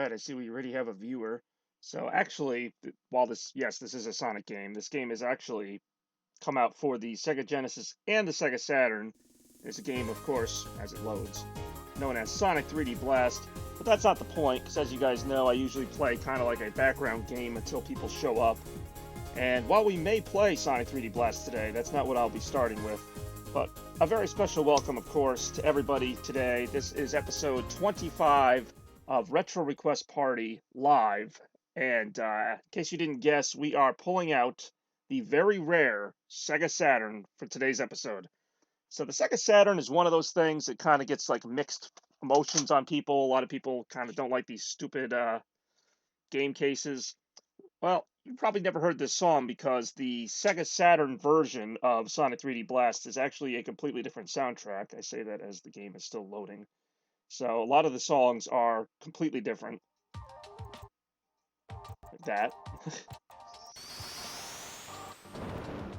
right, I see we already have a viewer. So actually, while yes, this is a Sonic game. This game has actually come out for the Sega Genesis and the Sega Saturn. It's a game, of course, as it loads, known as Sonic 3D Blast. But that's not the point, because as you guys know, I usually play kind of like a background game until people show up. And while we may play Sonic 3D Blast today, that's not what I'll be starting with. But a very special welcome, of course, to everybody today. This is episode 25 of Retro Request Party Live. And in case you didn't guess, we are pulling out the very rare Sega Saturn for today's episode. So the Sega Saturn is one of those things that kind of gets like mixed emotions on people. A lot of people kind of don't like these stupid game cases. Well, you probably never heard this song because the Sega Saturn version of Sonic 3D Blast is actually a completely different soundtrack. I say that as the game is still loading. So a lot of the songs are completely different. Like that.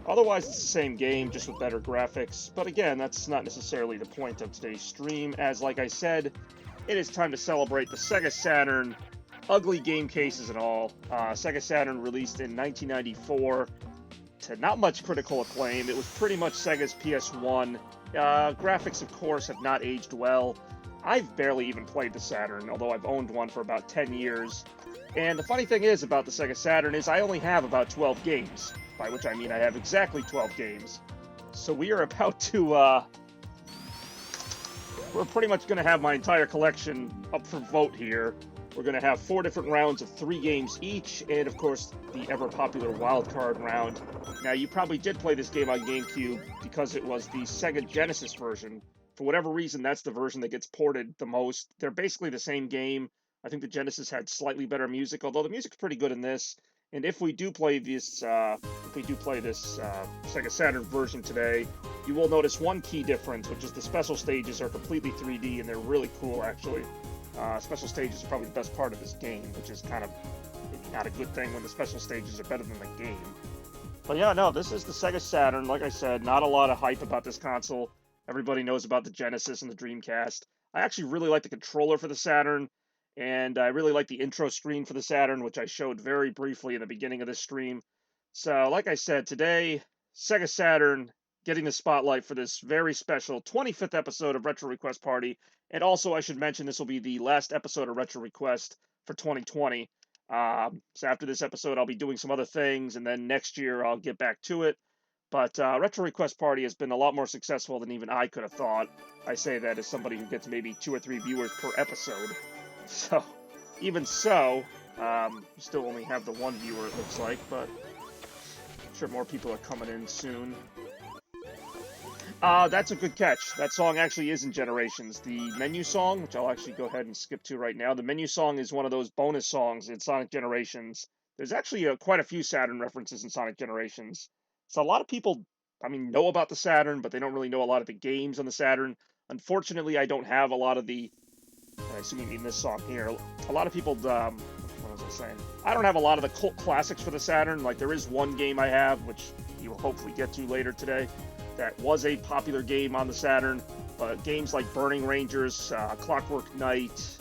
Otherwise, it's the same game, just with better graphics. But again, that's not necessarily the point of today's stream, as like I said, it is time to celebrate the Sega Saturn, ugly game cases and all. Sega Saturn released in 1994 to not much critical acclaim. It was pretty much Sega's PS1. Graphics, of course, have not aged well. I've barely even played the Saturn, although I've owned one for about 10 years. And the funny thing is about the Sega Saturn is I only have about 12 games, by which I mean I have exactly 12 games. So we are about to, we're pretty much going to have my entire collection up for vote here. We're going to have 4 different rounds of 3 games each, and of course, the ever-popular wildcard round. Now, you probably did play this game on GameCube because it was the Sega Genesis version. For whatever reason, that's the version that gets ported the most. They're basically the same game. I think the Genesis had slightly better music, although the music's pretty good in this. And if we do play this, Sega Saturn version today, you will notice one key difference, which is the special stages are completely 3D, and they're really cool, actually. Special stages are probably the best part of this game, which is kind of maybe not a good thing when the special stages are better than the game. But yeah, no, this is the Sega Saturn. Like I said, not a lot of hype about this console. Everybody knows about the Genesis and the Dreamcast. I actually really like the controller for the Saturn, and I really like the intro screen for the Saturn, which I showed very briefly in the beginning of this stream. So, like I said, today, Sega Saturn getting the spotlight for this very special 25th episode of Retro Request Party. And also, I should mention this will be the last episode of Retro Request for 2020. So after this episode, I'll be doing some other things, and then next year I'll get back to it. But Retro Request Party has been a lot more successful than even I could have thought. I say that as somebody who gets maybe 2 or 3 viewers per episode. So, even so, still only have the 1 viewer, it looks like, but I'm sure more people are coming in soon. That's a good catch. That song actually is in Generations. The menu song, which I'll actually go ahead and skip to right now, the menu song is one of those bonus songs in Sonic Generations. There's actually quite a few Saturn references in Sonic Generations. So a lot of people, know about the Saturn, but they don't really know a lot of the games on the Saturn. Unfortunately, I don't have a lot of the, I assume you mean this song here. A lot of people, what was I saying? I don't have a lot of the cult classics for the Saturn. Like, there is one game I have, which you will hopefully get to later today, that was a popular game on the Saturn. But games like Burning Rangers, Clockwork Knight,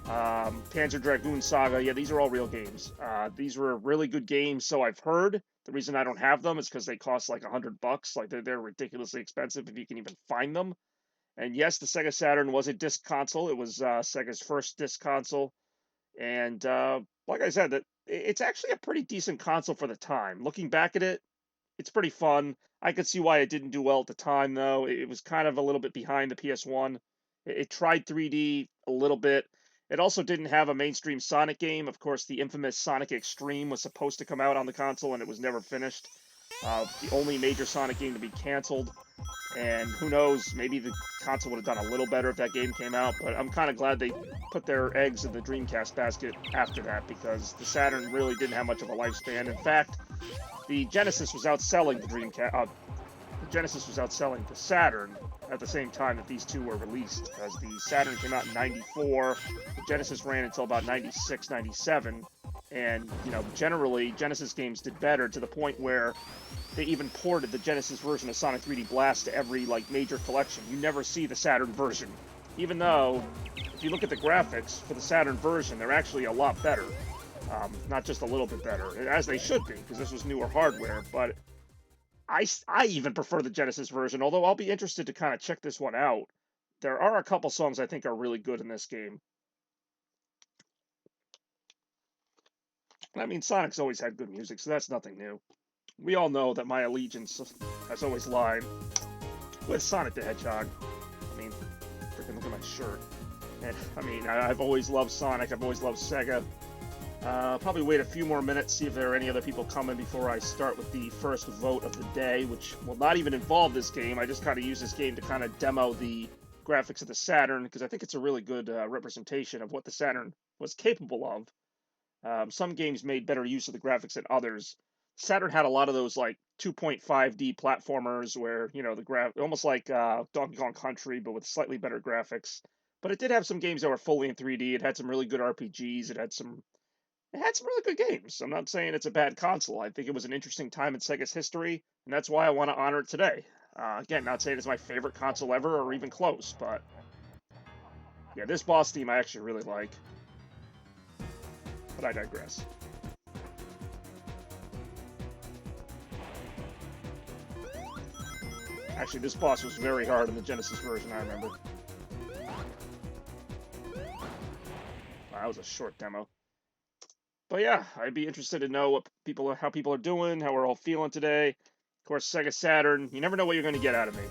Panzer Dragoon Saga, yeah, these are all real games. These were really good games, so I've heard. The reason I don't have them is because they cost like $100. Like, they're ridiculously expensive if you can even find them. And yes, the Sega Saturn was a disc console. It was Sega's first disc console. And like I said, it's actually a pretty decent console for the time. Looking back at it, it's pretty fun. I could see why it didn't do well at the time, though. It was kind of a little bit behind the PS1. It tried 3D a little bit. It also didn't have a mainstream Sonic game. Of course, the infamous Sonic Extreme was supposed to come out on the console, and it was never finished. The only major Sonic game to be canceled. And who knows, maybe the console would have done a little better if that game came out, but I'm kind of glad they put their eggs in the Dreamcast basket after that, because the Saturn really didn't have much of a lifespan. In fact, the Genesis was outselling the Genesis was outselling the Saturn at the same time that these two were released, because the Saturn came out in 94, the Genesis ran until about 96, 97, and, generally, Genesis games did better to the point where they even ported the Genesis version of Sonic 3D Blast to every, major collection. You never see the Saturn version. even though if you look at the graphics for the Saturn version, they're actually a lot better. Not just a little bit better, as they should be, because this was newer hardware. But I even prefer the Genesis version, although I'll be interested to kind of check this one out. There are a couple songs I think are really good in this game. I mean, Sonic's always had good music, so that's nothing new. We all know that my allegiance has always lied with Sonic the Hedgehog. I mean, freaking look at my shirt. And, I mean, I've always loved Sonic. I've always loved Sega. Probably wait a few more minutes, see if there are any other people coming before I start with the first vote of the day, which will not even involve this game. I just kind of use this game to kind of demo the graphics of the Saturn, because I think it's a really good representation of what the Saturn was capable of. Some games made better use of the graphics than others. Saturn had a lot of those like 2.5D platformers where, the almost like Donkey Kong Country, but with slightly better graphics. But it did have some games that were fully in 3D. It had some really good RPGs. It had some really good games. I'm not saying it's a bad console. I think it was an interesting time in Sega's history, and that's why I want to honor it today. Again, not saying it's my favorite console ever or even close, but yeah, this boss theme I actually really like. But I digress. Actually, this boss was very hard in the Genesis version, I remember. Wow, that was a short demo. But yeah, I'd be interested to know how people are doing, how we're all feeling today. Of course, Sega Saturn, you never know what you're going to get out of me.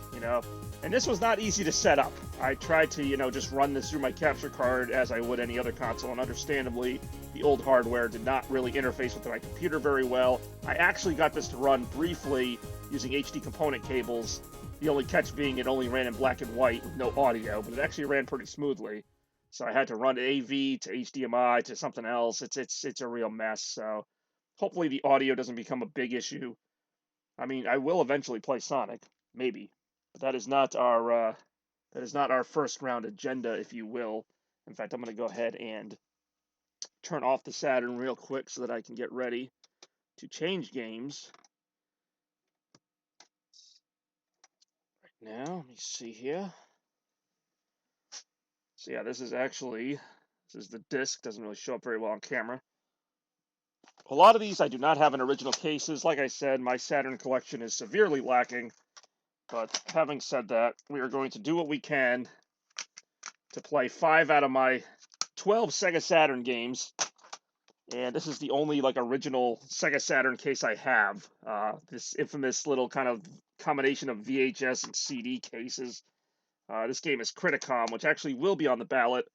And this was not easy to set up. I tried to, just run this through my capture card as I would any other console, and understandably, the old hardware did not really interface with my computer very well. I actually got this to run briefly using HD component cables. The only catch being it only ran in black and white with no audio, but it actually ran pretty smoothly. So I had to run AV to HDMI to something else. It's a real mess. So hopefully the audio doesn't become a big issue. I mean, I will eventually play Sonic, maybe, but that is not our first round agenda, if you will. In fact, I'm going to go ahead and turn off the Saturn real quick so that I can get ready to change games. Right now, let me see here. So yeah, this is the disc. Doesn't really show up very well on camera. A lot of these I do not have in original cases. Like I said, my Saturn collection is severely lacking. But having said that, we are going to do what we can to play 5 out of my 12 Sega Saturn games. And this is the only original Sega Saturn case I have. This infamous little kind of combination of VHS and CD cases. This game is Criticom, which actually will be on the ballot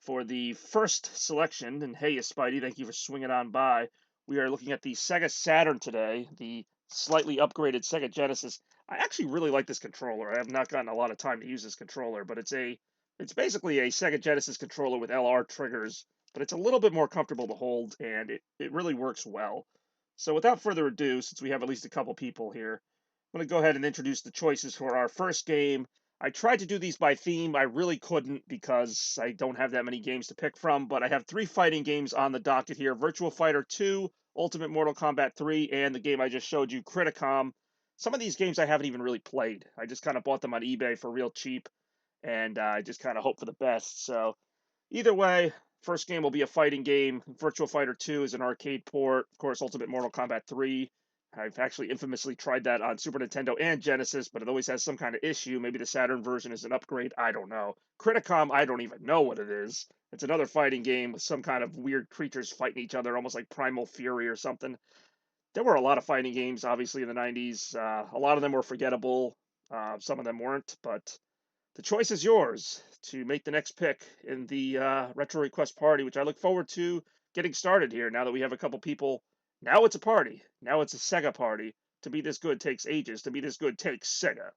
for the first selection. And hey, Spidey, thank you for swinging on by. We are looking at the Sega Saturn today, the slightly upgraded Sega Genesis. I actually really like this controller. I have not gotten a lot of time to use this controller, but it's basically a Sega Genesis controller with LR triggers, but it's a little bit more comfortable to hold, and it really works well. So without further ado, since we have at least a couple people here, I'm going to go ahead and introduce the choices for our first game. I tried to do these by theme. I really couldn't because I don't have that many games to pick from, but I have 3 fighting games on the docket here: Virtua Fighter 2, Ultimate Mortal Kombat 3, and the game I just showed you, Criticom. Some of these games I haven't even really played. I just kind of bought them on eBay for real cheap, and I just kind of hope for the best. So either way, first game will be a fighting game. Virtua Fighter 2 is an arcade port. Of course, Ultimate Mortal Kombat 3. I've actually infamously tried that on Super Nintendo and Genesis, but it always has some kind of issue. Maybe the Saturn version is an upgrade. I don't know. Criticom, I don't even know what it is. It's another fighting game with some kind of weird creatures fighting each other, almost like Primal Fury or something. There were a lot of fighting games, obviously, in the 90s. A lot of them were forgettable. Some of them weren't, but the choice is yours to make the next pick in the Retro Request Party, which I look forward to getting started here now that we have a couple people. Now it's a party. Now it's a Sega party. To be this good takes ages. To be this good takes Sega.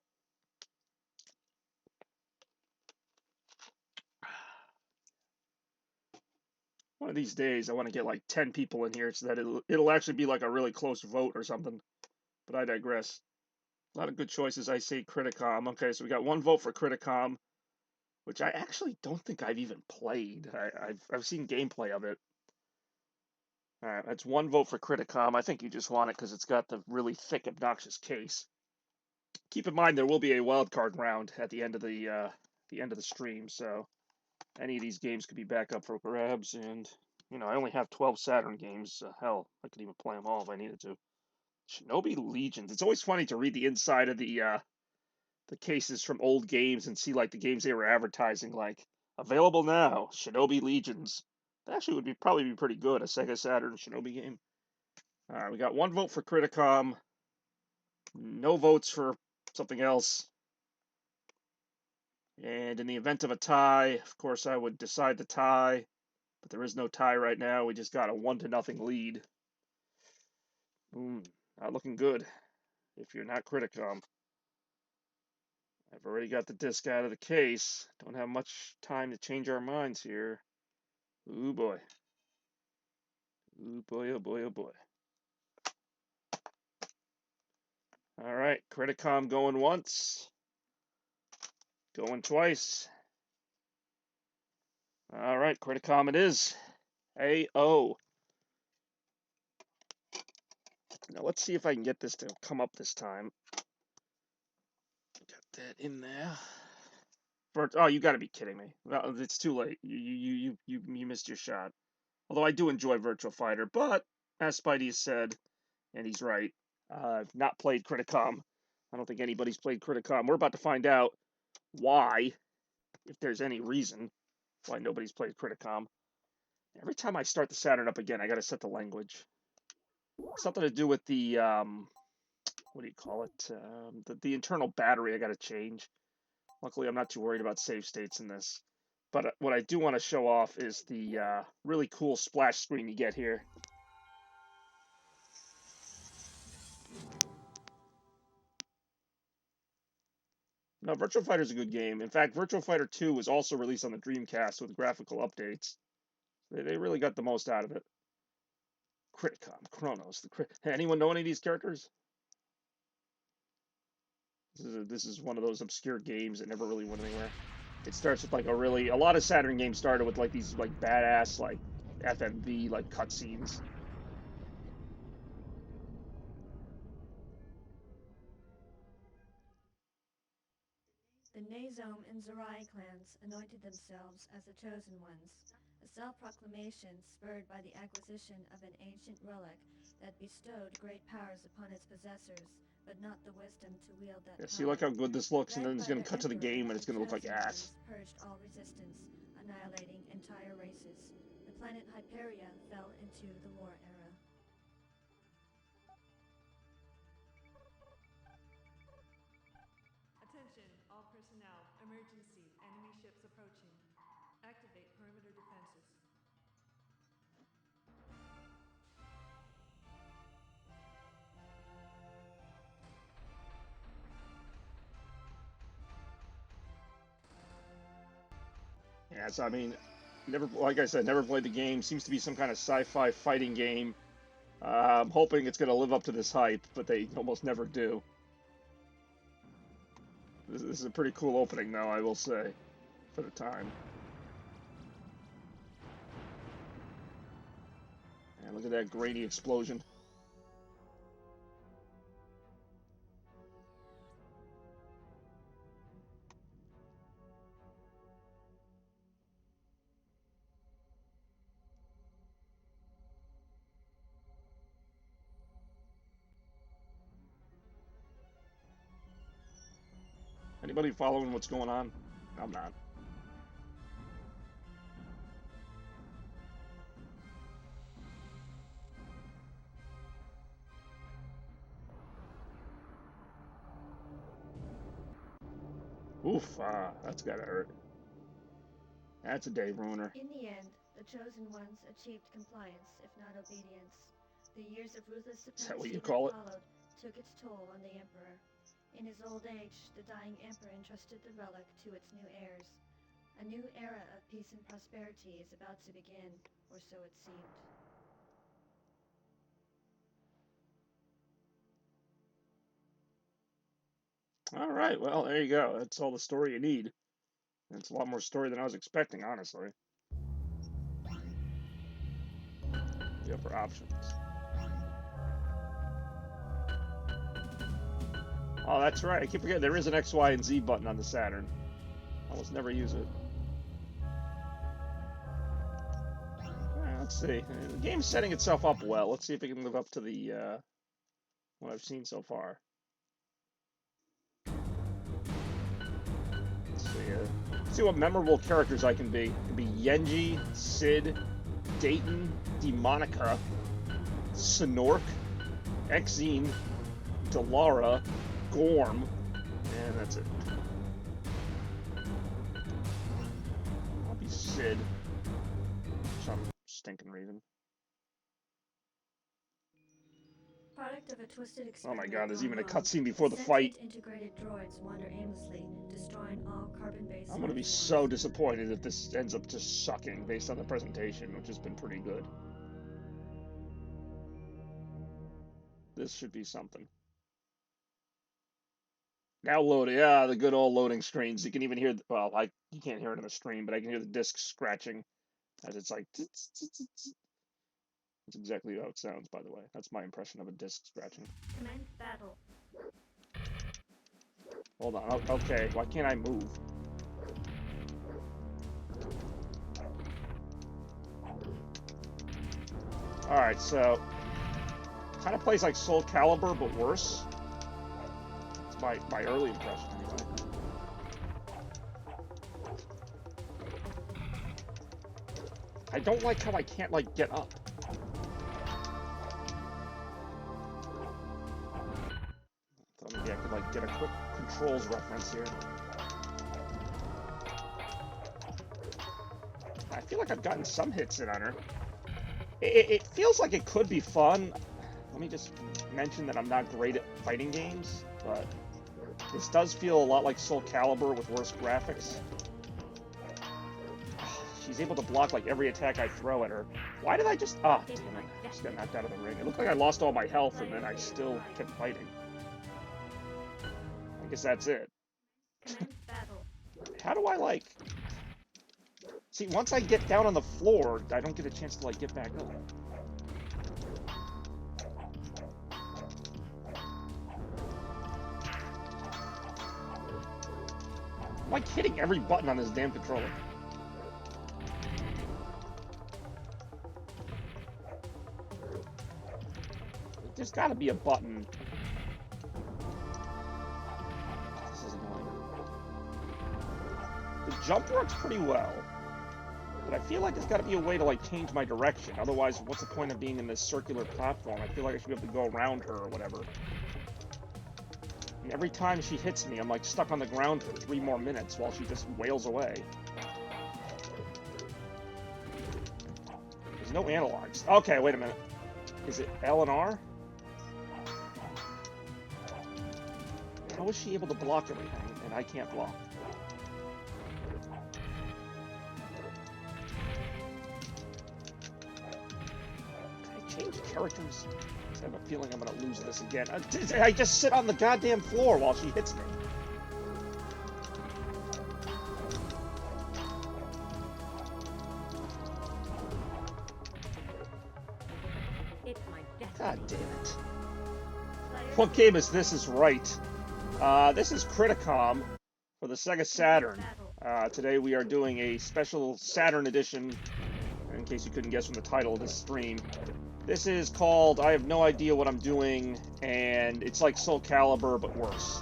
One of these days, I want to get like 10 people in here so that it'll actually be like a really close vote or something. But I digress. A lot of good choices. I say Criticom. Okay, so we got 1 vote for Criticom, which I actually don't think I've even played. I've seen gameplay of it. All right, that's 1 vote for Criticom. I think you just want it because it's got the really thick, obnoxious case. Keep in mind there will be a wild card round at the end of the the end of the stream, so any of these games could be back up for grabs. And I only have 12 Saturn games. Hell, I could even play them all if I needed to. Shinobi Legions. It's always funny to read the inside of the cases from old games and see like the games they were advertising, like available now, Shinobi Legions. That actually would probably be pretty good, a Sega Saturn Shinobi game. All right, we got 1 vote for Criticom, no votes for something else. And in the event of a tie, of course, I would decide the tie, but there is no tie right now. We just got a 1-0 lead. Not looking good if you're not Criticom. I've already got the disc out of the case. Don't have much time to change our minds here. Ooh boy. Ooh boy, oh boy, oh boy. All right, Criticom going once. Going twice. All right, Criticom it is. AO. Now let's see if I can get this to come up this time. Got that in there. Oh, you got to be kidding me! Well, it's too late. You missed your shot. Although I do enjoy Virtual Fighter, but as Spidey said, and he's right, I've not played Criticom. I don't think anybody's played Criticom. We're about to find out why, if there's any reason why nobody's played Criticom. Every time I start the Saturn up again, I got to set the language. Something to do with the what do you call it? The internal battery I got to change. Luckily, I'm not too worried about save states in this. But what I do want to show off is the really cool splash screen you get here. Now, Virtua Fighter is a good game. In fact, Virtua Fighter 2 was also released on the Dreamcast with graphical updates. They really got the most out of it. Criticom, Chronos. Anyone know any of these characters? This is one of those obscure games that never really went anywhere. It starts with like a lot of Saturn games started with like these like badass like FMV like cutscenes. The Nazome and Zerai clans anointed themselves as the Chosen Ones, a self-proclamation spurred by the acquisition of an ancient relic that bestowed great powers upon its possessors, but not the wisdom to wield that power. See, look how good this looks, and then it's going to cut to the game, and it's going to look like ass. Purged all resistance, annihilating entire races. The planet Hyperia fell into the war era. Attention, all personnel. Emergency. Enemy ships approaching. Activate perimeter defenses. Yeah, so I mean, like I said, never played the game. Seems to be some kind of sci-fi fighting game. I'm hoping it's going to live up to this hype, but they almost never do. This is a pretty cool opening, though, I will say, for the time. And look at that grainy explosion. Anybody following what's going on? I'm not. Oof, that's gotta hurt. That's a day ruiner. In the end, the Chosen Ones achieved compliance, if not obedience. The years of ruthless supremacy that followed took its toll on the Emperor. In his old age, the dying Emperor entrusted the relic to its new heirs. A new era of peace and prosperity is about to begin, or so it seemed. All right, well, there you go. That's all the story you need. It's a lot more story than I was expecting, honestly. The upper options. Oh, that's right. I keep forgetting there is an X, Y, and Z button on the Saturn. Almost never use it. Let's see. The game's setting itself up well. Let's see if it can live up to the what I've seen so far. Let's see. Let's see what memorable characters I can be. I can be Yenji, Sid, Dayton, Demonica, Sinork, Exene, Delara, Gorm, and that's it. I'll be Sid. For some stinking reason. Product of a twisted Oh my experiment god, there's even a gone cutscene wrong. before the fight. Sentient integrated droids wander aimlessly, destroying all carbon-based I'm gonna be life forms. so disappointed if this ends up just sucking based on the presentation, which has been pretty good. This should be something. Now loading, yeah, the good old loading screens. You can even hear, well, you can't hear it on the stream, but I can hear the disc scratching as it's like. That's exactly how it sounds, by the way. That's my impression of a disc scratching. Commence battle. Hold on. Okay, why can't I move? Alright, so kind of plays like Soul Calibur, but worse. It's my early impression, anyway. I don't like how I can't, like, get up. Thought maybe I could, like, get a quick controls reference here. I feel like I've gotten some hits in on her. It feels like it could be fun. Let me just mention that I'm not great at fighting games, but this does feel a lot like Soul Calibur with worse graphics. She's able to block like every attack I throw at her. Why did I just... Ah, damn it. I just got knocked out of the ring. It looked like I lost all my health and then I still kept fighting. I guess that's it. How do I, like... See, once I get down on the floor, I don't get a chance to, like, get back up. I'm, like, hitting every button on this damn controller. There's gotta be a button. This is annoying. The jump works pretty well. But I feel like there's got to be a way to, like, change my direction. Otherwise, what's the point of being in this circular platform? I feel like I should be able to go around her or whatever. And every time she hits me, I'm, like, stuck on the ground for 3 more minutes while she just wails away. There's no analogs. Okay, wait a minute. Is it L and R? How is she able to block everything, and I can't block? Change characters. I have a feeling I'm gonna lose this again. I just sit on the goddamn floor while she hits me. God damn it. What game is this? Is right. This is Criticom for the Sega Saturn. Today we are doing a special Saturn edition, in case you couldn't guess from the title of this stream. This is called I Have No Idea What I'm Doing, and it's like Soul Calibur, but worse.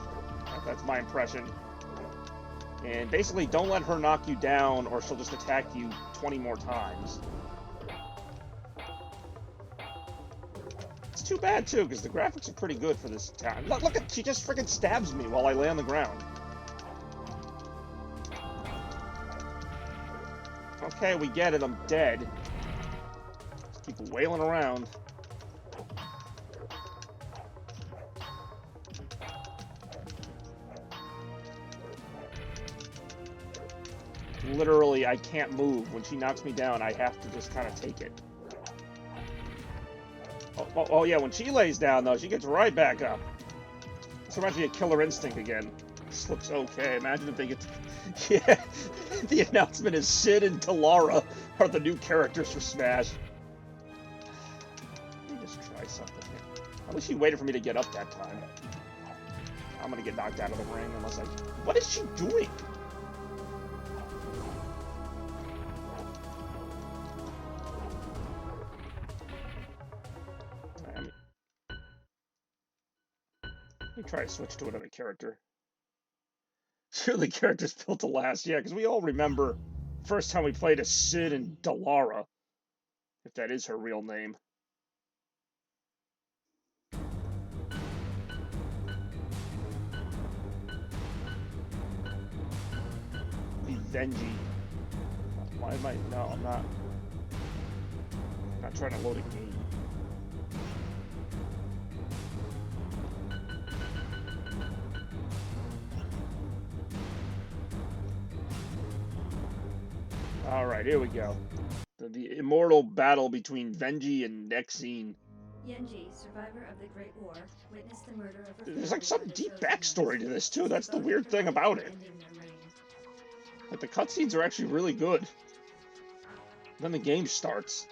That's my impression. And basically, don't let her knock you down, or she'll just attack you 20 more times. It's too bad, too, because the graphics are pretty good for this time. Look at, she just freaking stabs me while I lay on the ground. Okay, we get it, I'm dead. Keep wailing around. Literally, I can't move. When she knocks me down, I have to just kind of take it. Oh, yeah, when she lays down, though, she gets right back up. This reminds me of Killer Instinct again. This looks okay. Imagine if they get to... Yeah, the announcement is Sid and Delara are the new characters for Smash. Let me just try something here. I wish she waited for me to get up that time. I'm gonna get knocked out of the ring unless I... What is she doing? Let me try to switch to another character. Sure, the character's built to last. Yeah, because we all remember first time we played as Sid and Delara, if that is her real name. Be Venji. Why am I? No, I'm not. I'm not trying to load a game. All right, here we go. The immortal battle between Venji and Nexine. Yenji, survivor of the Great War, witnessed the murder of her There's like family by some the deep Chosen backstory to Ones, this too. so That's the devoted weird her thing life about to it. ending their reign. Like the cutscenes are actually really good. Then the game starts.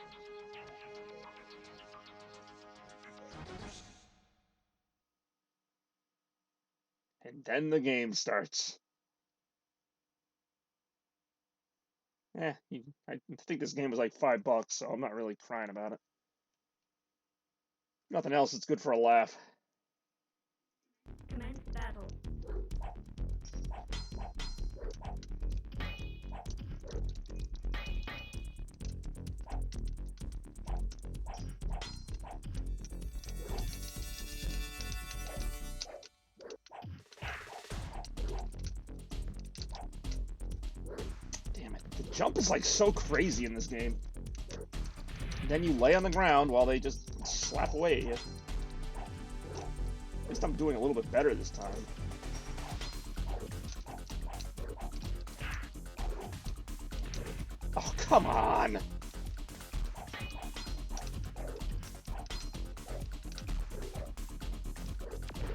And then the game starts. I think this game was like $5, so I'm not really crying about it. Nothing else, it's good for a laugh. Commence battle. Damn it. The jump is like so crazy in this game. And then you lay on the ground while they just slap away at you. At least I'm doing a little bit better this time. Oh, come on!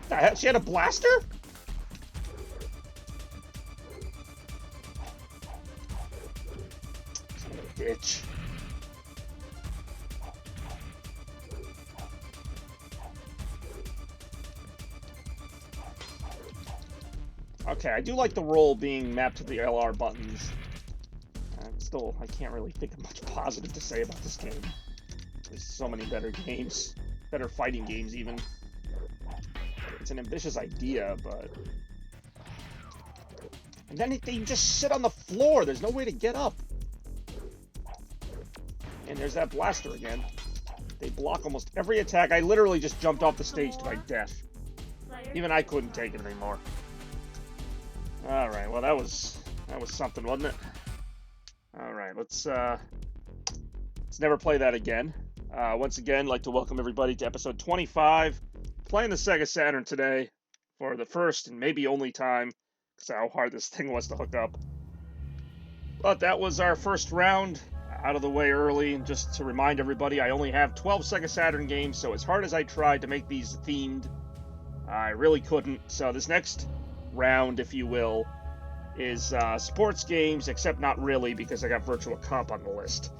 The hell? She had a blaster? Son of a bitch. Okay, I do like the roll being mapped to the LR buttons. Still, I can't really think of much positive to say about this game. There's so many better games. Better fighting games, even. It's an ambitious idea, but... And then they just sit on the floor. There's no way to get up. And there's that blaster again. They block almost every attack. I literally just jumped off the stage to my death. Even I couldn't take it anymore. Alright, well that was something, wasn't it? Alright, let's never play that again. Once again, I'd like to welcome everybody to episode 25. Playing the Sega Saturn today for the first and maybe only time, because how hard this thing was to hook up. But that was our first round, out of the way early. And just to remind everybody, I only have 12 Sega Saturn games, so as hard as I tried to make these themed, I really couldn't. So this next round, if you will, is sports games, except not really, because I got Virtua Cop on the list.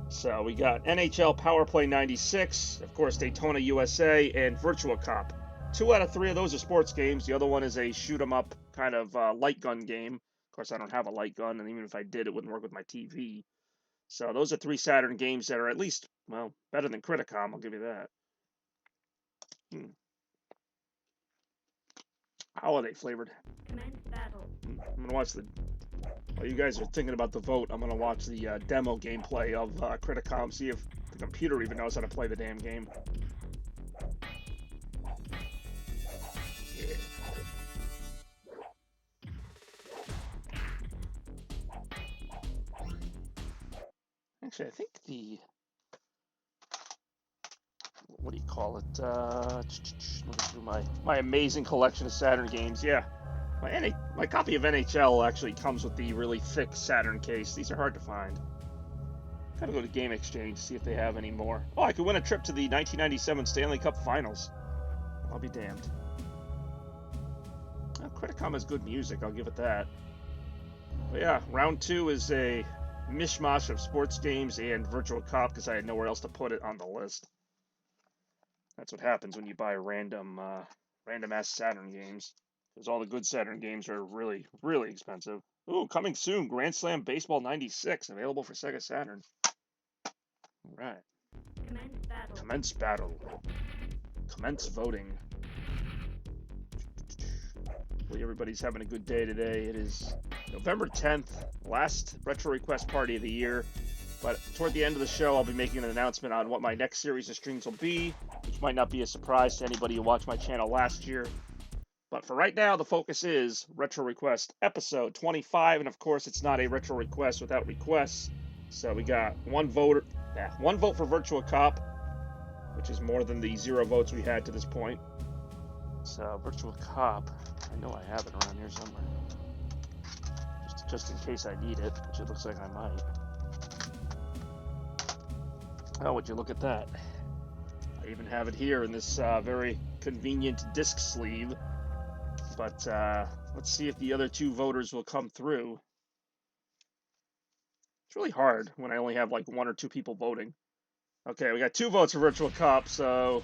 So we got NHL Power Play 96, of course Daytona USA, and Virtua Cop. 2 out of 3 of those are sports games. The other one is a shoot 'em up kind of light gun game. Of course, I don't have a light gun, and even if I did, it wouldn't work with my TV. So those are 3 Saturn games that are at least, well, better than Criticom, I'll give you that. Holiday flavored. I'm gonna watch the... While you guys are thinking about the vote, I'm gonna watch the demo gameplay of Criticom, see if the computer even knows how to play the damn game. Yeah. Actually, I think the... What do you call it? Looking through my amazing collection of Saturn games. Yeah, my copy of NHL actually comes with the really thick Saturn case. These are hard to find. Gotta go to Game Exchange, see if they have any more. Oh, I could win a trip to the 1997 Stanley Cup Finals. I'll be damned. Well, Criticom has good music, I'll give it that. But yeah, round 2 is a mishmash of sports games and Virtua Cop because I had nowhere else to put it on the list. That's what happens when you buy random ass Saturn games. Because all the good Saturn games are really, really expensive. Ooh, coming soon, Grand Slam Baseball 96, available for Sega Saturn. Alright. Commence battle. Commence voting. Hopefully everybody's having a good day today. It is November 10th, last Retro Request Party of the year. But toward the end of the show, I'll be making an announcement on what my next series of streams will be, which might not be a surprise to anybody who watched my channel last year. But for right now, the focus is Retro Request episode 25, and of course, it's not a Retro Request without requests. So we got one vote for Virtua Cop, which is more than the 0 votes we had to this point. So Virtua Cop, I know I have it around here somewhere, just in case I need it, which it looks like I might. Oh, would you look at that? I even have it here in this very convenient disc sleeve. But let's see if the other 2 voters will come through. It's really hard when I only have like 1 or 2 people voting. Okay, we got 2 votes for Virtual Cop, so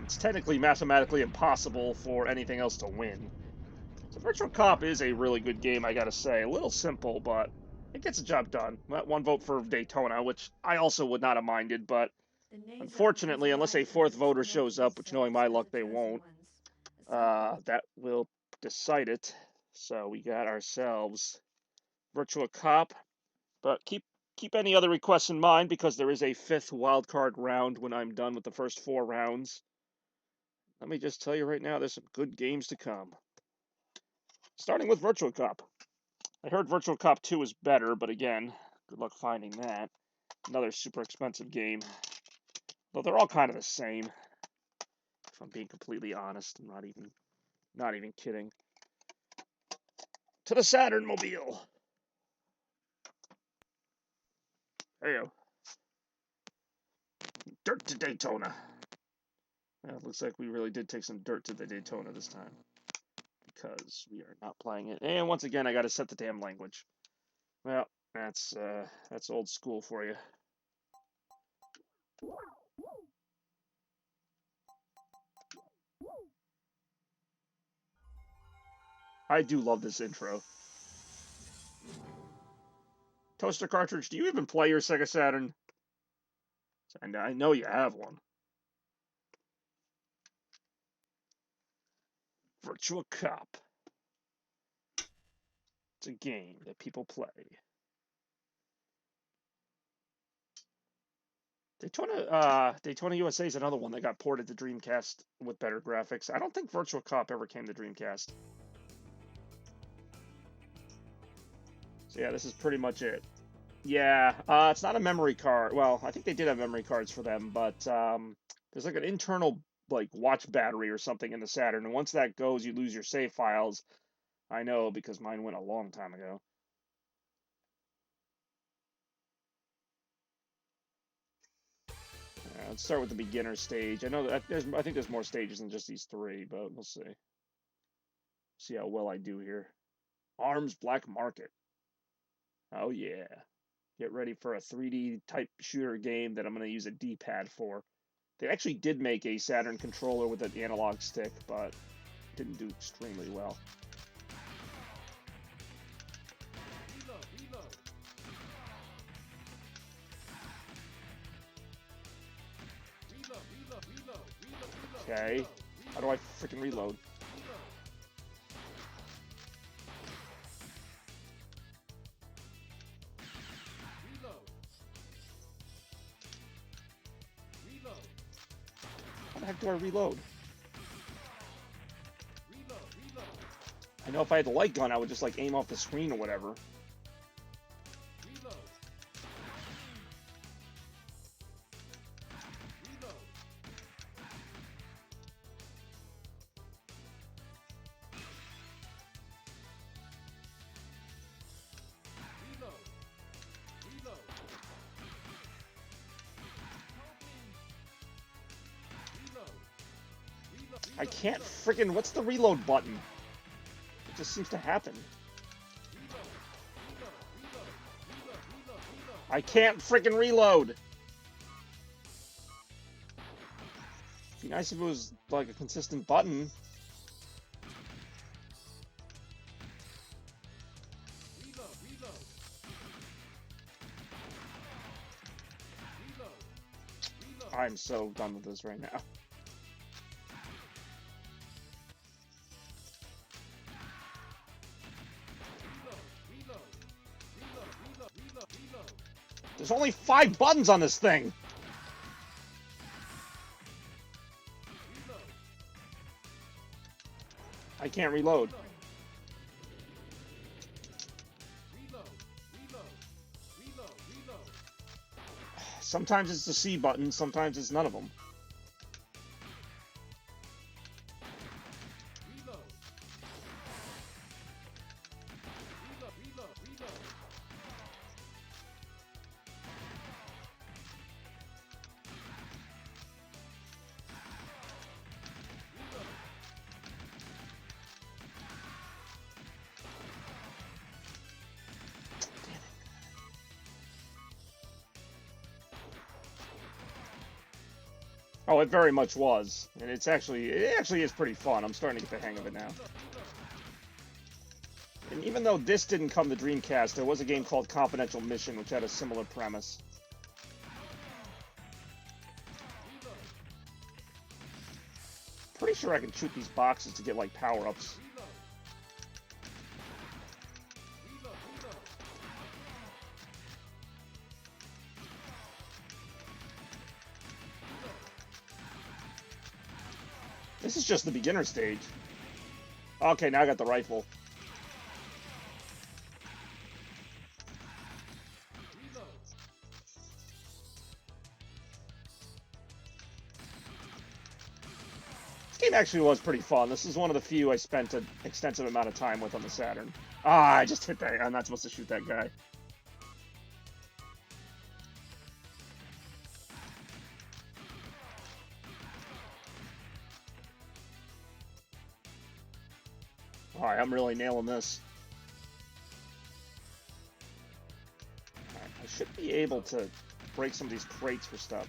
it's technically mathematically impossible for anything else to win. So Virtual Cop is a really good game, I gotta say. A little simple, but it gets the job done. 1 vote for Daytona, which I also would not have minded, but unfortunately, unless a 4th voter shows up, which knowing my luck, they won't, that will decide it. So we got ourselves Virtua Cop, but keep any other requests in mind because there is a 5th wildcard round when I'm done with the first 4 rounds. Let me just tell you right now, there's some good games to come. Starting with Virtua Cop. I heard Virtua Cop 2 is better, but again, good luck finding that. Another super expensive game. Though they're all kind of the same. If I'm being completely honest, I'm not even kidding. To the Saturn mobile. Heyo. Dirt to Daytona. Well, it looks like we really did take some dirt to the Daytona this time. Because we are not playing it. And once again, I gotta set the damn language. Well, that's old school for you. I do love this intro. Toaster Cartridge, do you even play your Sega Saturn? And I know you have one. Virtua Cop. It's a game that people play. Daytona USA is another one that got ported to Dreamcast with better graphics. I don't think Virtua Cop ever came to Dreamcast. So yeah, this is pretty much it. Yeah, it's not a memory card. Well, I think they did have memory cards for them, but there's like an internal like watch battery or something in the Saturn, and once that goes, you lose your save files. I know because mine went a long time ago. Let's start with the beginner stage. I know that I think there's more stages than just these 3, but we'll see. See how well I do here. Arms Black Market. Oh yeah. Get ready for a 3D type shooter game that I'm going to use a D-pad for. They actually did make a Saturn controller with an analog stick, but didn't do extremely well. Okay. How do I freaking reload? How the heck do I reload? I know if I had the light gun, I would just like aim off the screen or whatever. I can't freaking... What's the reload button? It just seems to happen. I can't freaking reload! It'd be nice if it was like a consistent button. I'm so done with this right now. There's only 5 buttons on this thing. I can't reload. Sometimes it's the C button, sometimes it's none of them. Oh, it very much was, and it actually is pretty fun. I'm starting to get the hang of it now. And even though this didn't come to Dreamcast, there was a game called Confidential Mission, which had a similar premise. Pretty sure I can shoot these boxes to get, like, power-ups. This is just the beginner stage. Okay, now I got the rifle. This game actually was pretty fun. This is one of the few I spent an extensive amount of time with on the Saturn. Ah, I just hit that. I'm not supposed to shoot that guy. Alright, I'm really nailing this. Alright, I should be able to break some of these crates for stuff.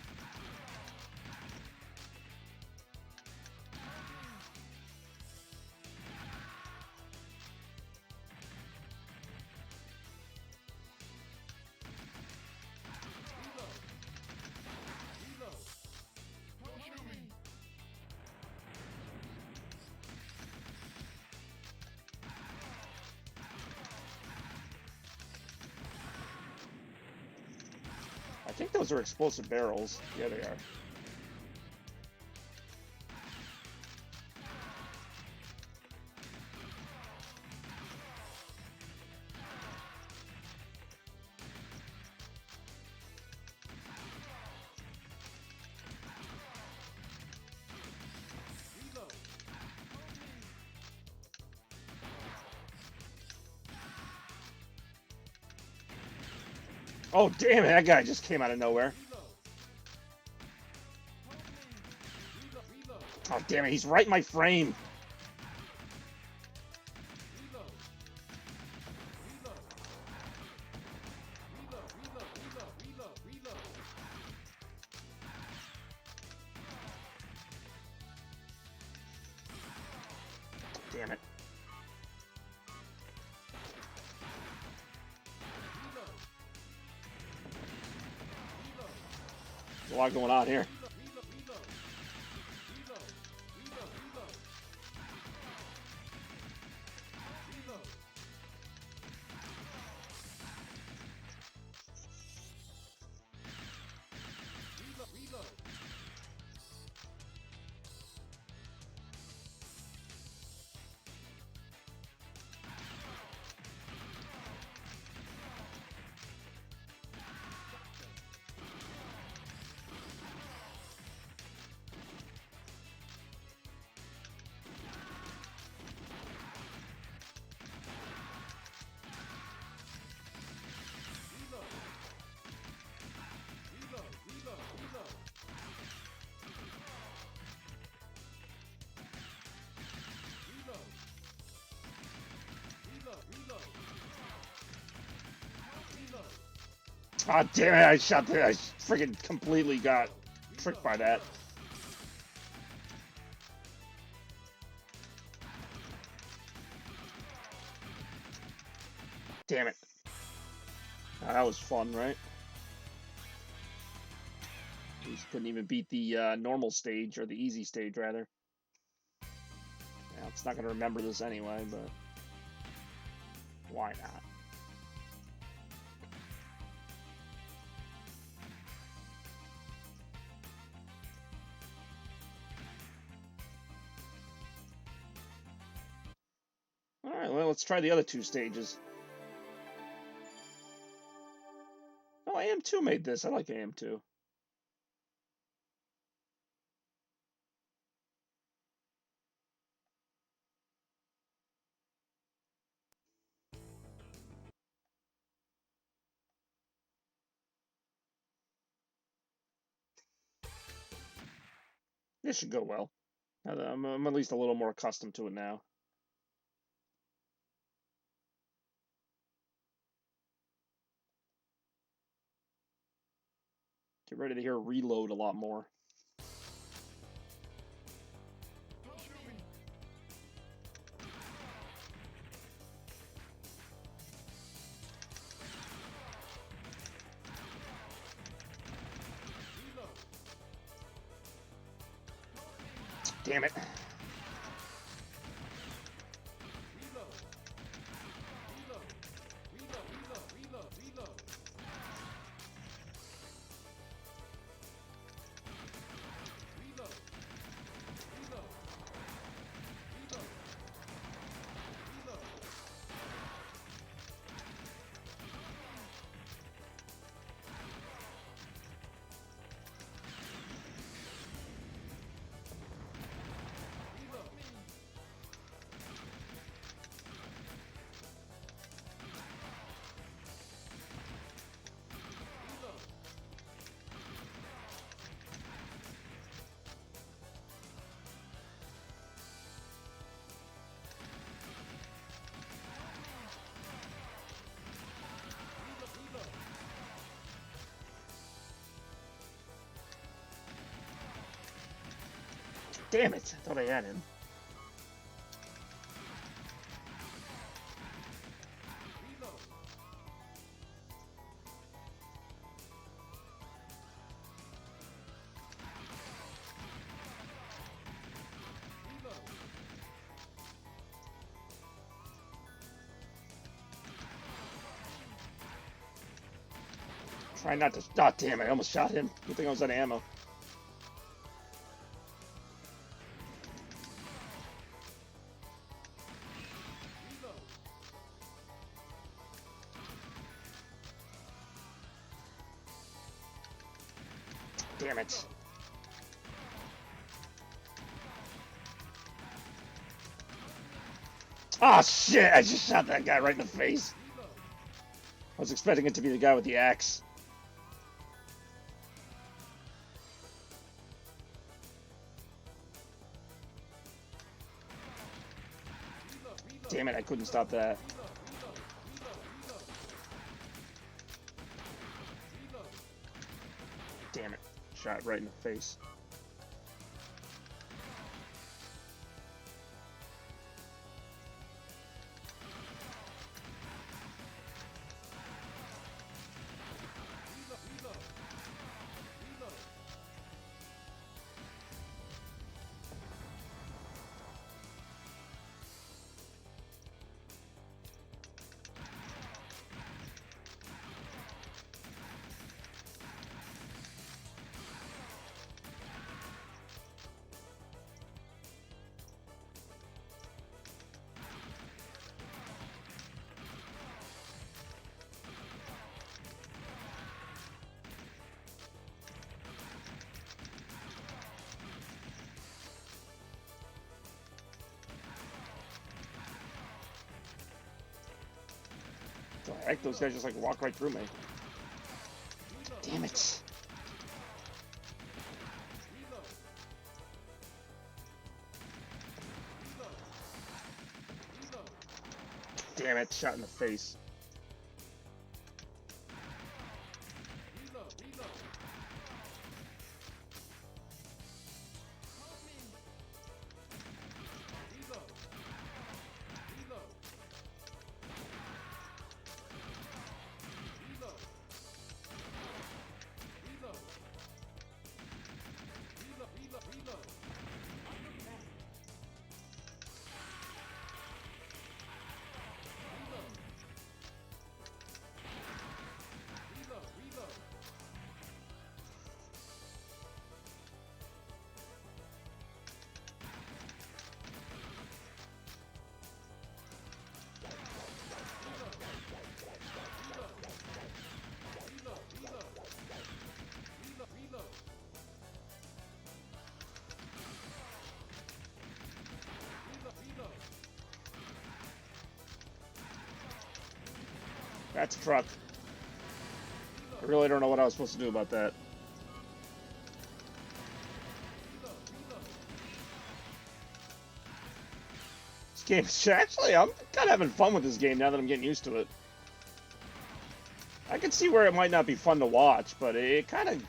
I think those are explosive barrels. Yeah, they are. Oh, damn it, that guy just came out of nowhere. Oh, damn it, he's right in my frame. Damn it. There's a lot going on here. Oh, damn it, I shot that. I freaking completely got tricked by that. Damn it. Oh, that was fun, right? We just couldn't even beat the normal stage, or the easy stage, rather. Yeah, it's not going to remember this anyway, but why not? let's try the other two stages. Oh, AM2 made this. I like AM2. This should go well. I'm at least a little more accustomed to it now. Get ready to hear Reload a lot more. Damn it. Damn it! I thought I had him. Try not to. Oh, damn it! I almost shot him. Good thing I was out of ammo. Damn it. Oh shit! I just shot that guy right in the face. I was expecting it to be the guy with the axe. Damn it, I couldn't stop that. Damn it. Shot right in the face. The heck, those guys just like walk right through me. Damn it. Damn it, shot in the face. That's a truck. I really don't know what I was supposed to do about that. This game is actually, I'm kind of having fun with this game now that I'm getting used to it. I can see where it might not be fun to watch, but it kind of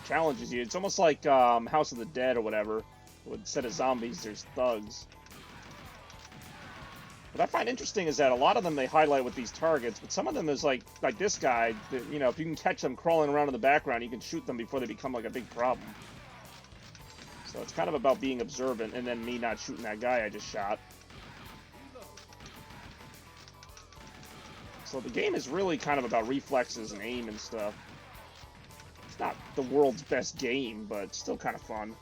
challenges you. It's almost like House of the Dead or whatever. Instead of zombies, there's thugs. What I find interesting is that a lot of them they highlight with these targets, but some of them is like this guy. That, you know, if you can catch them crawling around in the background, you can shoot them before they become like a big problem. So it's kind of about being observant, and then me not shooting that guy I just shot. So the game is really kind of about reflexes and aim and stuff. It's not the world's best game, but it's still kind of fun.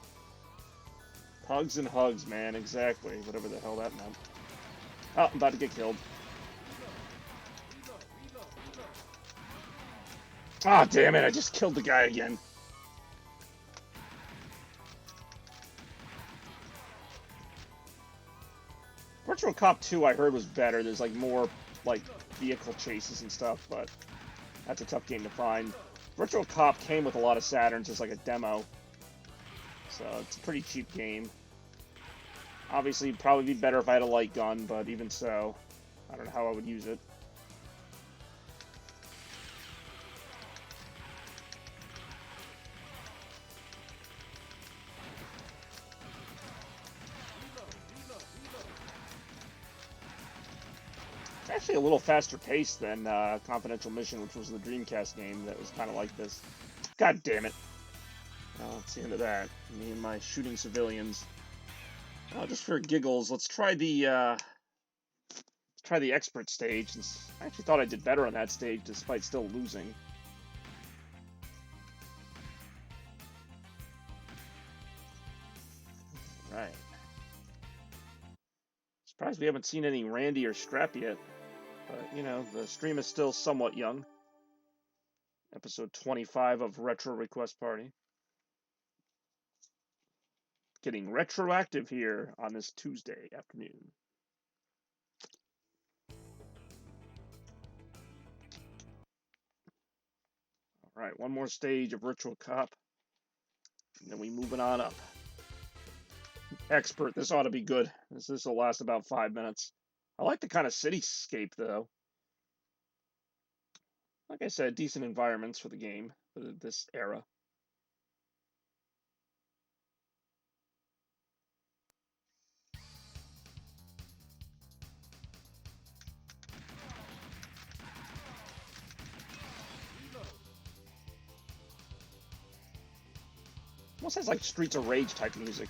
Hugs and hugs, man, exactly. Whatever the hell that meant. Oh, I'm about to get killed. Ah, oh, damn it, I just killed the guy again. Virtual Cop 2 I heard was better. There's like more like vehicle chases and stuff, but that's a tough game to find. Virtual Cop came with a lot of Saturns as like a demo, so it's a pretty cheap game. Obviously, it'd probably be better if I had a light gun, but even so, I don't know how I would use it. It's actually a little faster paced than Confidential Mission, which was the Dreamcast game that was kind of like this. God damn it. Oh, that's the end of that. Me and my shooting civilians. Just for giggles, let's try the expert stage. I actually thought I did better on that stage despite still losing. Right. Surprised we haven't seen any Randy or Strap yet. But, you know, the stream is still somewhat young. Episode 25 of Retro Request Party. Getting retroactive here on this Tuesday afternoon. Alright, one more stage of Virtual Cop. And then we moving on up. Expert, this ought to be good. This will last about 5 minutes. I like the kind of cityscape, though. Like I said, decent environments for the game, for this era. Almost has like Streets of Rage type music.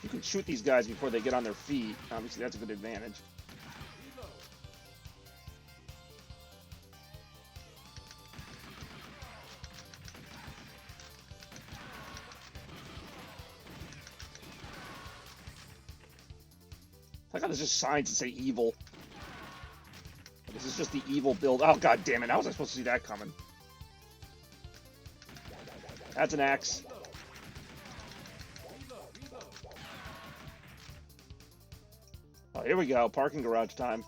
You can shoot these guys before they get on their feet. Obviously, that's a good advantage. I like how there's just signs that say evil. This is just the evil build. Oh, god damn it. How was I supposed to see that coming? That's an axe. Oh, here we go. Parking garage time.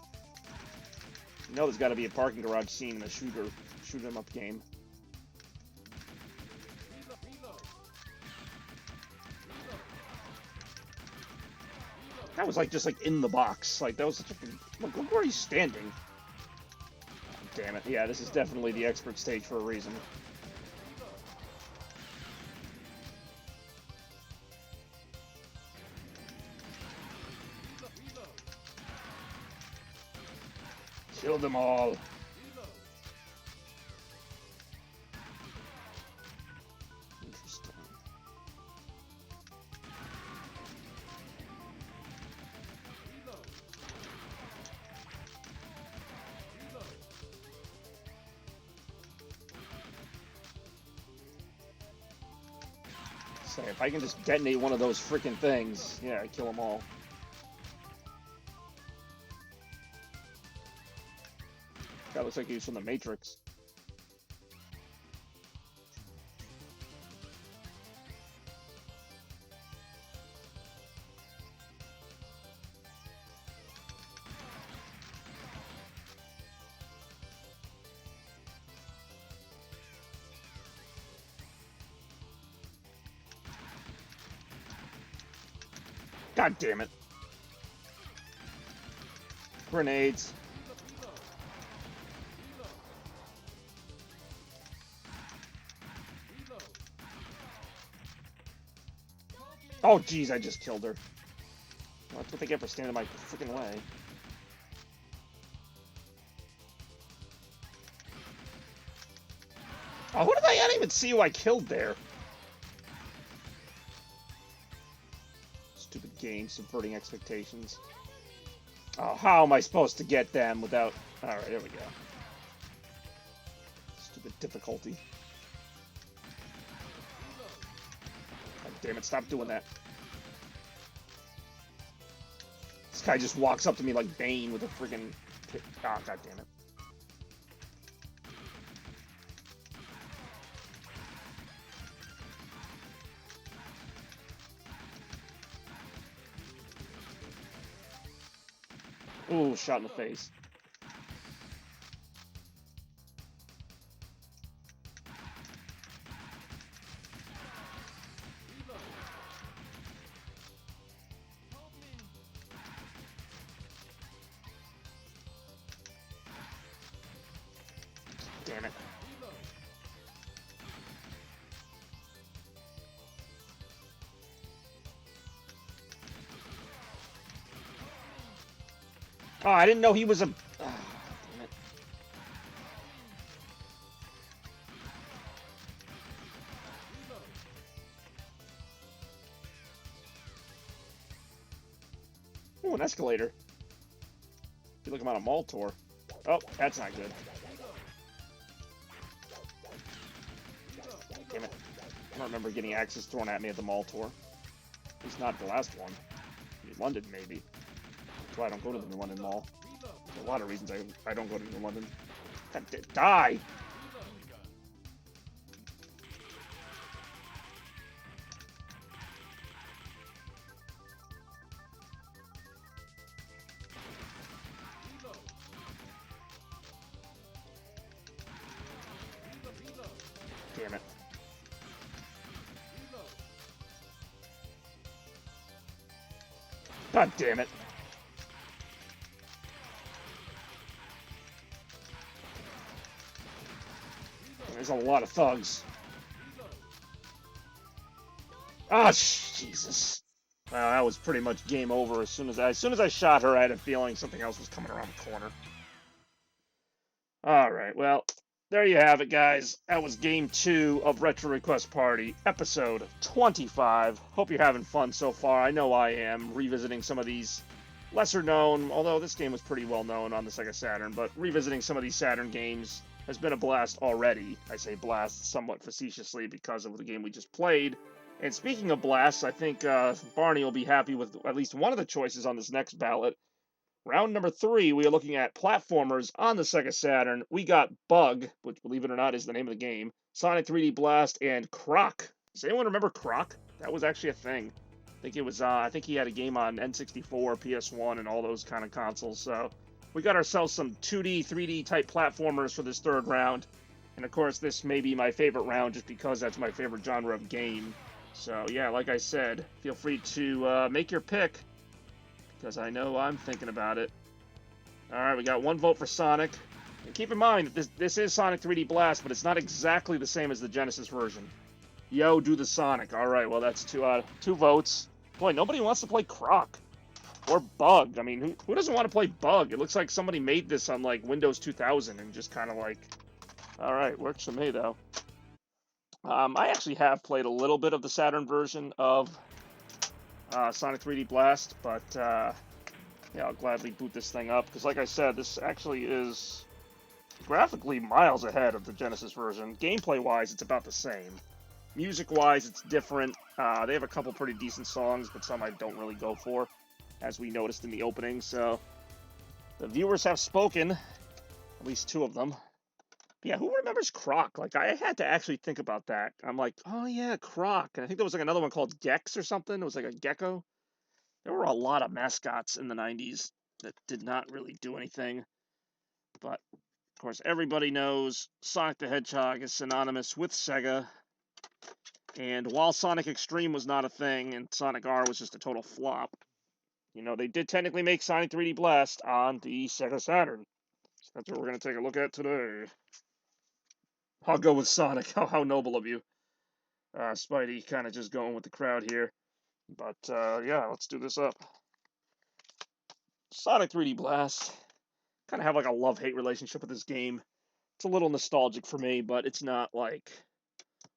You know there's got to be a parking garage scene in a shoot 'em up game. That was like just like in the box. Like that was such a look where he's standing. Oh, damn it. Yeah, this is definitely the expert stage for a reason. Kill them all. Interesting. Say, if I can just detonate one of those freaking things, yeah, I kill them all. That looks like he was from the Matrix. God damn it. Grenades. Oh, jeez, I just killed her. Well, that's what they get for standing in my freaking way. Oh, who did I didn't even see who I killed there? Stupid game, subverting expectations. Oh, how am I supposed to get them without... Alright, there we go. Stupid difficulty. God damn it, stop doing that. This guy just walks up to me like Bane with a friggin... Ah, oh, god damn it. Ooh, shot in the face. Damn it. Oh, I didn't know he was a... Oh, damn it. Ooh, an escalator. I feel like I'm on a mall tour. Oh, that's not good. Damn it. I don't remember getting axes thrown at me at the mall tour. At least not the last one. In London, maybe. That's why I don't go to the New London Mall. There's a lot of reasons I don't go to New London. God, die! Damn it. God damn it. There's a lot of thugs. Ah, Jesus. Well, that was pretty much game over. As soon as I shot her, I had a feeling something else was coming around the corner. Alright, well, there you have it, guys. That was game 2 of Retro Request Party, episode 25. Hope you're having fun so far. I know I am, revisiting some of these lesser known, although this game was pretty well known on the Sega Saturn, but revisiting some of these Saturn games has been a blast already. I say blast somewhat facetiously because of the game we just played. And speaking of blasts, I think Barney will be happy with at least one of the choices on this next ballot. Round number 3, we are looking at platformers on the Sega Saturn. We got Bug, which, believe it or not, is the name of the game, Sonic 3D Blast, and Croc. Does anyone remember Croc? That was actually a thing. I think it was. I think he had a game on N64, PS1, and all those kind of consoles. So we got ourselves some 2D, 3D type platformers for this third round. And of course, this may be my favorite round just because that's my favorite genre of game. So yeah, like I said, feel free to make your pick, because I know I'm thinking about it. Alright, we got one vote for Sonic. And keep in mind, this is Sonic 3D Blast, but it's not exactly the same as the Genesis version. Yo, do the Sonic. Alright, well, that's two votes. Boy, nobody wants to play Croc. Or Bug. I mean, who doesn't want to play Bug? It looks like somebody made this on, like, Windows 2000 and just kind of like... Alright, works for me, though. I actually have played a little bit of the Saturn version of Sonic 3D Blast, but yeah, I'll gladly boot this thing up, because like I said, this actually is graphically miles ahead of the Genesis version. Gameplay-wise, it's about the same. Music-wise, it's different. They have a couple pretty decent songs, but some I don't really go for, as we noticed in the opening, so the viewers have spoken, at least 2 of them. But yeah, who remembers Croc? Like, I had to actually think about that. I'm like, oh yeah, Croc. And I think there was like another one called Gex or something. It was like a gecko. There were a lot of mascots in the 90s that did not really do anything. But, of course, everybody knows Sonic the Hedgehog is synonymous with Sega. And while Sonic Extreme was not a thing, and Sonic R was just a total flop, You know, they did technically make Sonic 3D Blast on the Sega Saturn. So that's what we're going to take a look at today. I'll go with Sonic. How noble of you. Spidey kind of just going with the crowd here. But yeah, let's do this up. Sonic 3D Blast. Kind of have like a love-hate relationship with this game. It's a little nostalgic for me, but it's not like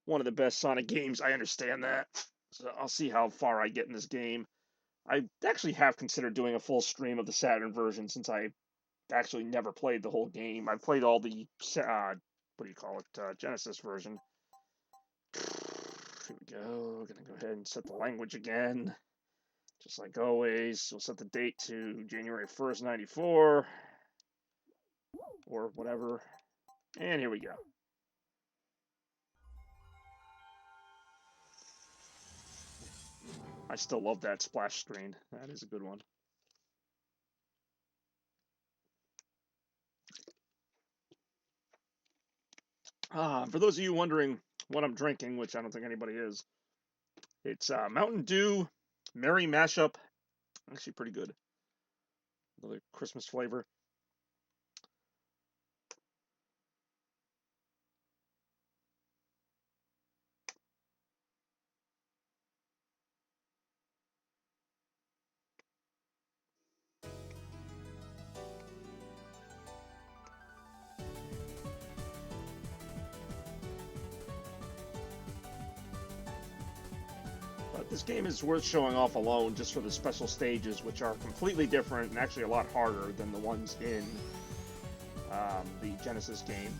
one of the best Sonic games. I understand that. So I'll see how far I get in this game. I actually have considered doing a full stream of the Saturn version since I actually never played the whole game. I played all the, what do you call it, Genesis version. Here we go. We're going to go ahead and set the language again. Just like always, we'll set the date to January 1st, 94. Or whatever. And here we go. I still love that splash screen. That is a good one. For those of you wondering what I'm drinking, which I don't think anybody is, it's Mountain Dew Merry Mashup. Actually pretty good. Another Christmas flavor. But this game is worth showing off alone just for the special stages, which are completely different and actually a lot harder than the ones in the Genesis game.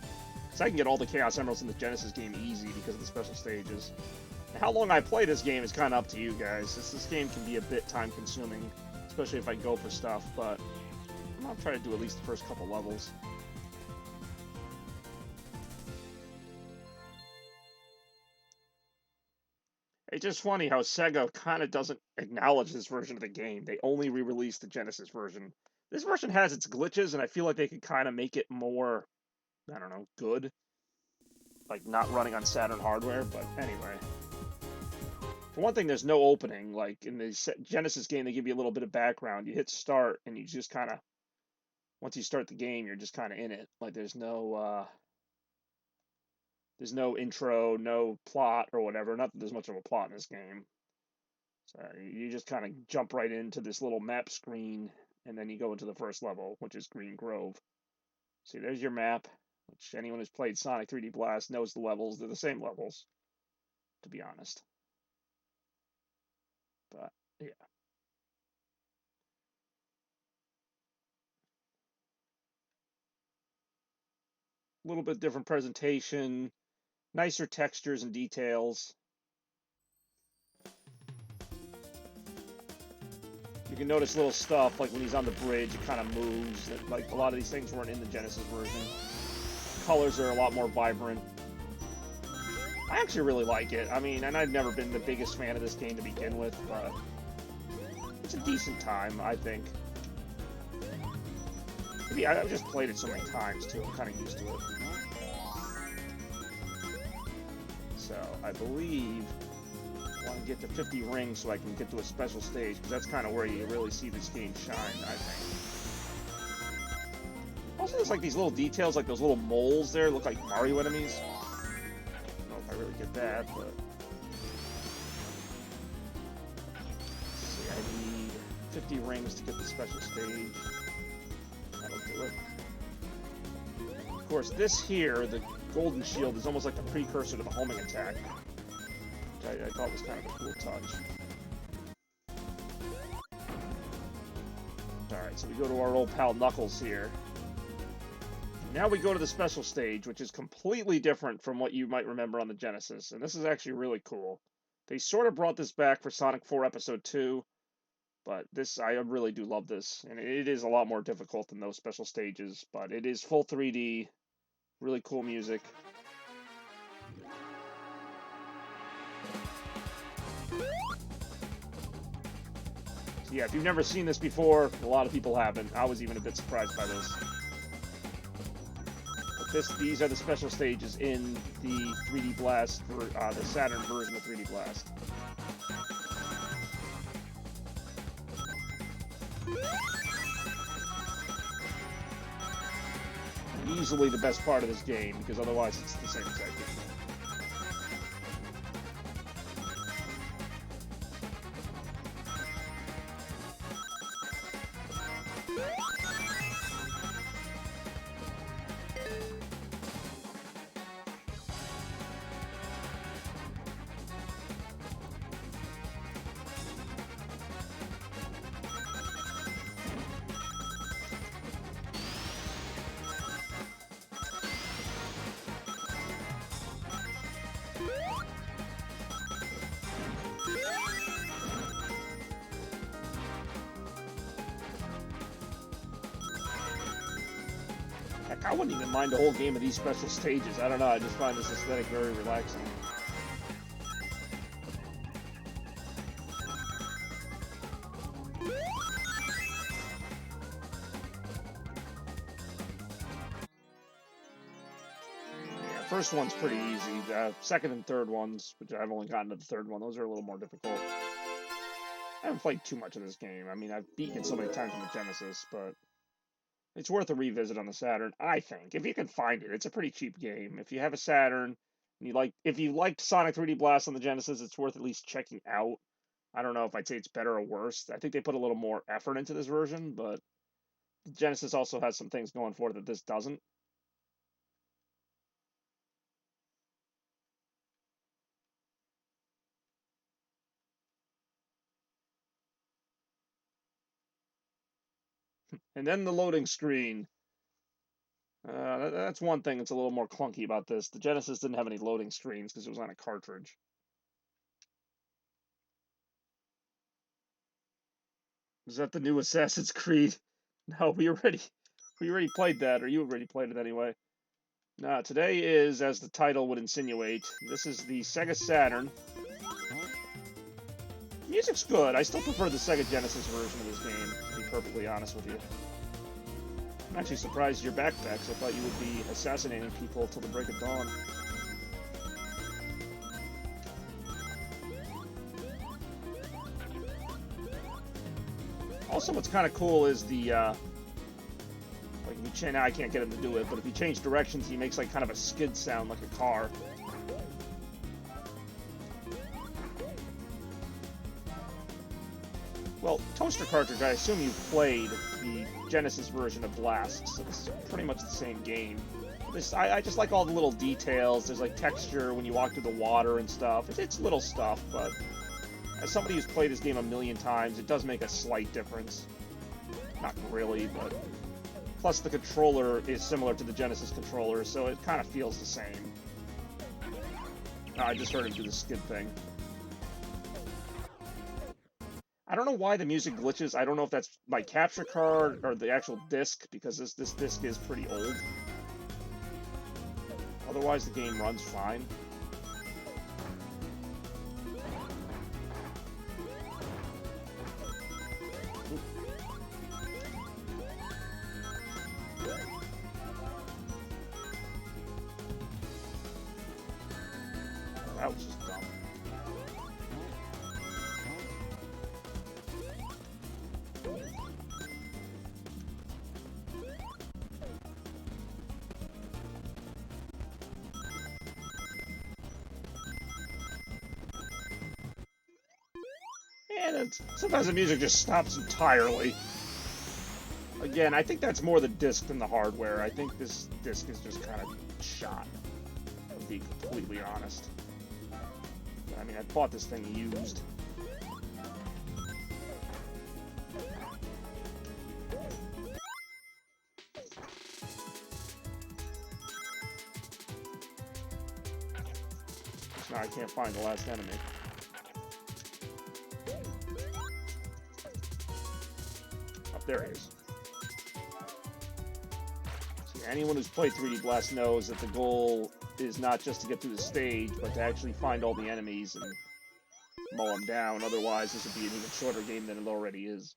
So I can get all the Chaos Emeralds in the Genesis game easy because of the special stages. Now, how long I play this game is kind of up to you guys. This game can be a bit time consuming, especially if I go for stuff, but I'll try to do at least the first couple levels. It's just funny how Sega kind of doesn't acknowledge this version of the game. They only re-released the Genesis version. This version has its glitches, and I feel like they could kind of make it more, I don't know, good. Like, not running on Saturn hardware, but anyway. For one thing, there's no opening. Like, in the Genesis game, they give you a little bit of background. You hit start, and you just kind of, once you start the game, you're just kind of in it. Like, there's no intro, no plot or whatever. Not that there's much of a plot in this game. So you just kind of jump right into this little map screen, and then you go into the first level, which is Green Grove. See, there's your map, which anyone who's played Sonic 3D Blast knows the levels. They're the same levels, to be honest. But, yeah. A little bit different presentation, nicer textures and details. You can notice little stuff, like when he's on the bridge, it kind of moves. Like, a lot of these things weren't in the Genesis version. Colors are a lot more vibrant. I actually really like it. I mean, and I've never been the biggest fan of this game to begin with, but it's a decent time, I think. Maybe I've just played it so many times, too. I'm kind of used to it. So, I believe I want to get to 50 rings so I can get to a special stage, because that's kind of where you really see this game shine, I think. Also, there's like these little details, like those little moles there look like Mario enemies. I don't know if I really get that, but... Let's see, I need 50 rings to get the special stage. That'll do it. Of course, this here, the golden shield, is almost like the precursor to the homing attack, which I thought was kind of a cool touch. Alright, so we go to our old pal Knuckles here. Now we go to the special stage, which is completely different from what you might remember on the Genesis, and this is actually really cool. They sort of brought this back for Sonic 4 Episode 2, but this, I really do love this, and it is a lot more difficult than those special stages, but it is full 3D, really cool music. So yeah, if you've never seen this before, a lot of people haven't. I was even a bit surprised by this. These are the special stages in the 3D Blast, for the Saturn version of 3D Blast. Easily the best part of this game, because otherwise it's the same exact game. Heck, I wouldn't even mind the whole game of these special stages. I don't know, I just find this aesthetic very relaxing. Yeah, first one's pretty easy. The second and third ones, which I've only gotten to the third one, those are a little more difficult. I haven't played too much of this game. I mean, I've beaten it so many times on the Genesis, but it's worth a revisit on the Saturn, I think. If you can find it, it's a pretty cheap game. If you have a Saturn, and if you liked Sonic 3D Blast on the Genesis, it's worth at least checking out. I don't know if I'd say it's better or worse. I think they put a little more effort into this version, but the Genesis also has some things going for it that this doesn't. And then the loading screen. That's one thing that's a little more clunky about this. The Genesis didn't have any loading screens because it was on a cartridge. Is that the new Assassin's Creed? No, we already played that, or you already played it anyway. Now, today is, as the title would insinuate, this is the Sega Saturn. Music's good. I still prefer the Sega Genesis version of this game, to be perfectly honest with you. I'm actually surprised you're back, Bex. I thought you would be assassinating people till the break of dawn. Also, what's kind of cool is the, like, if you now I can't get him to do it, but if you change directions, he makes, like, kind of a skid sound like a car. Well, Toaster Cartridge, I assume you've played the Genesis version of Blast, so this is pretty much the same game. I just like all the little details. There's like texture when you walk through the water and stuff. It's little stuff, but as somebody who's played this game a million times, it does make a slight difference. Not really, but... Plus the controller is similar to the Genesis controller, so it kind of feels the same. I just heard him do the skid thing. I don't know why the music glitches. I don't know if that's my capture card or the actual disc, because this disc is pretty old. Otherwise, the game runs fine. That was just dumb. And sometimes the music just stops entirely. Again, I think that's more the disc than the hardware. I think this disc is just kind of shot, to be completely honest. I mean, I bought this thing used. So now I can't find the last enemy. There he is. See, anyone who's played 3D Blast knows that the goal is not just to get through the stage, but to actually find all the enemies and mow them down. Otherwise, this would be an even shorter game than it already is.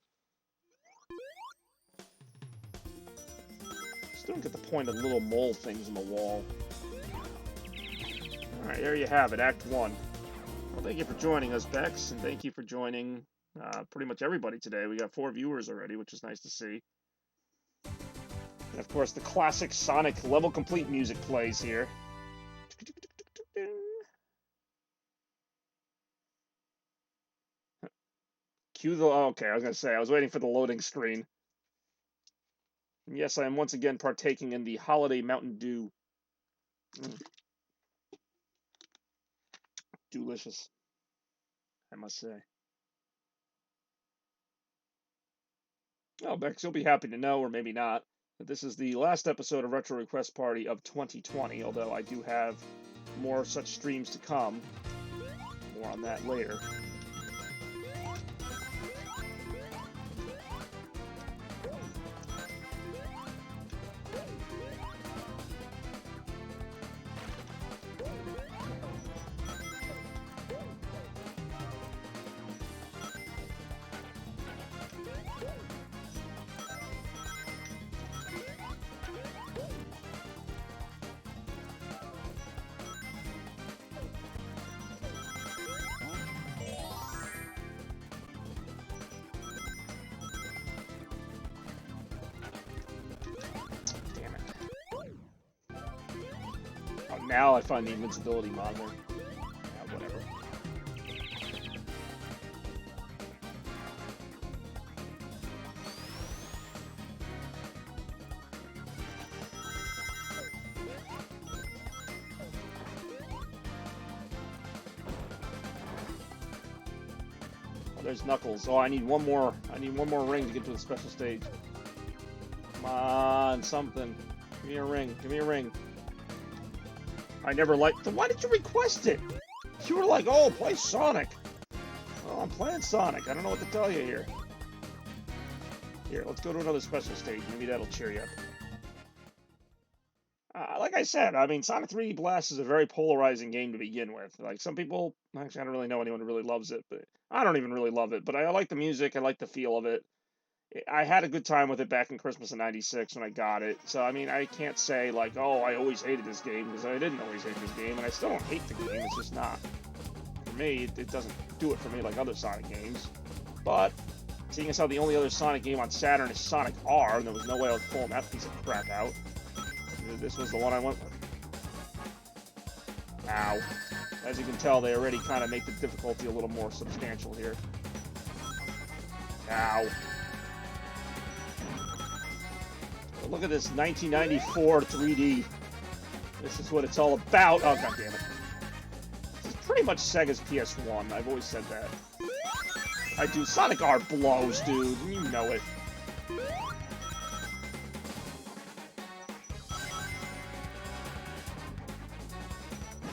Still don't get the point of the little mole things on the wall. Alright, there you have it, Act 1. Well, thank you for joining us, Bex, and thank you for joining pretty much everybody today. We got 4 viewers already, which is nice to see. And of course, the classic Sonic level complete music plays here. Cue the... Okay, I was going to say, I was waiting for the loading screen. And yes, I am once again partaking in the Holiday Mountain Dew. Delicious, I must say. Oh, Bex, you'll be happy to know, or maybe not, that this is the last episode of Retro Request Party of 2020, although I do have more such streams to come. More on that later. Now I find the invincibility monitor. Yeah, whatever. Oh, there's Knuckles. Oh, I need one more. I need one more ring to get to the special stage. Come on, something. Give me a ring. Give me a ring. I never liked... Why did you request it? You were like, oh, play Sonic. Well, I'm playing Sonic. I don't know what to tell you here. Here, let's go to another special stage. Maybe that'll cheer you up. Like I said, I mean, Sonic 3D Blast is a very polarizing game to begin with. Like, some people... Actually, I don't really know anyone who really loves it, but I don't even really love it. But I like the music. I like the feel of it. I had a good time with it back in Christmas of '96 when I got it. So, I mean, I can't say, like, oh, I always hated this game, because I didn't always hate this game, and I still don't hate the game. It's just not. For me, it doesn't do it for me like other Sonic games. But, seeing as how the only other Sonic game on Saturn is Sonic R, and there was no way I was pulling that piece of crap out, this was the one I went with. Ow. As you can tell, they already kind of make the difficulty a little more substantial here. Ow. Look at this 1994 3D. This is what it's all about. Oh, god damn it. This is pretty much Sega's PS1. I've always said that. I do. Sonic R blows, dude. You know it.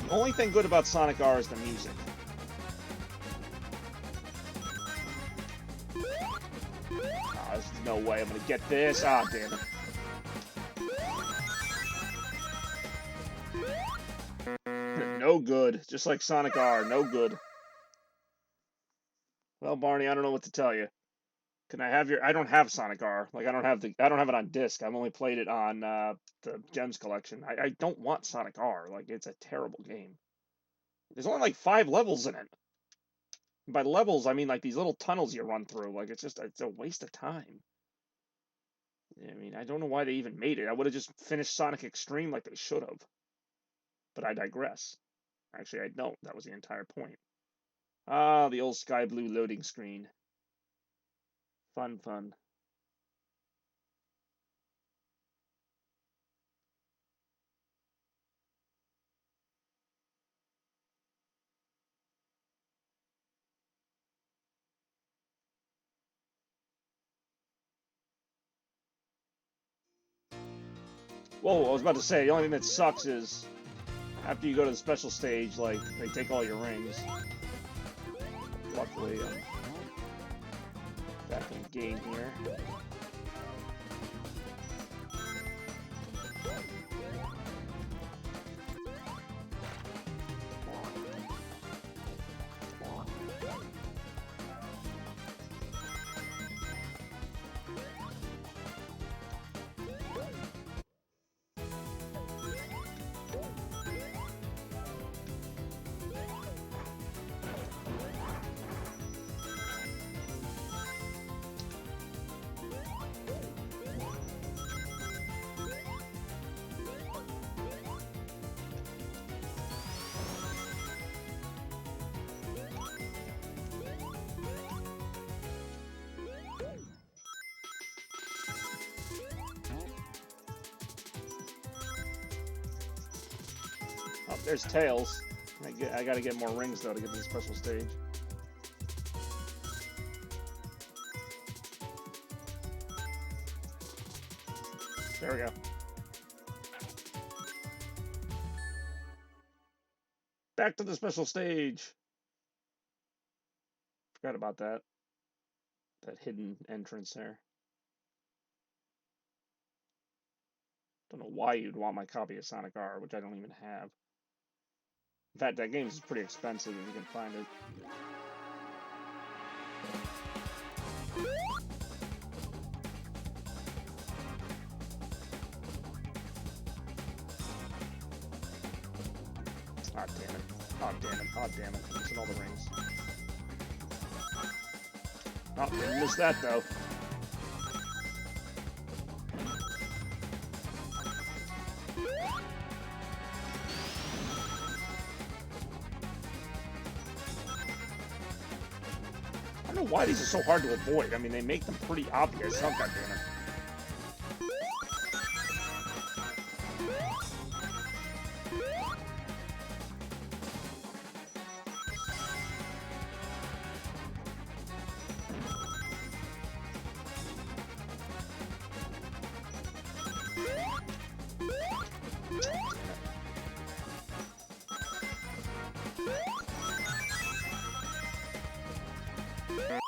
The only thing good about Sonic R is the music. Oh, there's no way I'm gonna get this. Ah, damn it. No good. Just like Sonic R, no good. Well, Barney, I don't know what to tell you. Can I have your... I don't have Sonic R. Like, I don't have it on disc. I've only played it on the Gems collection. I don't want Sonic R. Like, it's a terrible game. There's only like 5 levels in it. And by levels, I mean like these little tunnels you run through. Like, it's a waste of time. I mean, I don't know why they even made it. I would have just finished Sonic Extreme like they should have. But I digress. Actually, I don't. That was the entire point. Ah, the old sky blue loading screen. Fun, fun. Whoa, I was about to say, the only thing that sucks is after you go to the special stage, like, they take all your rings. Luckily, I'm back in the game here. Oh, there's Tails. I gotta get more rings, though, to get to the special stage. There we go. Back to the special stage. Forgot about that. That hidden entrance there. Don't know why you'd want my copy of Sonic R, which I don't even have. In fact, that game is pretty expensive if you can find it. Oh, damn it. Oh, damn it. Oh, damn it. I'm missing all the rings. Oh, didn't miss that, though. I don't know why these are so hard to avoid. I mean, they make them pretty obvious. Oh, God damn it.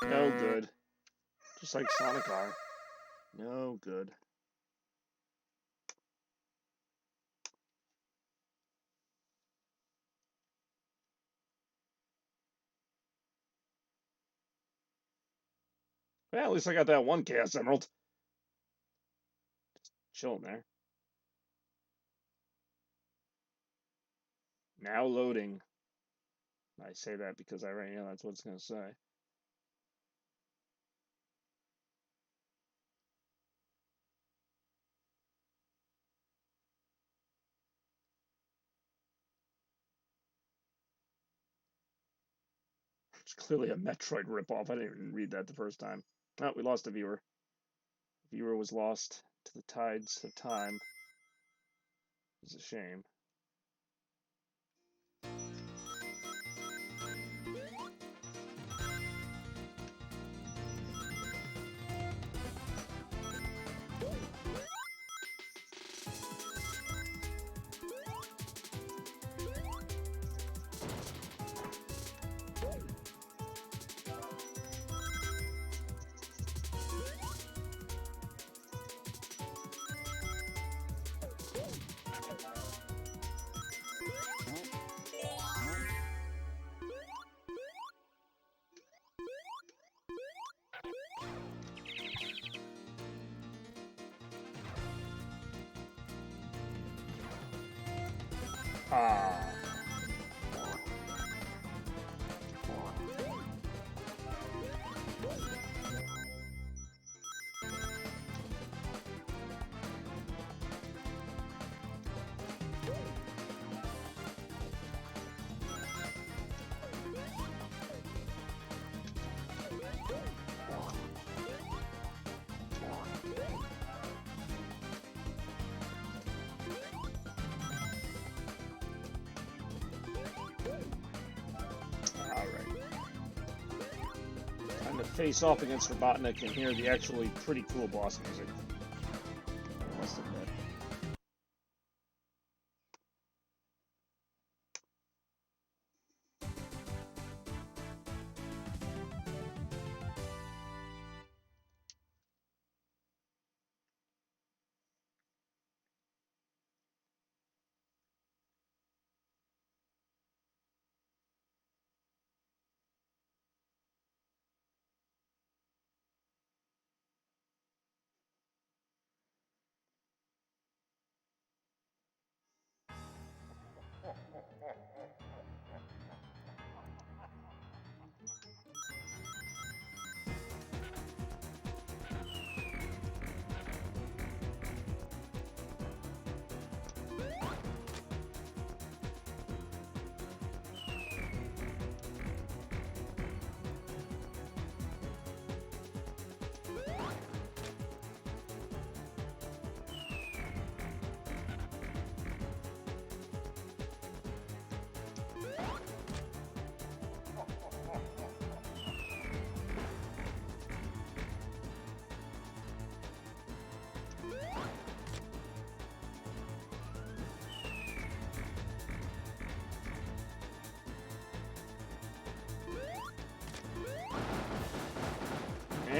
No good. Just like Sonic R. No good. Well, at least I got that one Chaos Emerald. Just chilling there. Now loading. I say that because I already know that's what it's going to say. It's clearly a Metroid ripoff. I didn't even read that the first time. Oh, we lost a viewer. The viewer was lost to the tides of time. It's a shame. Ah. Time to face off against Robotnik and hear the actually pretty cool boss music. I must admit.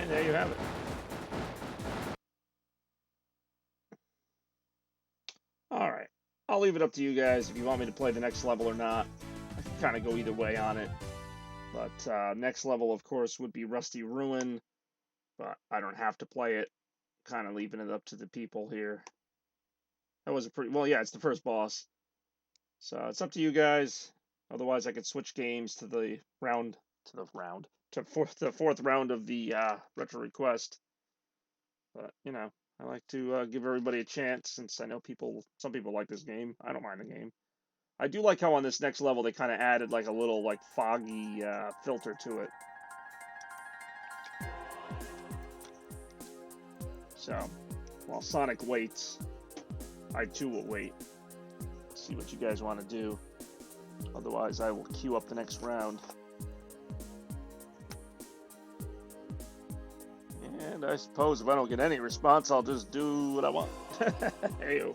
And there you have it. Alright. I'll leave it up to you guys if you want me to play the next level or not. I can kind of go either way on it. But next level, of course, would be Rusty Ruin. But I don't have to play it. Kind of leaving it up to the people here. That was a pretty... Well, yeah, it's the first boss. So it's up to you guys. Otherwise, I could switch games to the round... To the fourth round of the Retro Request. But, you know, I like to give everybody a chance since I know some people like this game. I don't mind the game. I do like how on this next level they kind of added like a little like foggy filter to it. So, while Sonic waits, I too will wait. See what you guys want to do. Otherwise, I will queue up the next round. And I suppose if I don't get any response, I'll just do what I want. Heyo.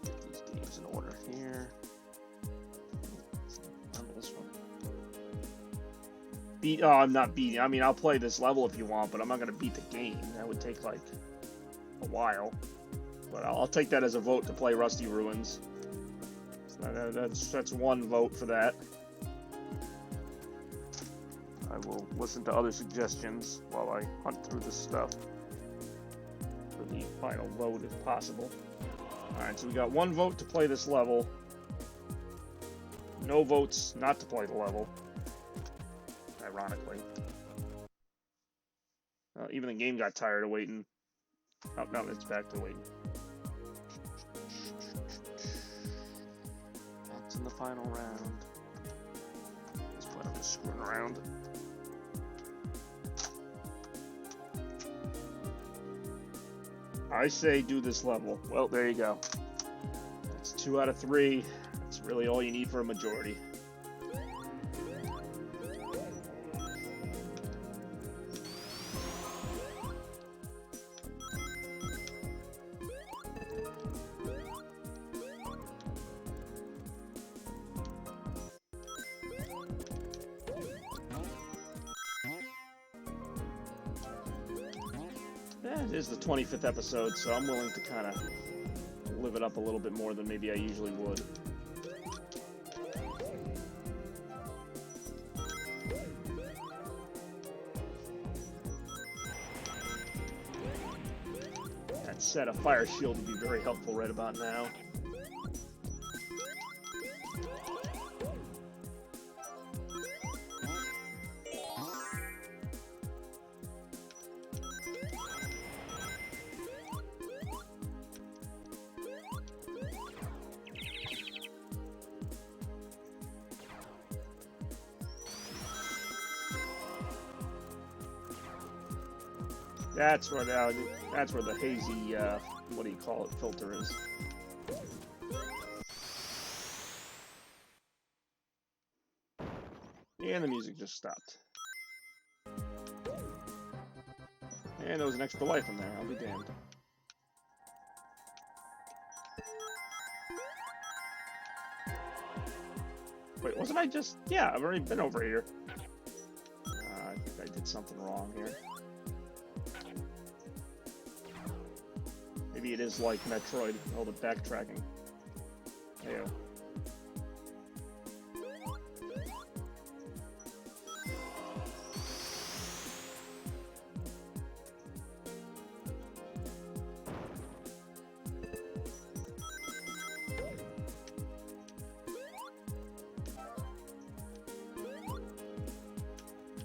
Get these games in order here. This one. I'm not beating. I mean, I'll play this level if you want, but I'm not going to beat the game. That would take like a while. But I'll take that as a vote to play Rusty Ruins. That's one vote for that. I will listen to other suggestions while I hunt through this stuff for the final vote if possible. Alright, so we got one vote to play this level. No votes not to play the level. Ironically. Even the game got tired of waiting. Oh, no, it's back to waiting. That's in the final round. This point I'm just screwing around. I say do this level. Well, there you go. That's 2 out of 3. That's really all you need for a majority. It is the 25th episode, so I'm willing to kind of live it up a little bit more than maybe I usually would. That said, a fire shield would be very helpful right about now. That's where the hazy, what do you call it, filter is. And the music just stopped. And there was an extra life in there, I'll be damned. Wait, wasn't I just... Yeah, I've already been over here. I think I did something wrong here. Maybe it is like Metroid, all the backtracking. Heyo.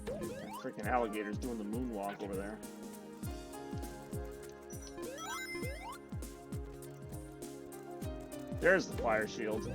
That freaking alligator's doing the moonwalk over there. There's the fire shield.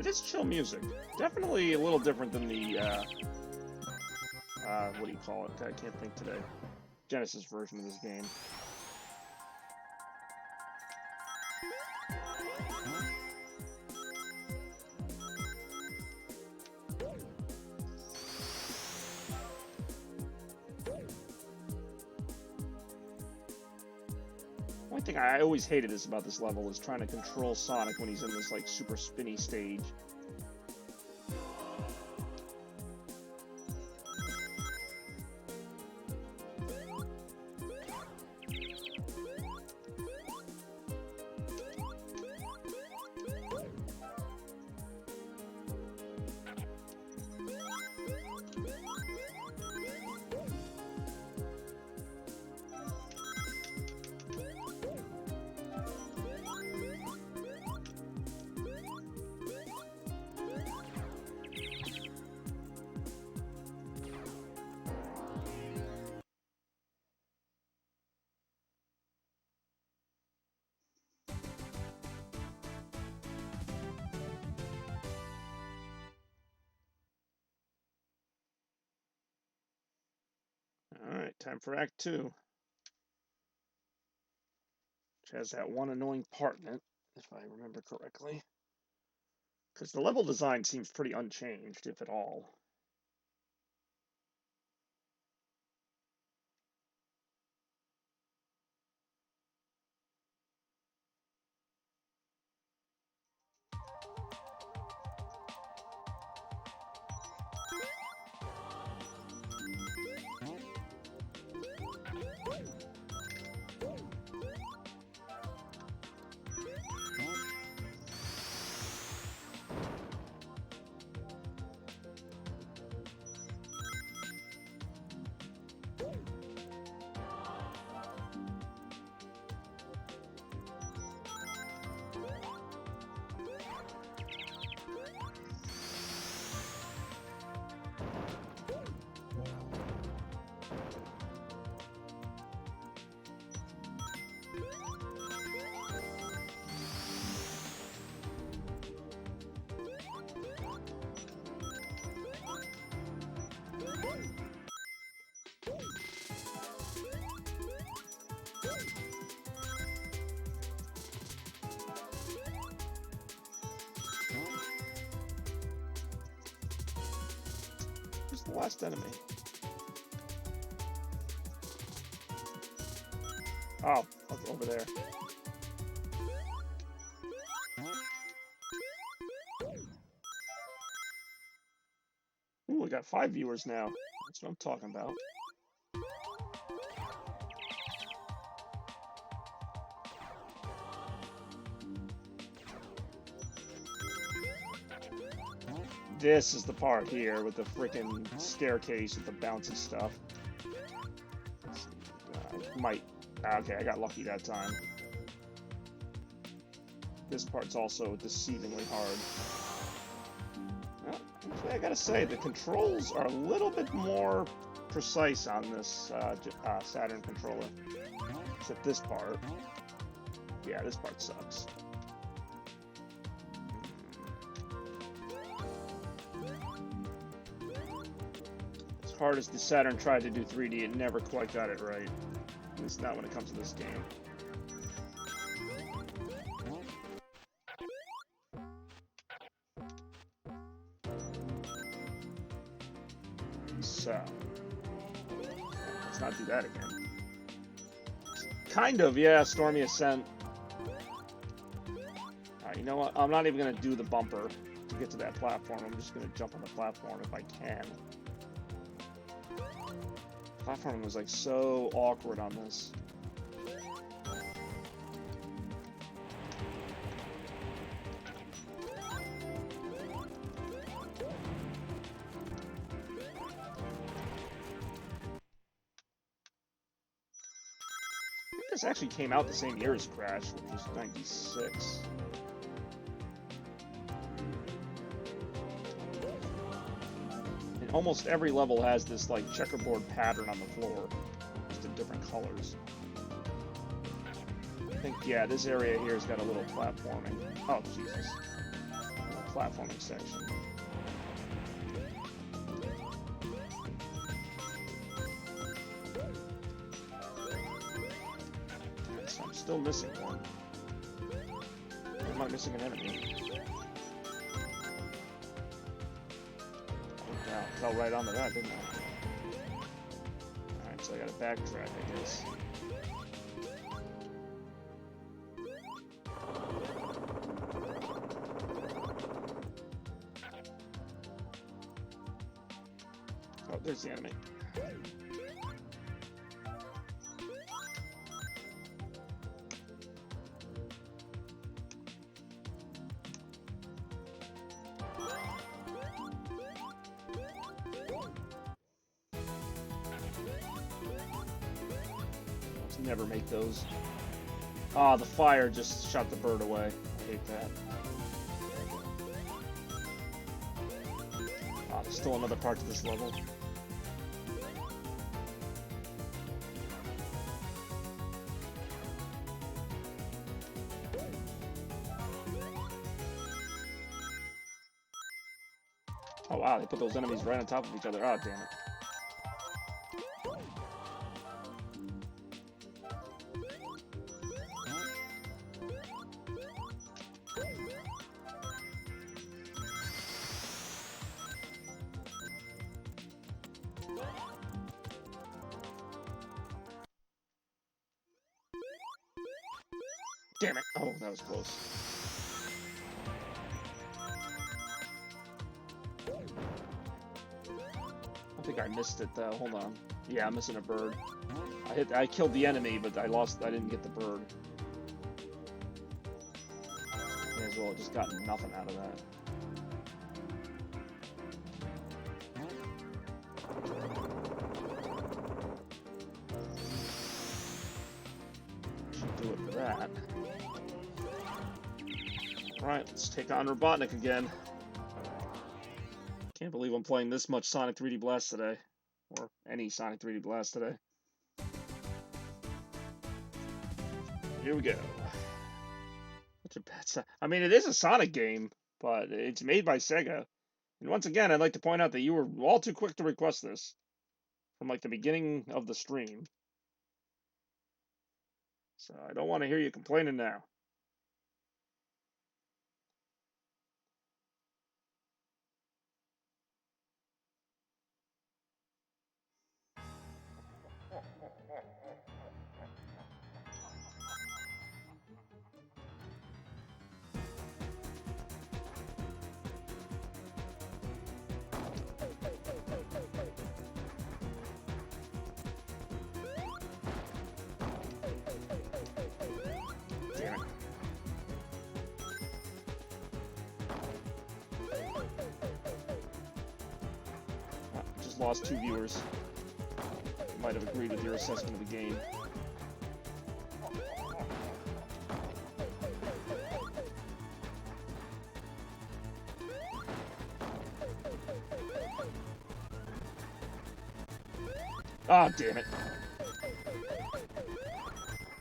It is chill music. Definitely a little different than the, what do you call it? I can't think today. Genesis version of this game. One thing I always hated about this level is trying to control Sonic when he's in this like super spinny stage. Alright, time for Act 2. Which has that one annoying part in it, if I remember correctly. Because the level design seems pretty unchanged, if at all. Who's the last enemy? Oh, over there. Ooh, we got 5 viewers now. That's what I'm talking about. This is the part here with the freaking staircase with the bouncy stuff. Okay, I got lucky that time. This part's also deceivingly hard. Actually, I gotta say, the controls are a little bit more precise on this Saturn controller. Except this part. Yeah, this part sucks. As hard as the Saturn tried to do 3D, it never quite got it right. At least not when it comes to this game. So, let's not do that again. Kind of, yeah, Stormy Ascent. Alright, you know what? I'm not even going to do the bumper to get to that platform. I'm just going to jump on the platform if I can. Platforming was like so awkward on this. This actually came out the same year as Crash, which was 96. And almost every level has this like checkerboard pattern on the floor, just in different colors. I think, yeah, this area here has got a little platforming. Oh, Jesus. platforming section. So I'm still missing one. Or am I missing an enemy? Yeah, I fell right onto that, didn't I? Alright, so I gotta backtrack, I guess. Oh, there's the enemy. Never make those. Ah, the fire just shot the bird away. I hate that. Ah, there's still another part to this level. Oh wow, they put those enemies right on top of each other. Oh, damn it. Damn it. Oh, that was close. I think I missed it though. Hold on. Yeah, I'm missing a bird. I killed the enemy, but I didn't get the bird. May as well have just gotten nothing out of that. Should do it for that. Alright, let's take on Robotnik again. Can't believe I'm playing this much Sonic 3D Blast today. Or any Sonic 3D Blast today. Here we go. I mean, it is a Sonic game, but it's made by Sega. And once again, I'd like to point out that you were all too quick to request this. From like the beginning of the stream. So I don't want to hear you complaining now. Damn it. Just lost 2 viewers. Might have agreed with your assessment of the game. Ah, damn it.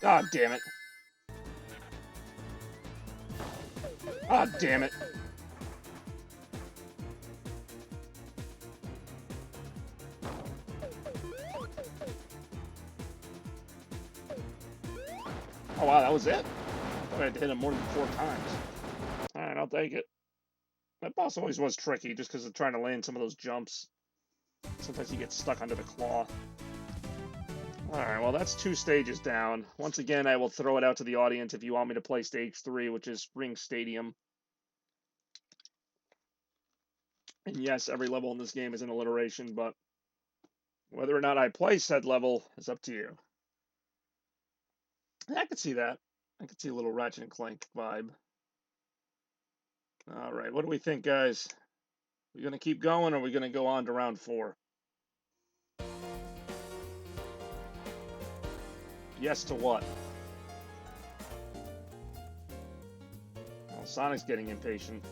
Ah, damn it. Ah, damn it. Oh wow, that was it? I thought I had to hit him more than 4 times. Alright, I'll take it. That boss always was tricky just because of trying to land some of those jumps. Sometimes you get stuck under the claw. Alright, well that's 2 stages down. Once again, I will throw it out to the audience if you want me to play stage 3, which is Ring Stadium. And yes, every level in this game is an alliteration, but whether or not I play said level is up to you. I could see that. I could see a little Ratchet and Clank vibe. Alright, what do we think, guys? We gonna keep going, or are we gonna go on to round 4? Yes to what? Well, Sonic's getting impatient.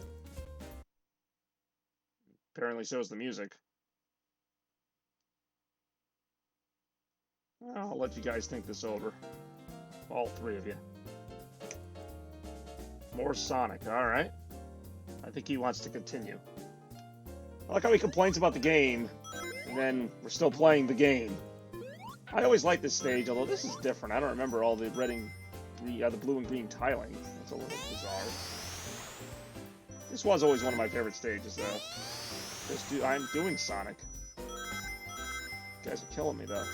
Apparently so is the music. I'll let you guys think this over. All 3 of you. More Sonic, alright. I think he wants to continue. I like how he complains about the game, and then we're still playing the game. I always like this stage, although this is different. I don't remember all the the blue and green tiling. That's a little bizarre. This was always one of my favorite stages, though. I'm doing Sonic. You guys are killing me, though.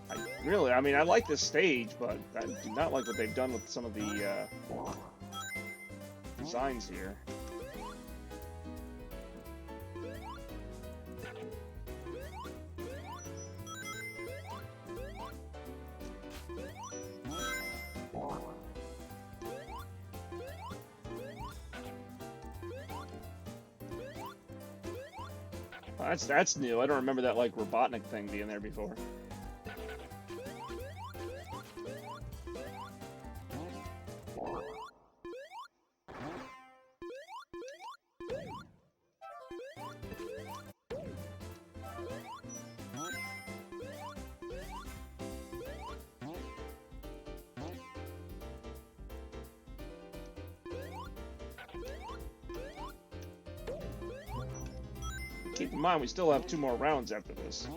I mean, I like this stage, but I do not like what they've done with some of the designs here. That's new. I don't remember that like Robotnik thing being there before. Keep in mind, we still have 2 more rounds after this.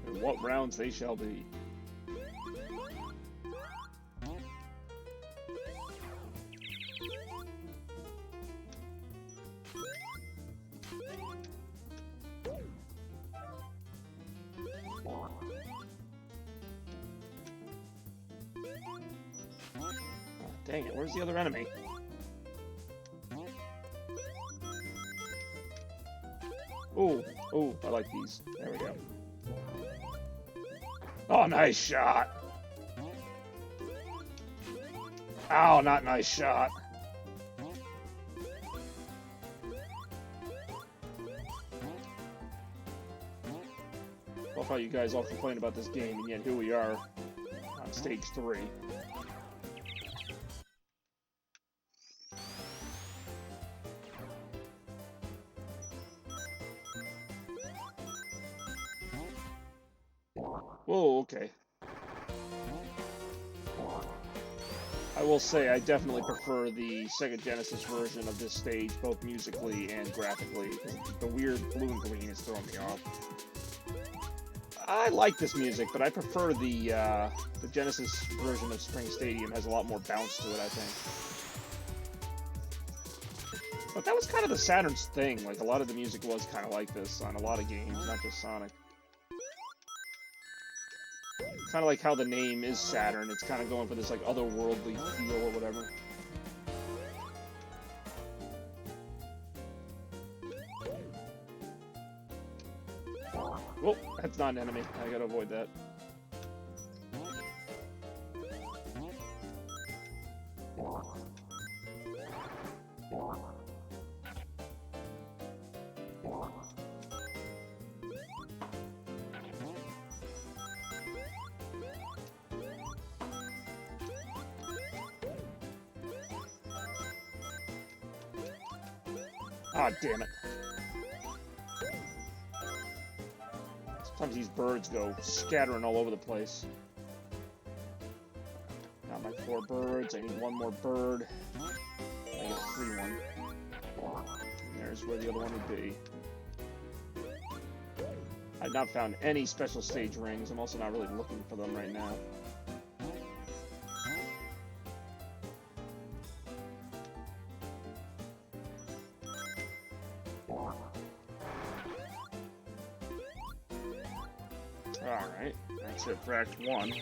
And what rounds they shall be. Dang it, where's the other enemy? Oh, I like these. There we go. Oh, nice shot. Oh, not nice shot. Love how you guys all complain about this game, and yet here we are on stage 3. Whoa, okay. I will say I definitely prefer the Sega Genesis version of this stage, both musically and graphically. The weird blue and green is throwing me off. I like this music, but I prefer the Genesis version of Spring Stadium. Has a lot more bounce to it, I think. But that was kind of the Saturn's thing. Like, a lot of the music was kind of like this on a lot of games, not just Sonic. Kind of like how the name is Saturn. It's kind of going for this like otherworldly feel or whatever. Whoa, that's not an enemy. I gotta avoid that. Ah, damn it. Sometimes these birds go scattering all over the place. Got my 4 birds. I need 1 more bird. I get a free one. And there's where the other one would be. I've not found any special stage rings. I'm also not really looking for them right now. Alright, that's it for Act 1.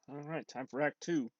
Alright, time for Act 2.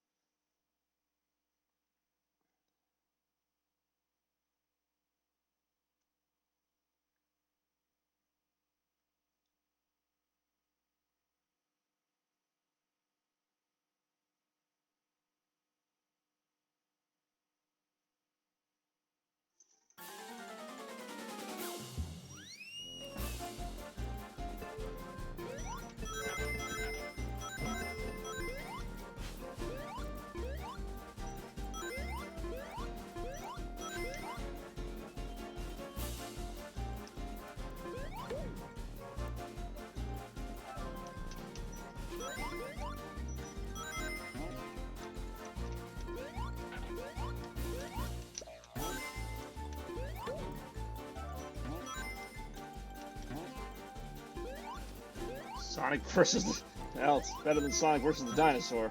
Sonic versus the... Well, it's better than Sonic versus the dinosaur.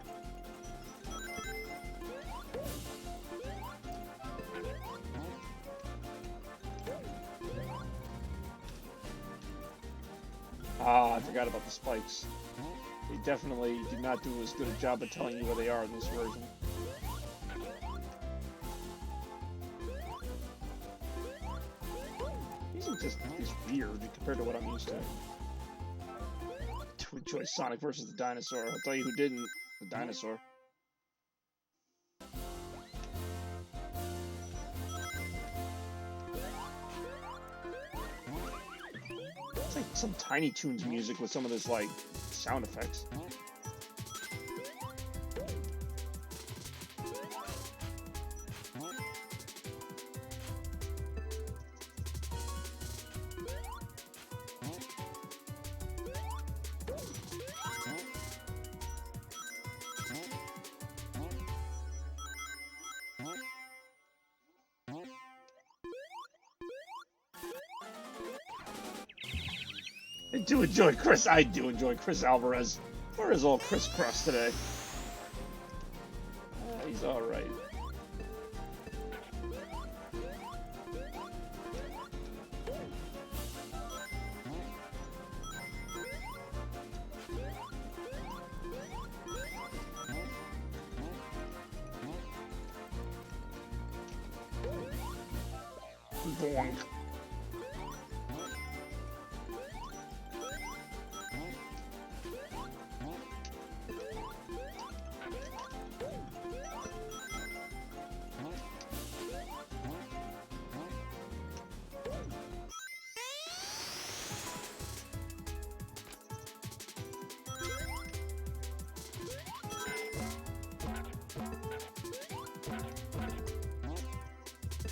Ah, I forgot about the spikes. They definitely did not do as good a job of telling you where they are in this version. These are just weird compared to what I'm used to. To enjoy Sonic versus the dinosaur. I'll tell you who didn't. The dinosaur. It's like some Tiny Toons music with some of this, like, sound effects. I do enjoy Chris Alvarez. Where is old Chris Cross today? He's alright. Boing.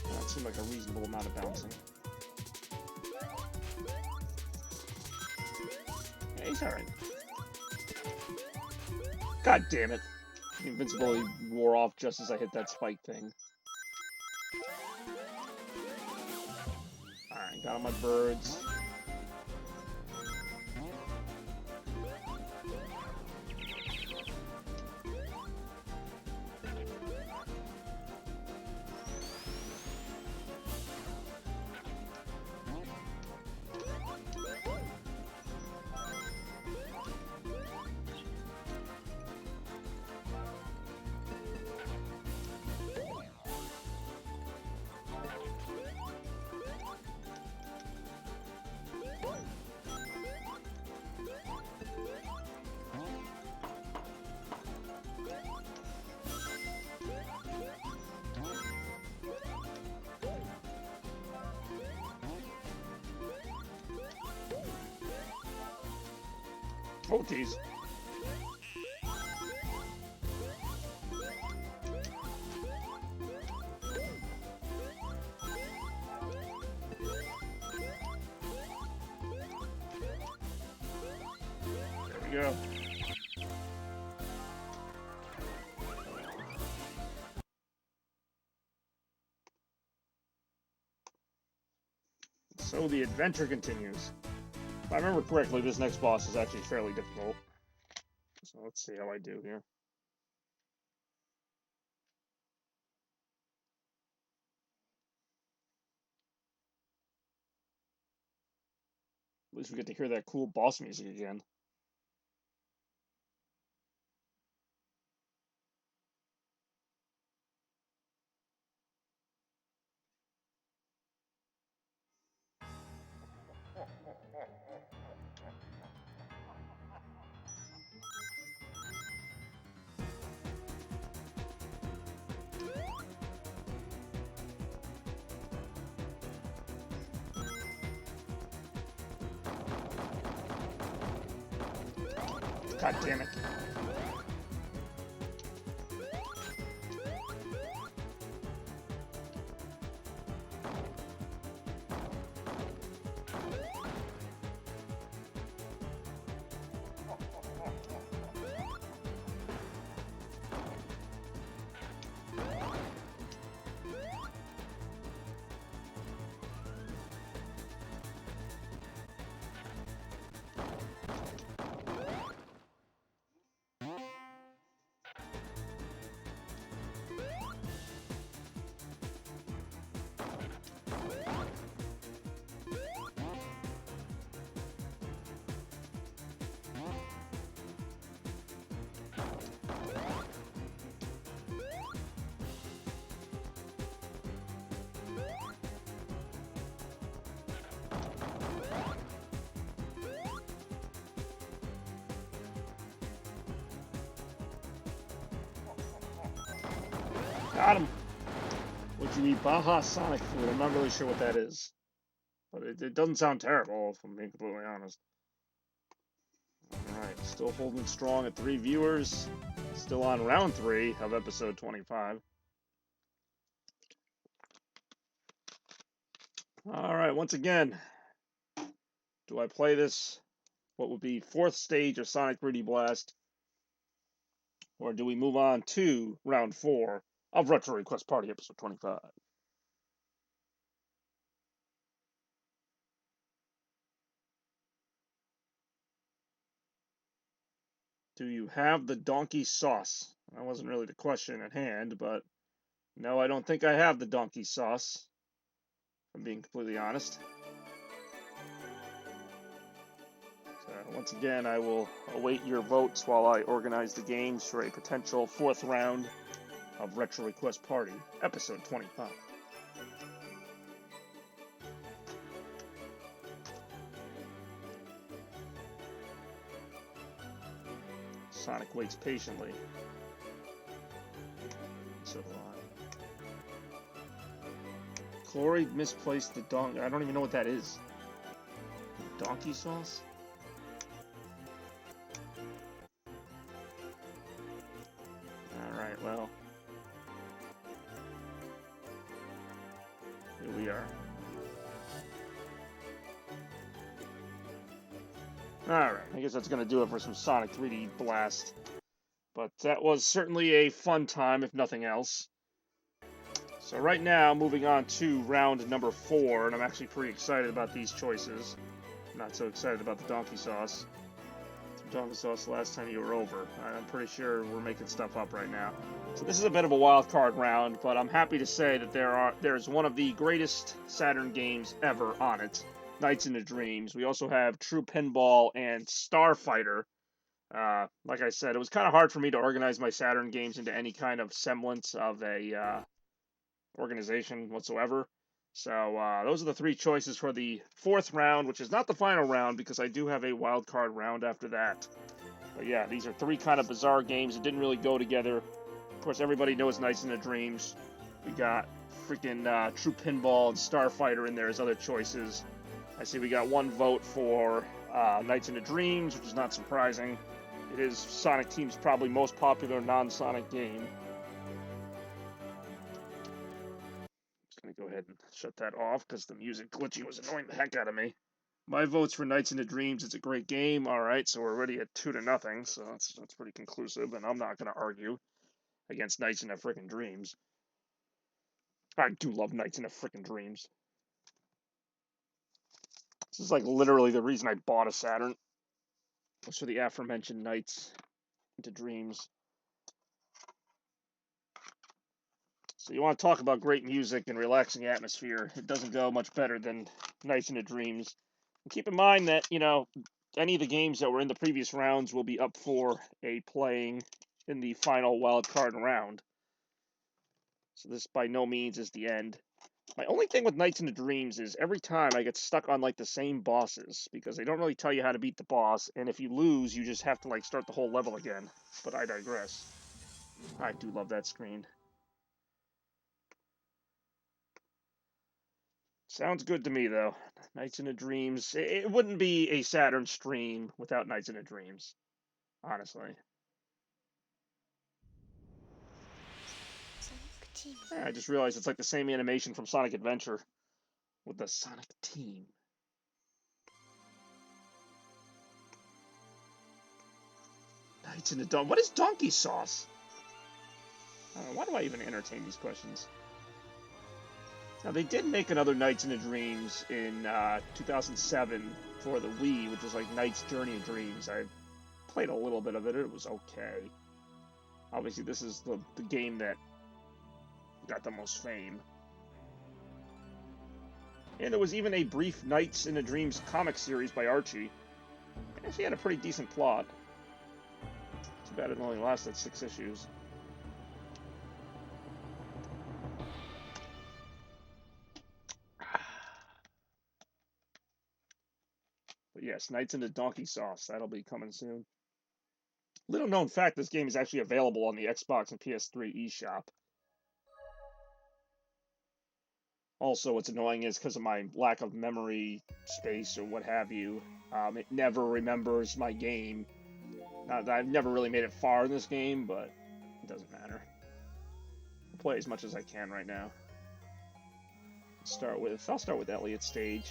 That seemed like a reasonable amount of bouncing. Yeah, he's alright. God damn it. The invincibility wore off just as I hit that spike thing. Alright, got all my birds. Oh, jeez. There we go. So the adventure continues. If I remember correctly, this next boss is actually fairly difficult. So let's see how I do here. At least we get to hear that cool boss music again. God damn it. Got him. Would you eat Baja Sonic food? I'm not really sure what that is. But it doesn't sound terrible, if I'm being completely honest. Alright, still holding strong at 3 viewers. Still on round 3 of episode 25. Alright, once again, do I play this, what would be 4th stage of Sonic 3D Blast? Or do we move on to round 4 of Retro Request Party episode 25? Do you have the donkey sauce? That wasn't really the question at hand, but no, I don't think I have the donkey sauce, if I'm being completely honest. So once again, I will await your votes while I organize the games for a potential 4th round of Retro Request Party, episode 25. Sonic waits patiently. So do I. Corey misplaced the donkey. I don't even know what that is. Donkey sauce? Alright, well. Here we are. Alright, I guess that's going to do it for some Sonic 3D Blast. But that was certainly a fun time, if nothing else. So right now, moving on to round number 4, and I'm actually pretty excited about these choices. Not so excited about the donkey sauce. Some donkey sauce last time you were over. I'm pretty sure we're making stuff up right now. So this is a bit of a wild card round, but I'm happy to say that there's one of the greatest Saturn games ever on it, Nights into Dreams. We also have True Pinball and Starfighter. Like I said, it was kind of hard for me to organize my Saturn games into any kind of semblance of a organization whatsoever. So those are the 3 choices for the 4th round, which is not the final round because I do have a wild card round after that. But yeah, these are 3 kind of bizarre games that didn't really go together. Of course, everybody knows Nights into Dreams. We got freaking True Pinball and Starfighter in there as other choices. I see we got 1 vote for Nights into Dreams, which is not surprising. It is Sonic Team's probably most popular non-Sonic game. Gonna go ahead and shut that off because the music glitchy was annoying the heck out of me. My vote's for Nights into Dreams. It's a great game. All right, so we're already at 2-0, so that's pretty conclusive, and I'm not gonna argue against Nights into frickin' Dreams. I do love Nights into frickin' Dreams. This is like literally the reason I bought a Saturn. Was for the aforementioned Nights into Dreams. So you want to talk about great music and relaxing atmosphere? It doesn't go much better than Nights into Dreams. And keep in mind that, any of the games that were in the previous rounds will be up for a playing in the final wildcard round. So this by no means is the end. My only thing with Nights into Dreams is every time I get stuck on like the same bosses because they don't really tell you how to beat the boss, and if you lose, you just have to like start the whole level again. But I digress. I do love that screen. Sounds good to me, though. Nights into Dreams. It wouldn't be a Saturn stream without Nights into Dreams. Honestly. I just realized it's like the same animation from Sonic Adventure with the Sonic Team. Nights into Dawn. What is donkey sauce? Why do I even entertain these questions? Now, they did make another Nights into Dreams in 2007 for the Wii, which was like Knight's Journey of Dreams. I played a little bit of it. It was okay. Obviously, this is the game that got the most fame. And there was even a brief Nights into Dreams comic series by Archie. It actually had a pretty decent plot. Too bad it only lasted 6 issues. But yes, Nights into Donkey Sauce. That'll be coming soon. Little known fact, this game is actually available on the Xbox and PS3 eShop. Also, what's annoying is because of my lack of memory space or what have you, it never remembers my game. I've never really made it far in this game, but it doesn't matter. I'll play as much as I can right now. I'll start with Elliot's stage.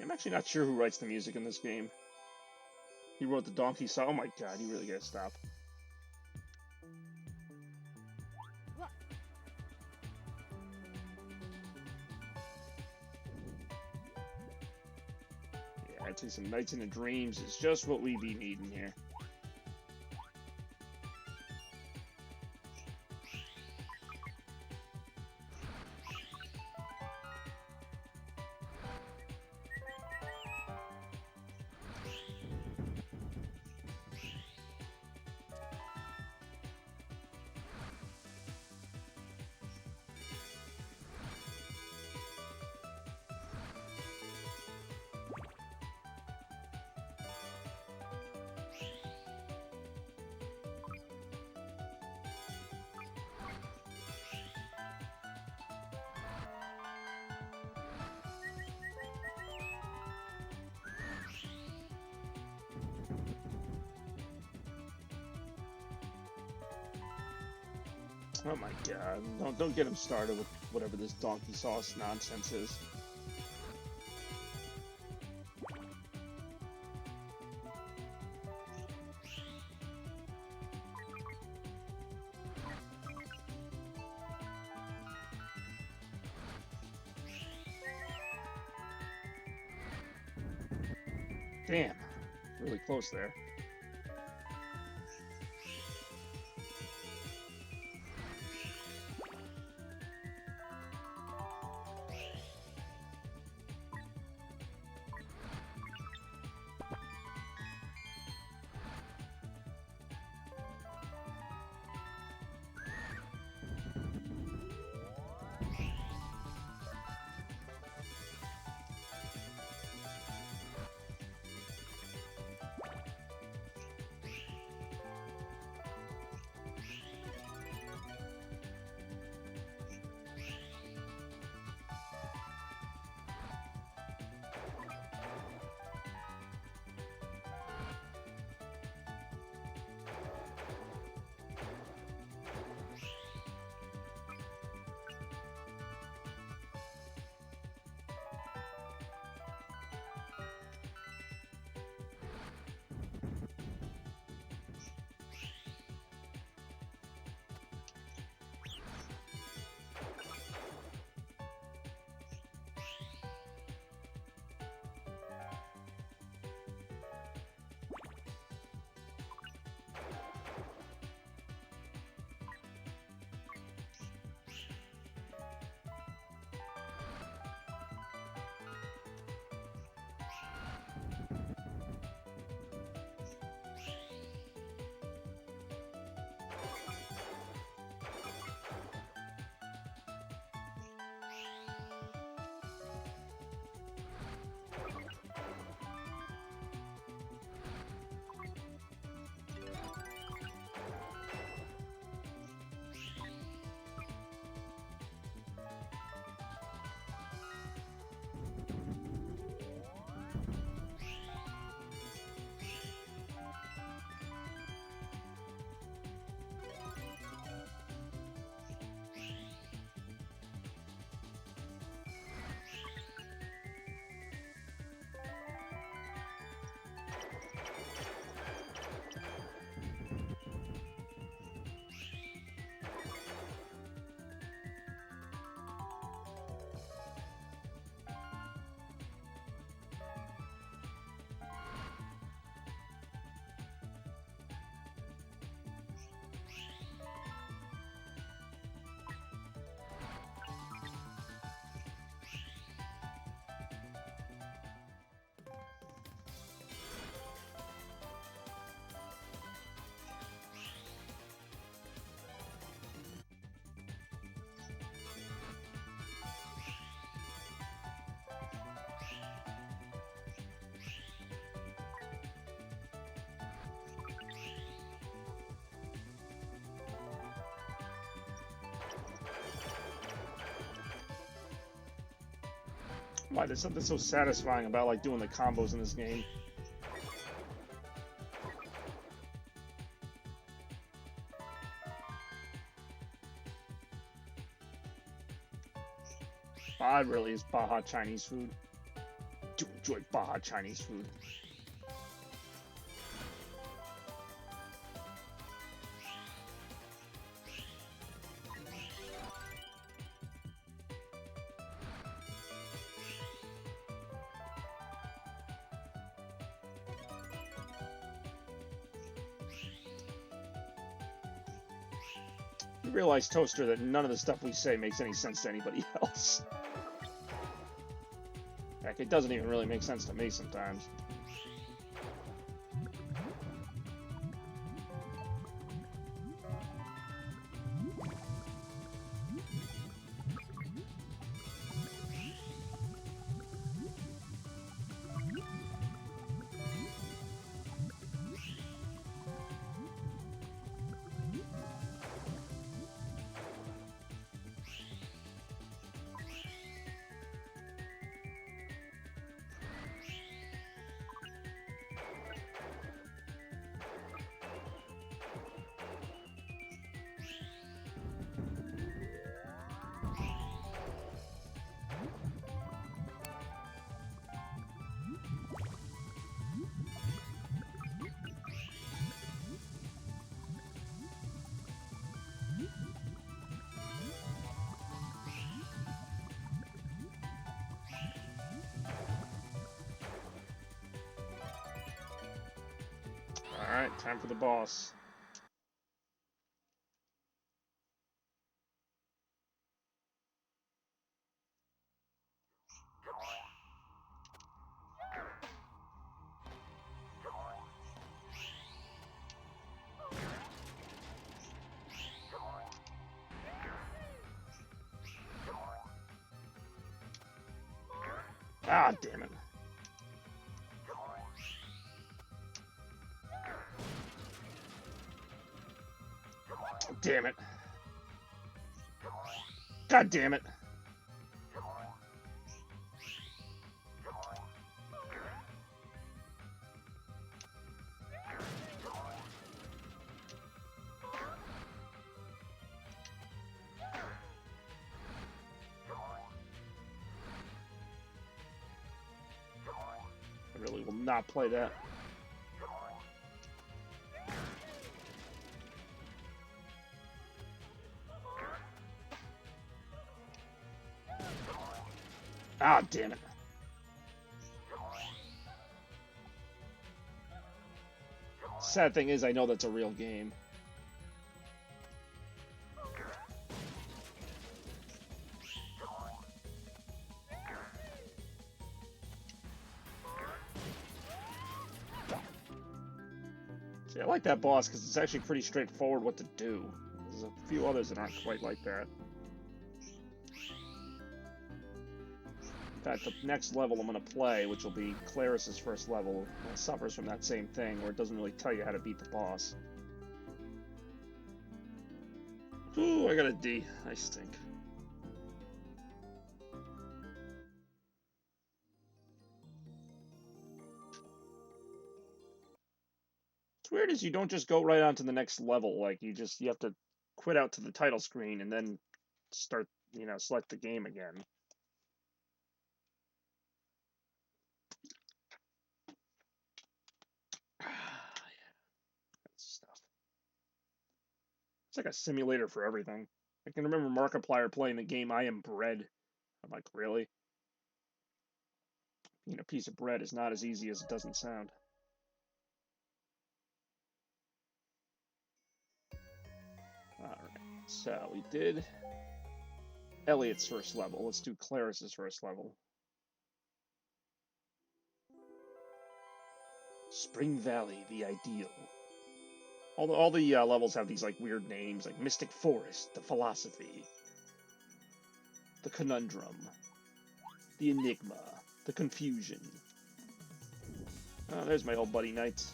I'm actually not sure who writes the music in this game. He wrote the Donkey song. Oh my god, you really gotta stop. Yeah, I'd say some Nights in the Dreams is just what we be needing here. Oh my god, don't get him started with whatever this donkey sauce nonsense is. Damn, really close there. Why, there's something so satisfying about like doing the combos in this game. Bod really is Baja Chinese food. Do enjoy Baja Chinese food. You realize, Toaster, that none of the stuff we say makes any sense to anybody else. Heck, it doesn't even really make sense to me sometimes. Alright, time for the boss. Ah, damn it. Damn it. God damn it. I really will not play that. Ah, damn it. Sad thing is, I know that's a real game. See, I like that boss because it's actually pretty straightforward what to do. There's a few others that aren't quite like that. In fact, the next level I'm going to play, which will be Claris's first level, suffers from that same thing, where it doesn't really tell you how to beat the boss. Ooh, I got a D. I stink. What's weird is you don't just go right on to the next level. Like, you have to quit out to the title screen and then start, select the game again. Ah, yeah. That stuff. It's like a simulator for everything. I can remember Markiplier playing the game I Am Bread. I'm like, really? Being a piece of bread is not as easy as it doesn't sound. Alright, so we did Elliot's first level. Let's do Claris's first level. Spring Valley, the ideal. All the levels have these like weird names, like Mystic Forest, the Philosophy, the Conundrum, the Enigma, the Confusion. Oh, there's my old buddy Knights.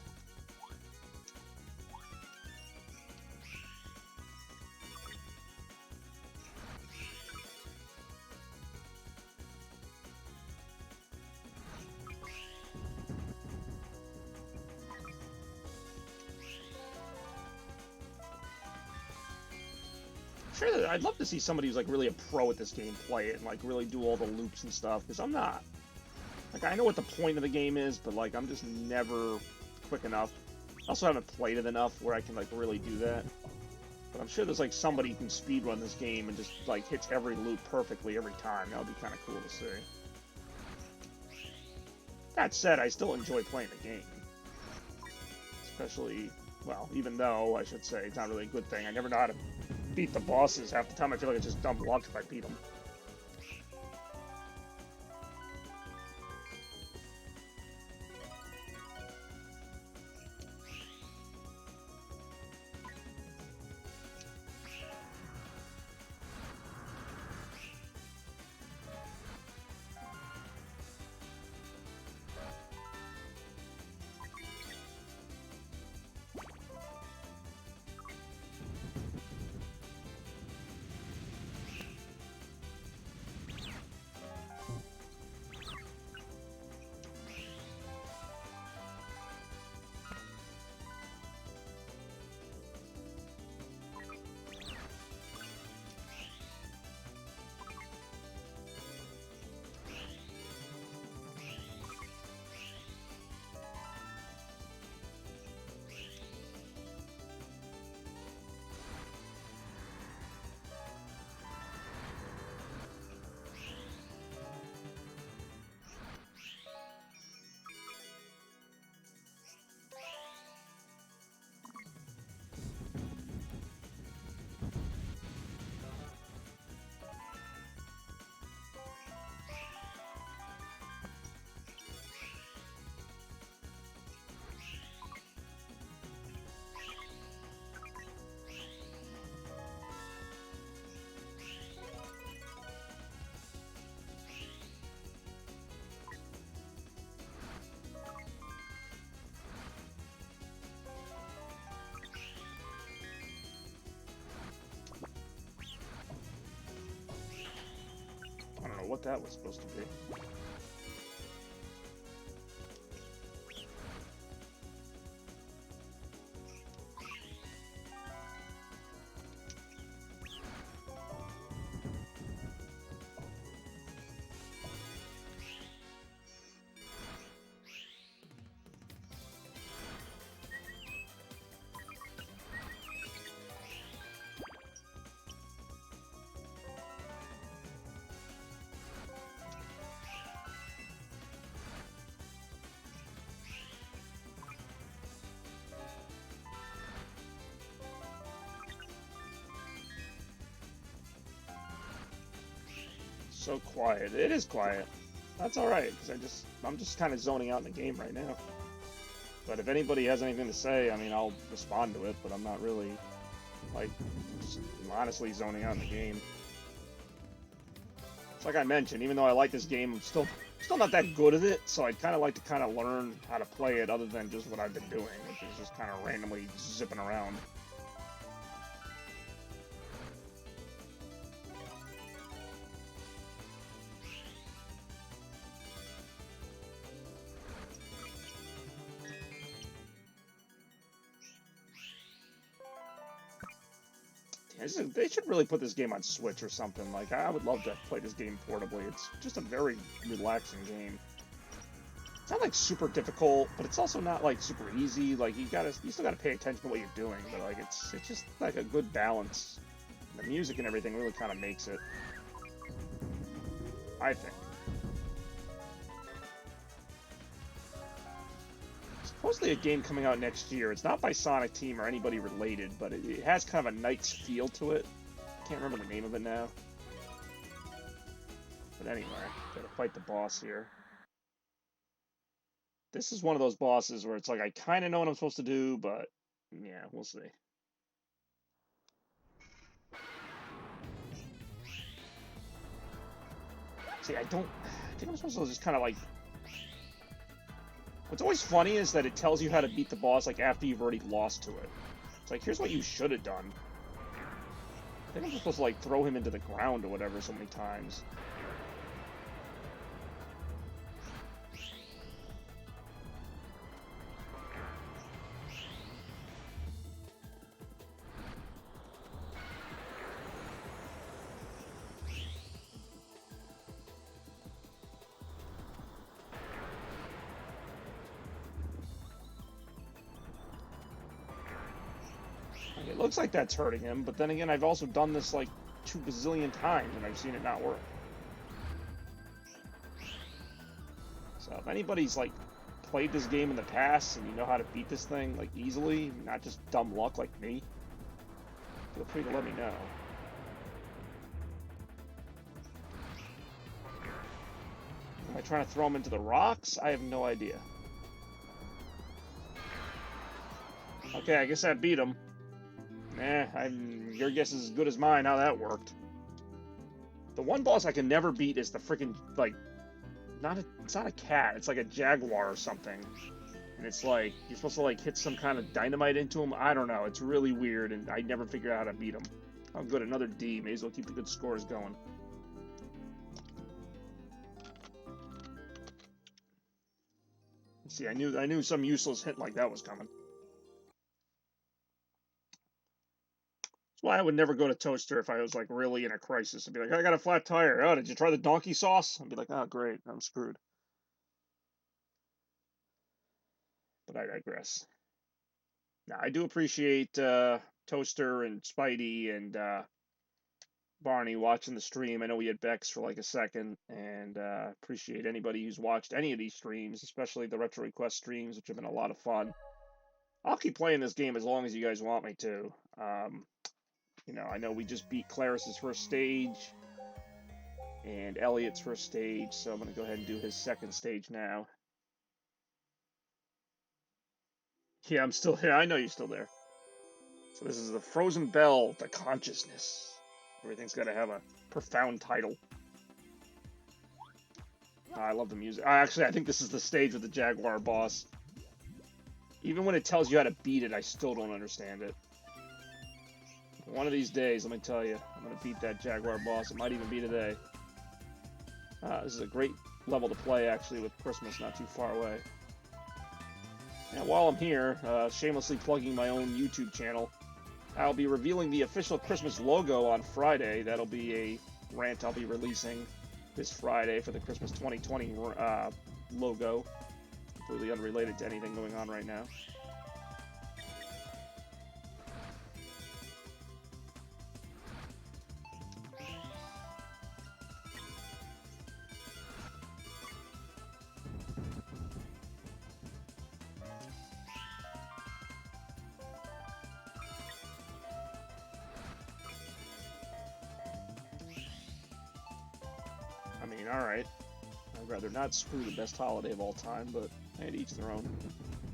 sure that I'd love to see somebody who's like really a pro at this game play it and like really do all the loops and stuff, because I'm not. Like, I know what the point of the game is, but like I'm just never quick enough. I also haven't played it enough where I can like really do that. But I'm sure there's like somebody who can speedrun this game and just like hits every loop perfectly every time. That would be kind of cool to see. That said, I still enjoy playing the game. Especially, well, even though I should say it's not really a good thing. I never know how to beat the bosses. Half the time I feel like it's just dumb luck if I beat them. I don't know what that was supposed to be. So quiet. It is quiet. That's all right, because I'm just kind of zoning out in the game right now. But if anybody has anything to say, I mean, I'll respond to it. But I'm not really like just honestly zoning out in the game. It's like I mentioned, even though I like this game, I'm still not that good at it. So I'd kind of like to kind of learn how to play it, other than just what I've been doing, which is just kind of randomly zipping around. They should really put this game on Switch or something. Like, I would love to play this game portably. It's just a very relaxing game. It's not like super difficult, but it's also not like super easy. Like, you still gotta pay attention to what you're doing. But like, it's just like a good balance. The music and everything really kind of makes it, I think. Supposedly a game coming out next year. It's not by Sonic Team or anybody related, but it has kind of a Knights feel to it. Can't remember the name of it now. But anyway, gotta fight the boss here. This is one of those bosses where it's like I kind of know what I'm supposed to do, but yeah, we'll see. See, I think I'm supposed to just kind of like... What's always funny is that it tells you how to beat the boss like after you've already lost to it. It's like, here's what you should have done. I think I'm just supposed to like throw him into the ground or whatever so many times. It looks like that's hurting him, but then again, I've also done this like 2 bazillion times and I've seen it not work. So if anybody's like played this game in the past and you know how to beat this thing like easily, not just dumb luck like me, feel free to let me know. Am I trying to throw him into the rocks? I have no idea. Okay, I guess I beat him. Your guess is as good as mine how that worked. The one boss I can never beat is the freaking, like, it's not a cat, it's like a jaguar or something. And it's like, you're supposed to like hit some kind of dynamite into him. I don't know, it's really weird and I never figured out how to beat him. Oh good, another D, may as well keep the good scores going. See, I knew some useless hit like that was coming. That's why I would never go to Toaster if I was like really in a crisis. I'd be like, I got a flat tire. Oh, did you try the donkey sauce? I'd be like, oh great, I'm screwed. But I digress. Now, I do appreciate Toaster and Spidey and Barney watching the stream. I know we had Bex for like a second, and appreciate anybody who's watched any of these streams, especially the Retro Request streams, which have been a lot of fun. I'll keep playing this game as long as you guys want me to. You know, I know we just beat Claris's first stage and Elliot's first stage, so I'm going to go ahead and do his second stage now. Yeah, I'm still here. I know you're still there. So this is the Frozen Bell, the Consciousness. Everything's got to have a profound title. I love the music. Actually, I think this is the stage with the Jaguar boss. Even when it tells you how to beat it, I still don't understand it. One of these days, let me tell you, I'm going to beat that Jaguar boss. It might even be today. This is a great level to play, actually, with Christmas not too far away. And while I'm here, shamelessly plugging my own YouTube channel, I'll be revealing the official Christmas logo on Friday. That'll be a rant I'll be releasing this Friday for the Christmas 2020 logo. Completely unrelated to anything going on right now. I mean, alright. I'd rather not screw the best holiday of all time, but hey, to each their own.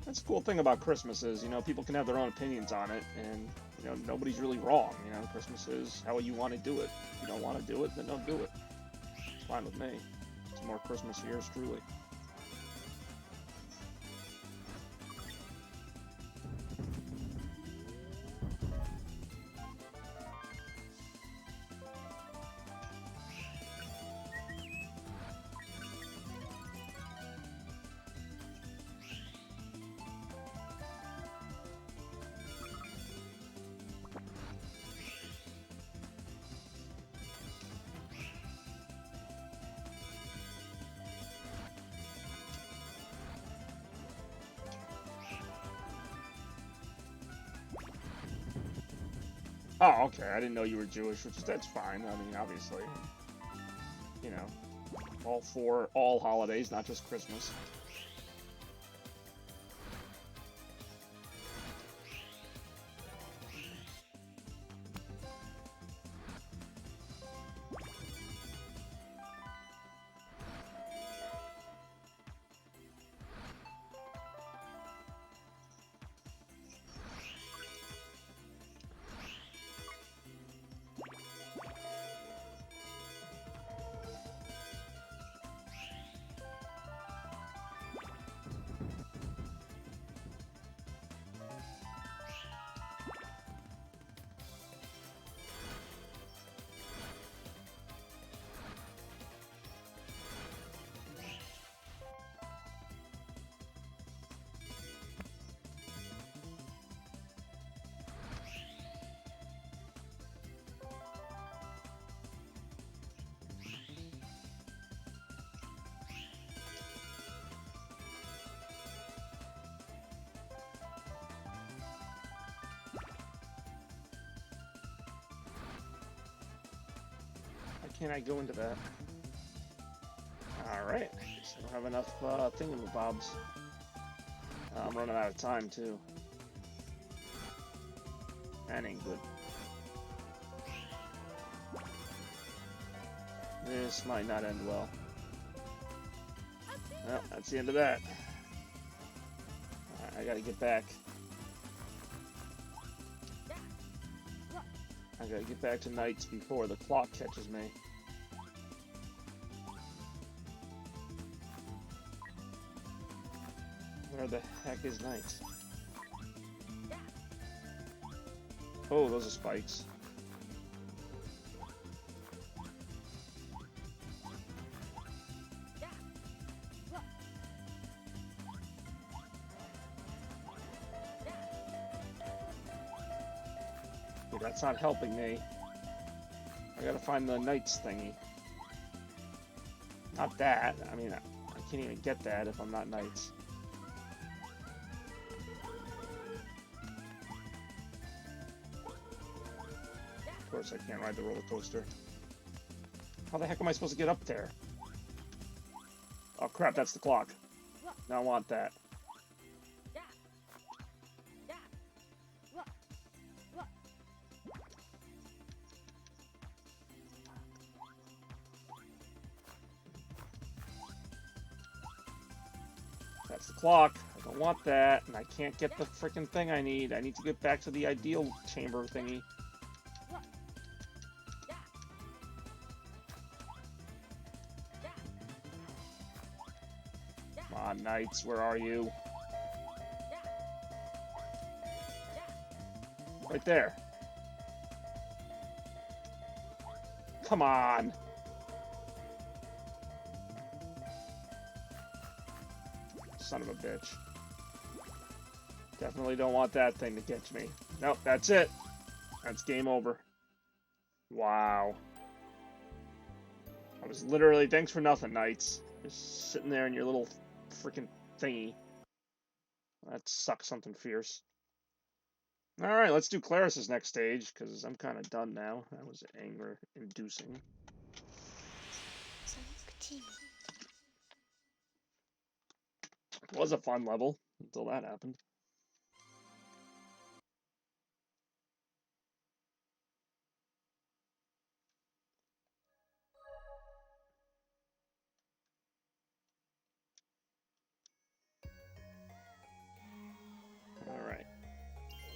That's the cool thing about Christmas is, you know, people can have their own opinions on it, and, you know, nobody's really wrong. You know, Christmas is how you want to do it. If you don't want to do it, then don't do it. It's fine with me. It's more Christmas for yours truly. Oh, okay. I didn't know you were Jewish, that's fine. I mean, obviously, you know, all for all holidays, not just Christmas. can't I go into that? Alright. I don't have enough thingamabobs. I'm running out of time, too. That ain't good. This might not end well. Well, that's the end of that. Alright, I gotta get back. I gotta get back to Knights before the clock catches me. Where the heck is Knights? Oh, those are spikes. Well, that's not helping me. I gotta find the Knights thingy. Not that. I mean, I can't even get that if I'm not Knights. Of course, I can't ride the roller coaster. How the heck am I supposed to get up there? Oh crap, that's the clock. Now I want that. That's the clock. I don't want that, and I can't get the freaking thing I need. I need to get back to the ideal chamber thingy. Come on, Knights, where are you? Right there. Come on. Son of a bitch. Definitely don't want that thing to catch me. Nope, that's it. That's game over. Wow. I was literally, thanks for nothing, Knights. Just sitting there in your little freaking thingy. That sucks something fierce. Alright, let's do Claris's next stage, because I'm kind of done now. That was anger-inducing. It was a fun level, until that happened. Alright.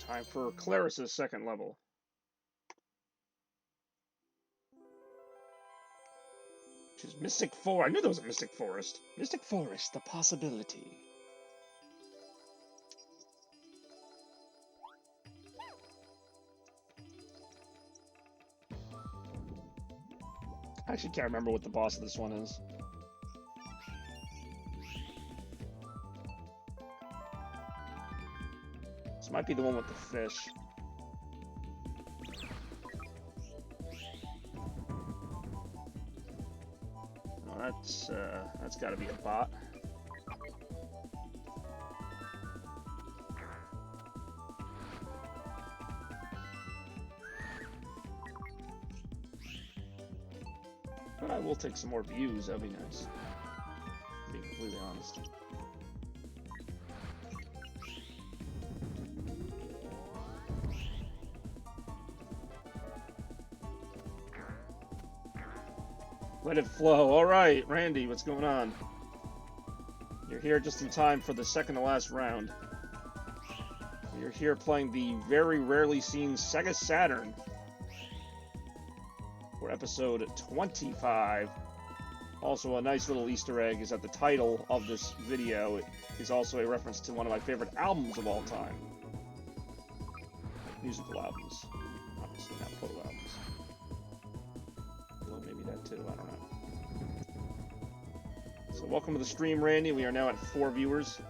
Time for Claris's second level. Which is Mystic Forest. I knew there was a Mystic Forest. Mystic Forest, the possibility. I actually can't remember what the boss of this one is. This might be the one with the fish. Oh, that's got to be a bot. But I will take some more views. That'd be nice. To be completely honest. Let it flow. All right, Randy, what's going on? You're here just in time for the second to last round. You're here playing the very rarely seen Sega Saturn for episode 25. Also, a nice little Easter egg is that the title of this video is also a reference to one of my favorite albums of all time. Musical albums. Obviously not photo albums. Well, maybe that too, I don't know. So welcome to the stream, Randy. We are now at 4 viewers.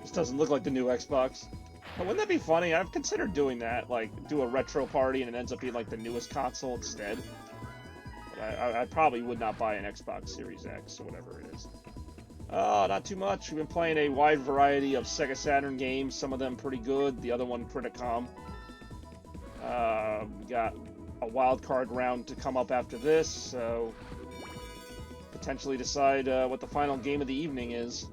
This doesn't look like the new Xbox. But wouldn't that be funny? I've considered doing that, like, do a retro party and it ends up being like the newest console instead. But I probably would not buy an Xbox Series X or whatever it is. Not too much. We've been playing a wide variety of Sega Saturn games, some of them pretty good, the other one Criticom. We got a wild card round to come up after this, so potentially decide what the final game of the evening is.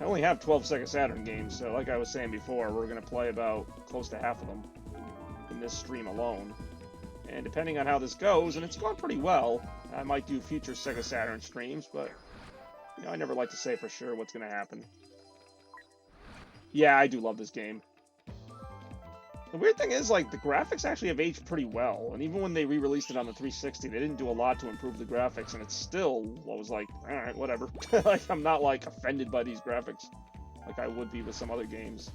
I only have 12 Sega Saturn games, so like I was saying before, we're going to play about close to half of them in this stream alone. And depending on how this goes, and it's gone pretty well, I might do future Sega Saturn streams, but you know, I never like to say for sure what's going to happen. Yeah, I do love this game. The weird thing is, like, the graphics actually have aged pretty well, and even when they re-released it on the 360, they didn't do a lot to improve the graphics, and it's still, I was like, alright, whatever. Like, I'm not, like, offended by these graphics, like I would be with some other games.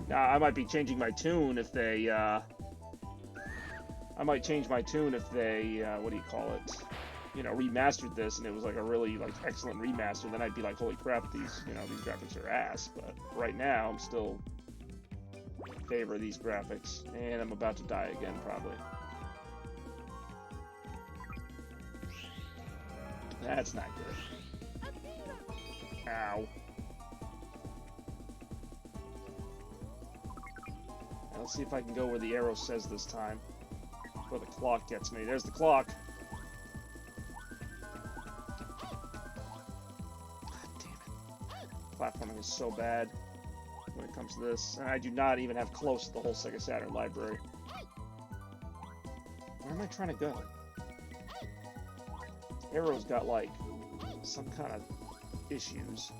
Now, I might be changing my tune if they, I might change my tune if they, what do you call it? You know, remastered this, and it was, like, a really, like, excellent remaster, then I'd be like, holy crap, these, you know, these graphics are ass, but right now, I'm still favor these graphics, and I'm about to die again, probably. That's not good. Ow. Now, let's see if I can go where the arrow says this time. Where the clock gets me. There's the clock. God damn it. Platforming is so bad when it comes to this. And I do not even have close to the whole Sega Saturn library. Where am I trying to go? Arrow's got, like, some kind of issues.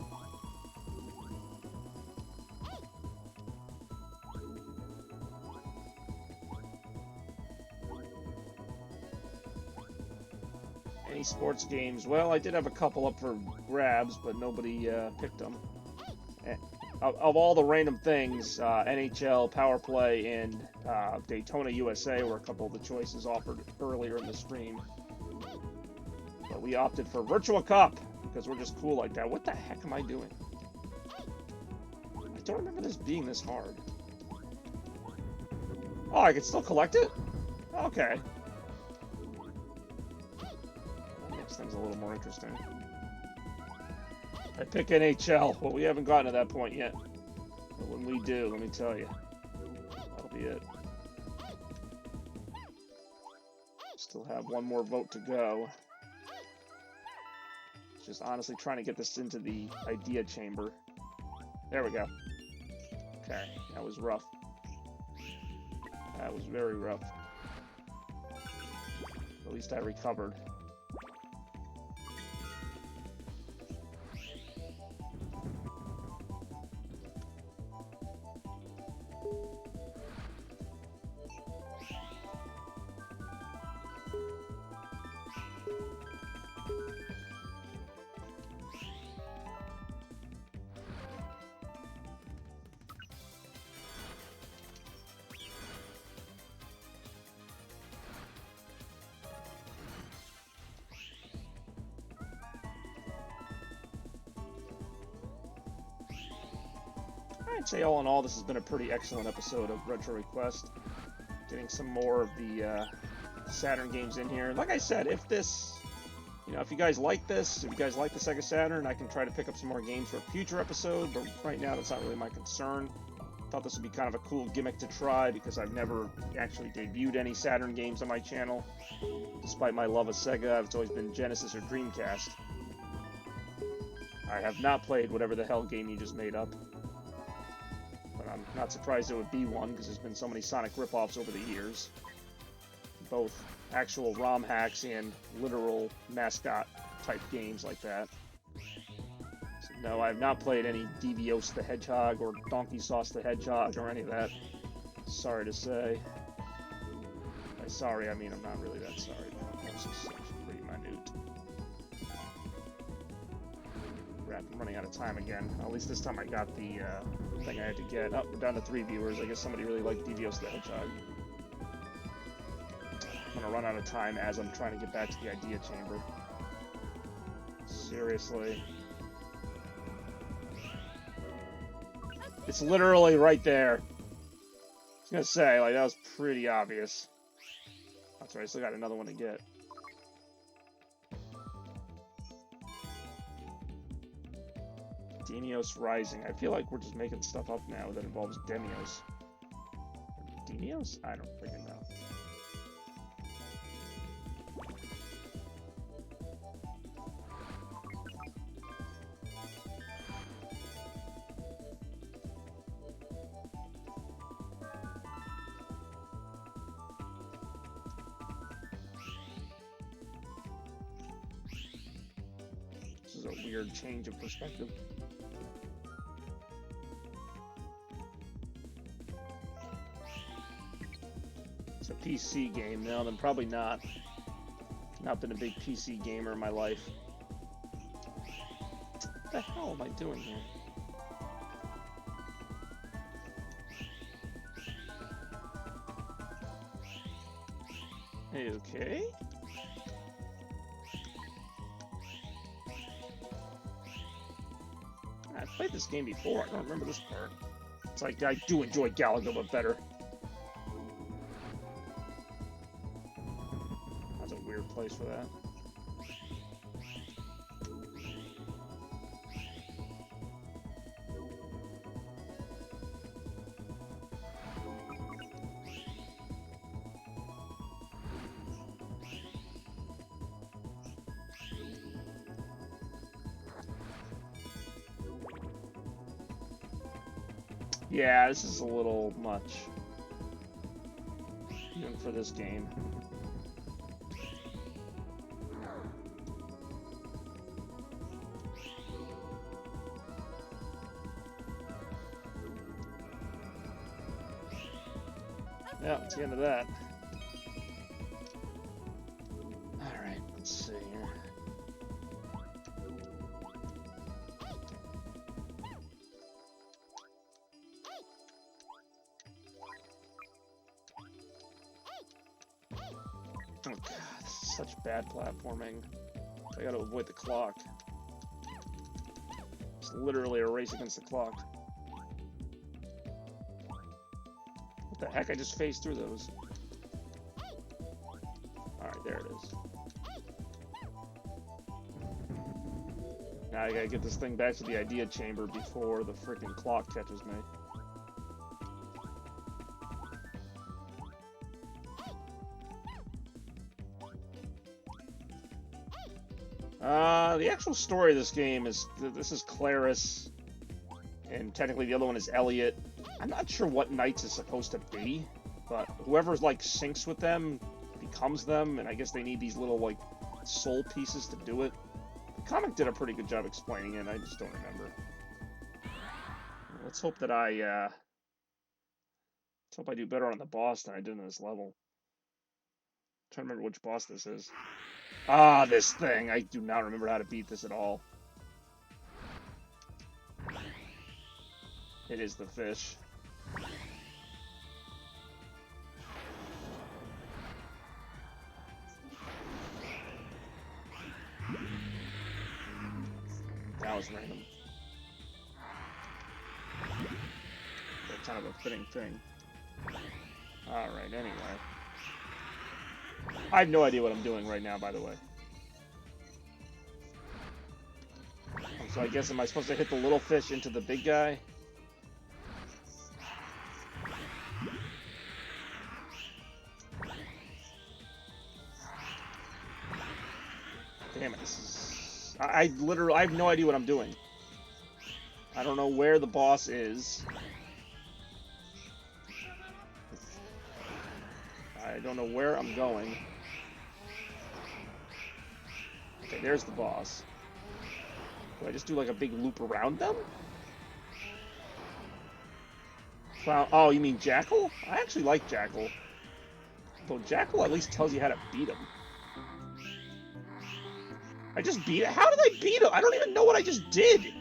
Any sports games? Well, I did have a couple up for grabs, but nobody picked them. Of all the random things, NHL, Power Play, and Daytona USA were a couple of the choices offered earlier in the stream. But we opted for Virtua Cop, because we're just cool like that. What the heck am I doing? I don't remember this being this hard. Oh, I can still collect it? Okay. That makes things a little more interesting. I pick NHL. Well, we haven't gotten to that point yet. But when we do, let me tell you, that'll be it. Still have one more vote to go. Just honestly trying to get this into the idea chamber. There we go. Okay, that was rough. That was very rough. At least I recovered. I'd say all in all, this has been a pretty excellent episode of Retro Request. Getting some more of the Saturn games in here. Like I said, if this, you know, if you guys like this, if you guys like the Sega Saturn, I can try to pick up some more games for a future episode, but right now that's not really my concern. Thought this would be kind of a cool gimmick to try because I've never actually debuted any Saturn games on my channel. Despite my love of Sega, it's always been Genesis or Dreamcast. I have not played whatever the hell game you just made up. But I'm not surprised there would be one, because there's been so many Sonic ripoffs over the years. Both actual ROM hacks and literal mascot-type games like that. So, no, I have not played any Devios the Hedgehog or Donkey Sauce the Hedgehog or any of that. Sorry to say. By sorry, I mean I'm not really that sorry, but that's just pretty minute. Crap, I'm running out of time again. At least this time I got the thing I had to get. Oh, we're down to 3 viewers. I guess somebody really liked Devios the Hedgehog. I'm gonna run out of time as I'm trying to get back to the idea chamber. Seriously. It's literally right there. I was gonna say, like, that was pretty obvious. That's right, I still got another one to get. Demios Rising. I feel like we're just making stuff up now that involves Demios. Denios? I don't freaking know. This is a weird change of perspective. It's a PC game now, then probably not. Not been a big PC gamer in my life. What the hell am I doing here? Okay. I've played this game before. I don't remember this part. It's like I do enjoy Galaga, but better. That's a weird place for that. Yeah, this is a little much, even for this game. Yeah, it's the end of that. Alright, let's see here. Oh god, this is such bad platforming. I gotta avoid the clock. It's literally a race against the clock. What the heck? I just phased through those. Alright, there it is. Now I gotta get this thing back to the idea chamber before the freaking clock catches me. The actual story of this game is, this is Claris, and technically the other one is Elliot. I'm not sure what Knights is supposed to be, but whoever's like syncs with them becomes them, and I guess they need these little like soul pieces to do it. The comic did a pretty good job explaining it, I just don't remember. Let's hope that let's hope I do better on the boss than I did in this level. I'm trying to remember which boss this is. Ah, this thing! I do not remember how to beat this at all. It is the fish. That was random. That's kind of a fitting thing. Alright, anyway. I have no idea what I'm doing right now, by the way. So I guess, am I supposed to hit the little fish into the big guy? Damn it, this is... I have no idea what I'm doing. I don't know where the boss is. I don't know where I'm going. Okay, there's the boss. Do I just do like a big loop around them? Well, oh, you mean Jackal? I actually like Jackal. Though Jackal at least tells you how to beat him. I just beat it? How did I beat him? I don't even know what I just did.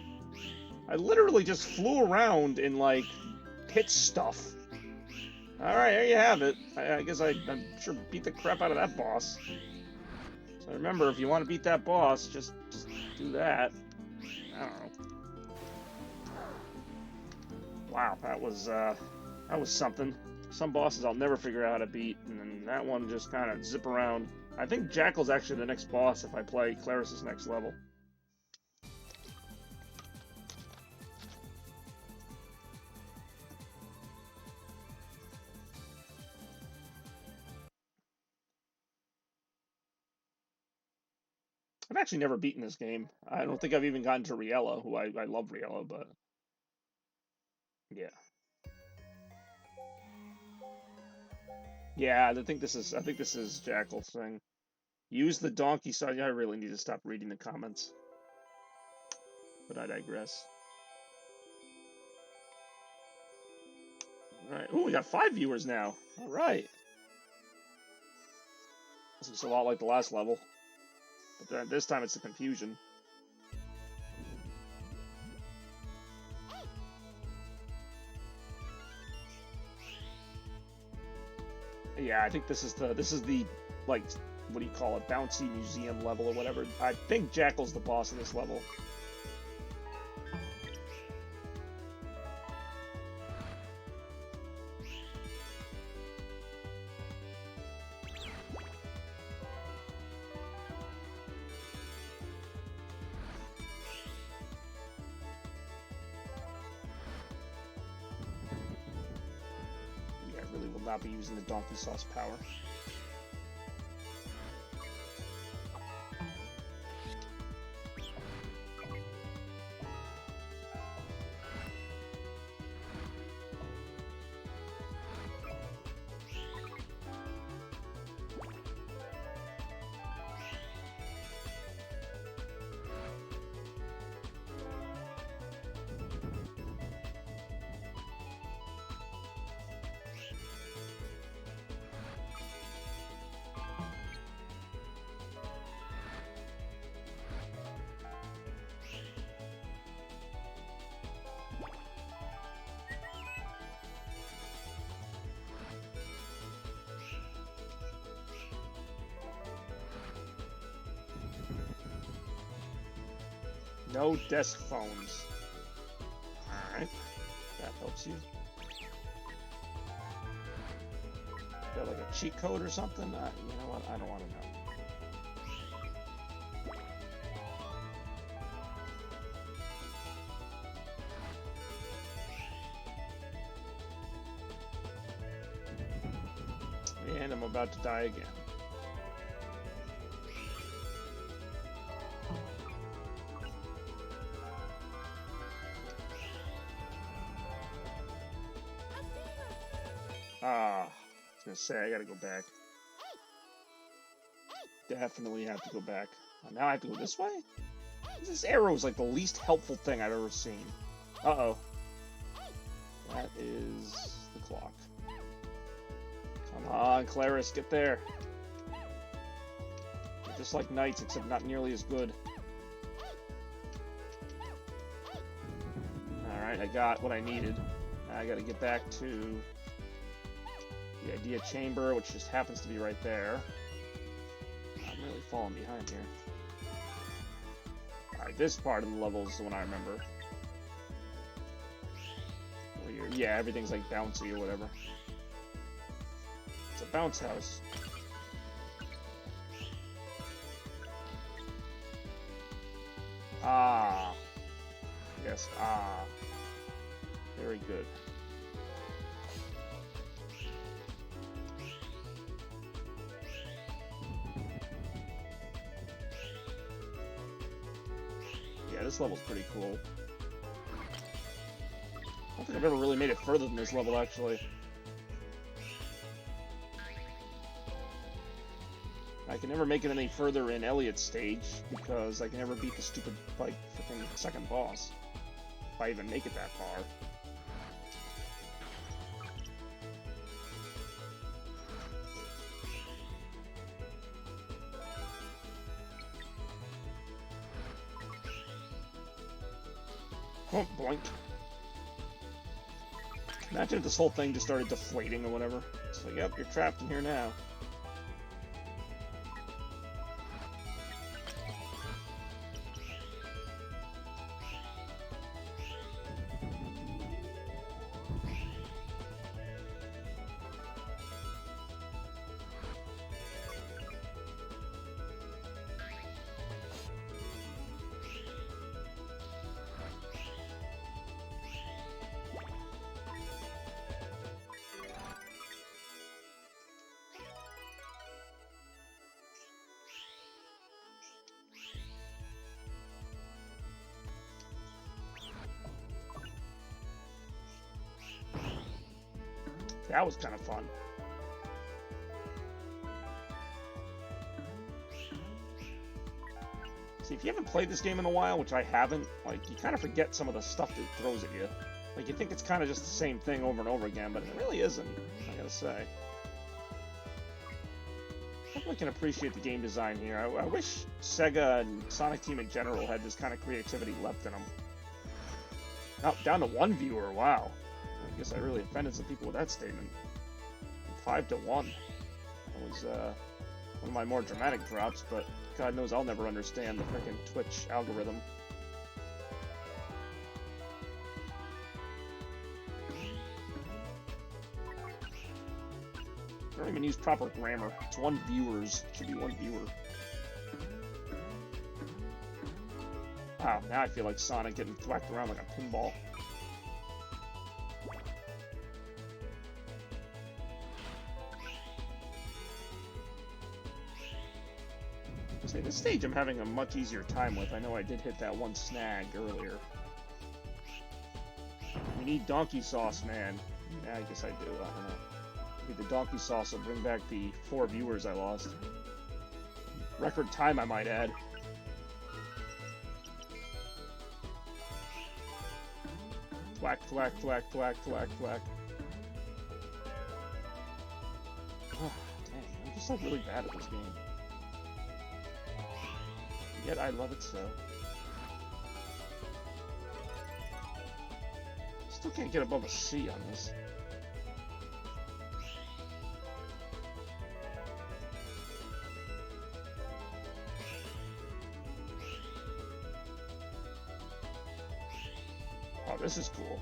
I literally just flew around and like hit stuff. Alright, there you have it. I guess I'm sure beat the crap out of that boss. So remember, if you want to beat that boss, just do that. I don't know. Wow, that was something. Some bosses I'll never figure out how to beat, and then that one just kind of zip around. I think Jackal's actually the next boss if I play Claris's next level. I've actually never beaten this game. I don't think I've even gotten to Riella, who I love Riella, but yeah. Yeah, I think this is Jackal's thing. Use the donkey side. I really need to stop reading the comments. But I digress. Alright. Ooh, we got 5 viewers now. Alright. This looks a lot like the last level. But then this time it's the confusion. Yeah, I think this is the like, what do you call it, bouncy museum level or whatever. I think Jackal's the boss of this level. Yeah, I really will not be using the donkey sauce power. No desk phones. Alright. That helps you. Got like a cheat code or something? You know what? I don't want to know. And I'm about to die again. I was gonna say, I gotta go back. Definitely have to go back. Now I have to go this way? This arrow is like the least helpful thing I've ever seen. Uh-oh. That is the clock. Come on, Claris, get there. You're just like knights, except not nearly as good. Alright, I got what I needed. Now I gotta get back to the idea chamber, which just happens to be right there. I'm really falling behind here. Alright, this part of the level is the one I remember. Where yeah, everything's like bouncy or whatever. It's a bounce house. Ah. Yes, ah. Very good. Yeah, this level's pretty cool. I don't think I've ever really made it further than this level, actually. I can never make it any further in Elliot's stage, because I can never beat the stupid, like, freaking second boss. If I even make it that far. Oh, boink. Imagine if this whole thing just started deflating or whatever. It's like, yep, you're trapped in here now. That was kind of fun. See, if you haven't played this game in a while, which I haven't, like, you kind of forget some of the stuff that it throws at you. Like, you think it's kind of just the same thing over and over again, but it really isn't, I gotta say. I definitely can appreciate the game design here. I wish Sega and Sonic Team in general had this kind of creativity left in them. Oh, down to 1 viewer, wow. I guess I really offended some people with that statement. 5 to 1. That was one of my more dramatic drops, but God knows I'll never understand the freaking Twitch algorithm. I don't even use proper grammar. It's 1 viewers. It should be 1 viewer. Wow, now I feel like Sonic getting thwacked around like a pinball. See, this stage I'm having a much easier time with. I know I did hit that 1 snag earlier. We need donkey sauce, man. Yeah, I guess I do. I don't know. Maybe the donkey sauce will bring back the 4 viewers I lost. Record time, I might add. Thwack, thwack, thwack, thwack, thwack, thwack. Oh, dang, I'm just like really bad at this game. Yet I love it so. Still can't get above a C on this. Oh, this is cool.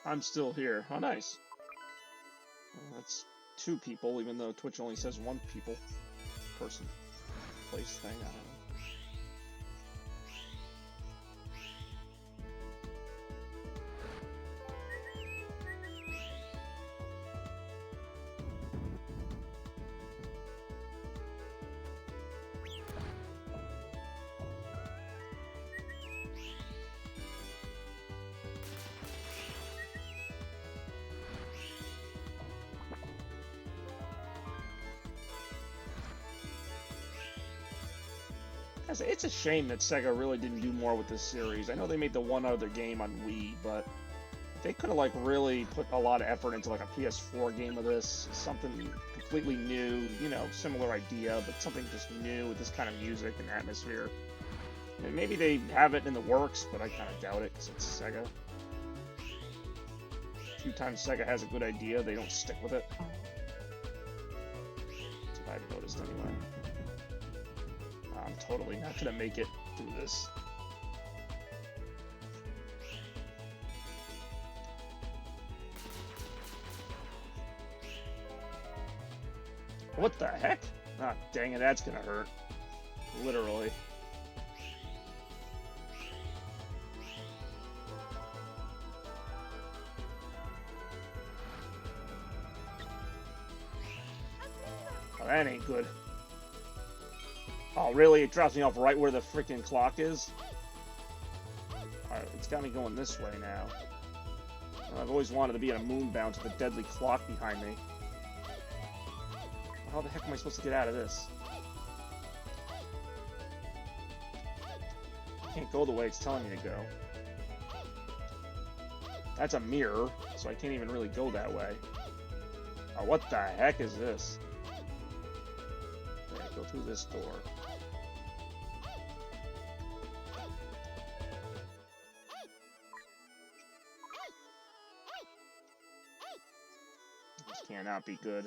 I'm still here. Oh, nice. Well, that's 2 people, even though Twitch only says 1 people. Person. Place thing, I don't know. It's a shame that Sega really didn't do more with this series. I know they made the 1 other game on Wii, but they could have like really put a lot of effort into like a PS4 game of this, something completely new, you know, similar idea, but something just new with this kind of music and atmosphere. And maybe they have it in the works, but I kind of doubt it because it's Sega. A few times Sega has a good idea, they don't stick with it. That's what I've noticed anyway. I'm totally not gonna make it through this. What the heck? Ah, dang it, that's gonna hurt. Literally. Oh, that ain't good. Oh, really? It drops me off right where the freaking clock is? Alright, it's got me going this way now. I've always wanted to be on a moon bound to the deadly clock behind me. How the heck am I supposed to get out of this? I can't go the way it's telling me to go. That's a mirror, so I can't even really go that way. Oh, what the heck is this? Okay, go through this door. This cannot be good.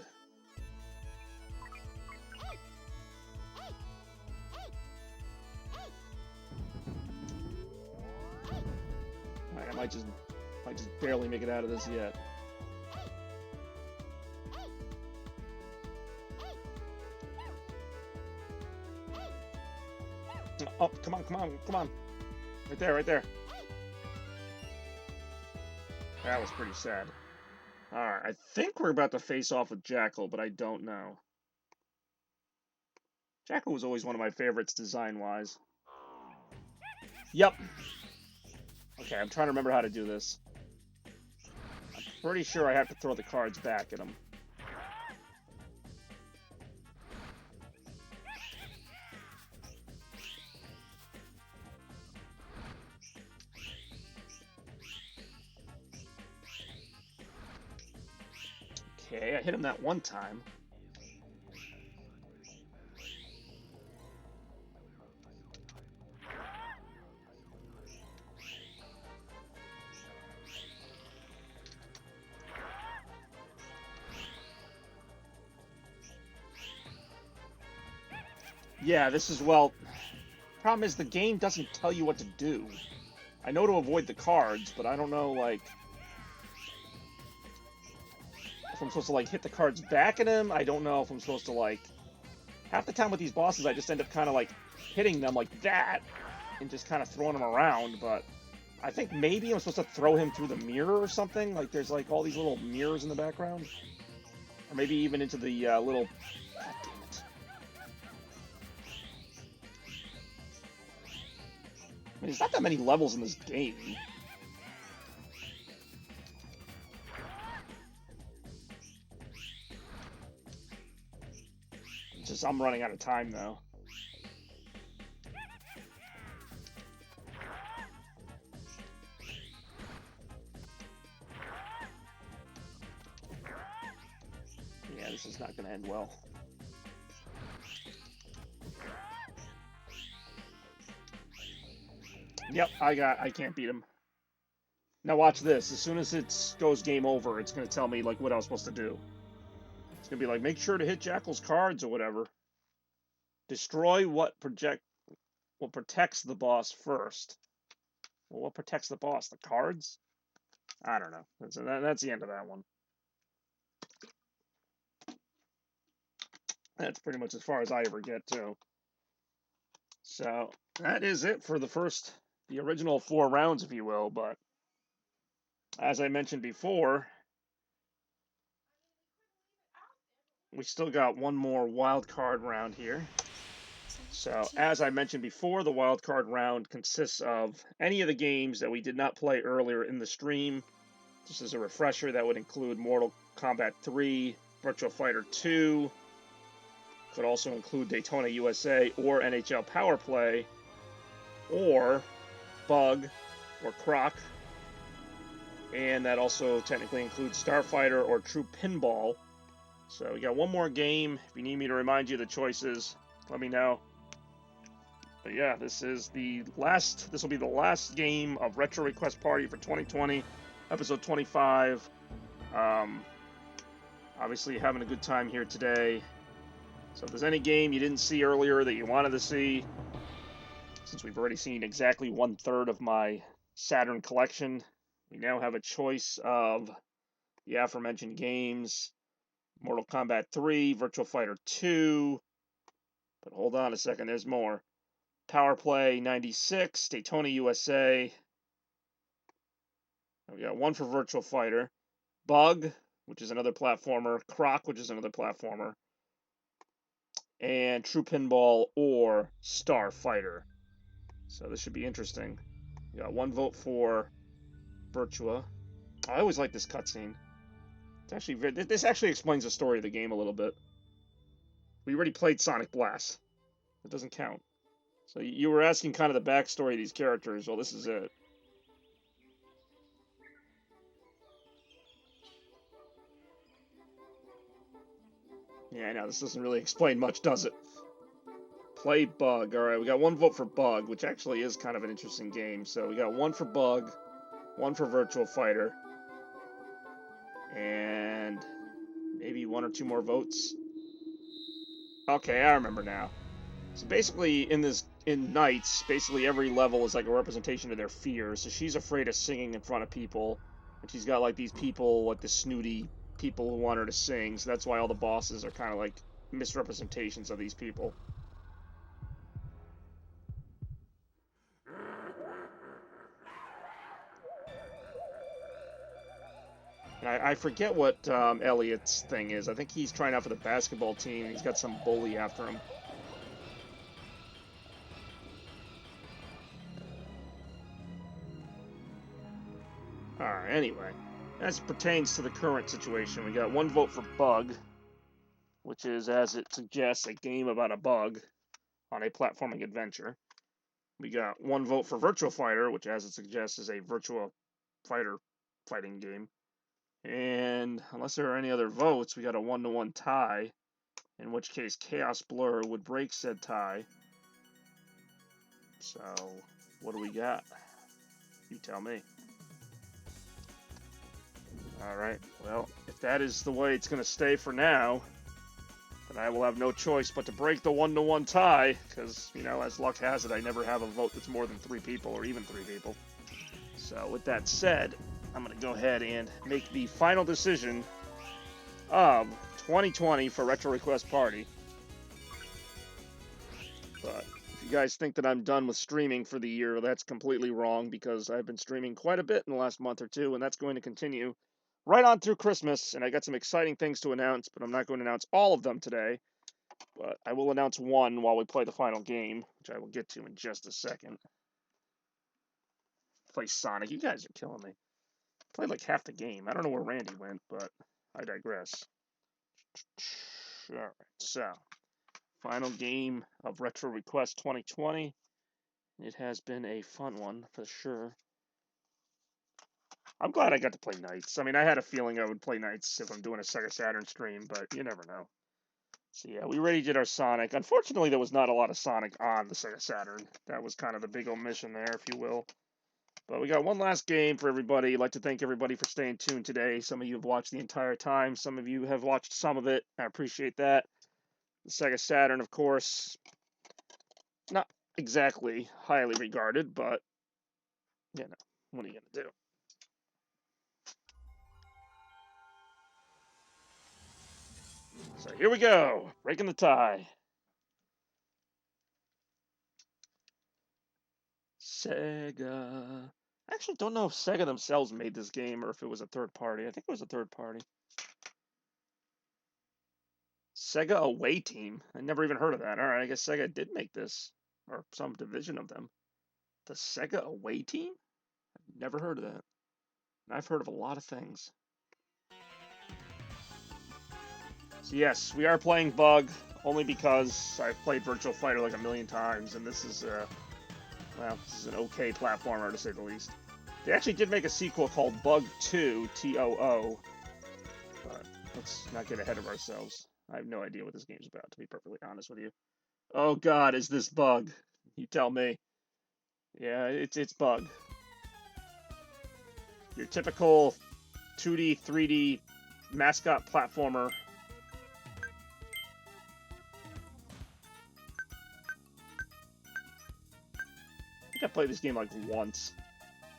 Alright, I might just barely make it out of this yet. Oh, come on, come on, come on. Right there, right there. That was pretty sad. Alright, I think we're about to face off with Jackal, but I don't know. Jackal was always one of my favorites design-wise. Yep. Okay, I'm trying to remember how to do this. pretty sure I have to throw the cards back at him. Okay, I hit him that one time. Yeah, this is, well, problem is the game doesn't tell you what to do. I know to avoid the cards, but I don't know, like, if I'm supposed to, like, hit the cards back at him. I don't know if I'm supposed to, like, half the time with these bosses, I just end up kind of, like, hitting them like that and just kind of throwing them around, but I think maybe I'm supposed to throw him through the mirror or something. Like, there's, like, all these little mirrors in the background. Or maybe even into the little... God damn it. I mean, there's not that many levels in this game. It's just I'm running out of time, though. Yeah, this is not going to end well. Yep, I can't beat him. Now watch this. As soon as it goes game over, it's going to tell me, like, what I was supposed to do. It's going to be like, make sure to hit Jackal's cards or whatever. Destroy what protects the boss first. Well, what protects the boss? The cards? I don't know. That's the end of that one. That's pretty much as far as I ever get, too. So, that is it for the original 4 rounds, if you will, but as I mentioned before, we still got one more wild card round here. So, as I mentioned before, the wild card round consists of any of the games that we did not play earlier in the stream. Just as a refresher, that would include Mortal Kombat 3, Virtua Fighter 2, could also include Daytona USA or NHL Power Play, or Bug or Croc, and that also technically includes Starfighter or True Pinball. So we got one more game. If you need me to remind you of the choices, let me know. But yeah, this will be the last game of Retro Request Party for 2020, episode 25. Obviously having a good time here today. So if there's any game you didn't see earlier that you wanted to see, since we've already seen exactly 1/3 of my Saturn collection, we now have a choice of the aforementioned games: Mortal Kombat 3, Virtua Fighter 2, but hold on a second, there's more. Power Play 96, Daytona USA. We got one for Virtua Fighter. Bug, which is another platformer. Croc, which is another platformer. And True Pinball or Starfighter. So this should be interesting. We got one vote for Virtua. I always like this cutscene. This actually explains the story of the game a little bit. We already played Sonic Blast. It doesn't count. So you were asking kind of the backstory of these characters. Well, this is it. Yeah, I know, this doesn't really explain much, does it? Play Bug. Alright, we got one vote for Bug, which actually is kind of an interesting game. So we got one for Bug, one for Virtua Fighter, and maybe 1 or 2 more votes. Okay, I remember now. So basically, in Knights, basically every level is like a representation of their fears. So she's afraid of singing in front of people, and she's got like these people, like the snooty people who want her to sing. So that's why all the bosses are kind of like misrepresentations of these people. And I forget what Elliot's thing is. I think he's trying out for the basketball team. He's got some bully after him. Alright, anyway. as it pertains to the current situation, we got 1 vote for Bug, which is, as it suggests, a game about a bug on a platforming adventure. We got 1 vote for Virtua Fighter, which, as it suggests, is a Virtua Fighter fighting game. And unless there are any other votes, we got a 1-1 tie, in which case Chaos Blur would break said tie. So, what do we got? You tell me. Alright, well, if that is the way it's going to stay for now, then I will have no choice but to break the 1-1 tie, because, you know, as luck has it, I never have a vote that's more than 3 people, or even 3 people. So, with that said, I'm going to go ahead and make the final decision of 2020 for Retro Request Party. But if you guys think that I'm done with streaming for the year, that's completely wrong, because I've been streaming quite a bit in the last month or two, and that's going to continue right on through Christmas, and I got some exciting things to announce, but I'm not going to announce all of them today. But I will announce one while we play the final game, which I will get to in just a second. Play Sonic. You guys are killing me. Played like half the game. I don't know where Randy went, but I digress. Alright, so final game of Retro Request 2020. It has been a fun one, for sure. I'm glad I got to play Nights. I mean, I had a feeling I would play Nights if I'm doing a Sega Saturn stream, but you never know. So yeah, we already did our Sonic. Unfortunately, there was not a lot of Sonic on the Sega Saturn. That was kind of the big omission there, if you will. But we got one last game for everybody. I'd like to thank everybody for staying tuned today. Some of you have watched the entire time. Some of you have watched some of it. I appreciate that. The Sega Saturn, of course, not exactly highly regarded, but, you know, what are you going to do? So here we go. Breaking the tie. Sega. I actually don't know if Sega themselves made this game or if it was a third party. I think it was a third party. Sega Away Team. I never even heard of that. All right, I guess Sega did make this, or some division of them. The Sega Away Team? I've never heard of that. And I've heard of a lot of things. So yes, we are playing Bug, only because I've played Virtual Fighter like a million times, and this is, well, this is an okay platformer, to say the least. They actually did make a sequel called Bug 2, T-O-O, but let's not get ahead of ourselves. I have no idea what this game's about, to be perfectly honest with you. Oh god, is this Bug? You tell me. Yeah, it's Bug. Your typical 2D, 3D mascot platformer. I think I played this game like once.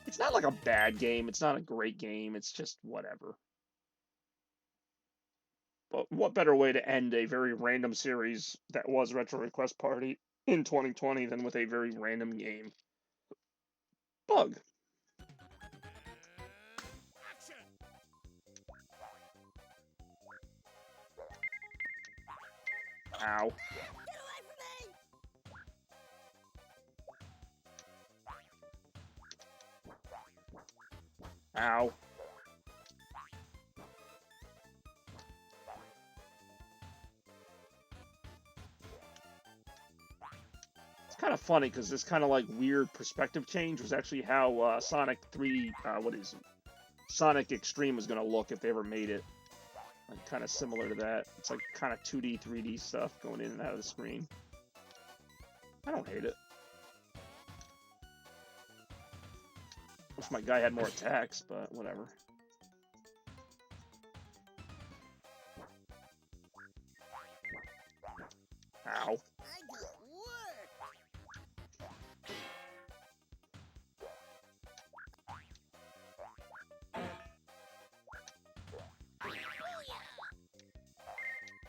It's not like a bad game. It's not a great game. It's just whatever. But what better way to end a very random series that was Retro Request Party in 2020 than with a very random game? Bug. Ow. Ow. It's kind of funny because this kind of like weird perspective change was actually how Sonic 3, Sonic Extreme was going to look if they ever made it. Like, kind of similar to that. It's like kind of 2D, 3D stuff going in and out of the screen. I don't hate it. Wish my guy had more attacks, but whatever. Ow.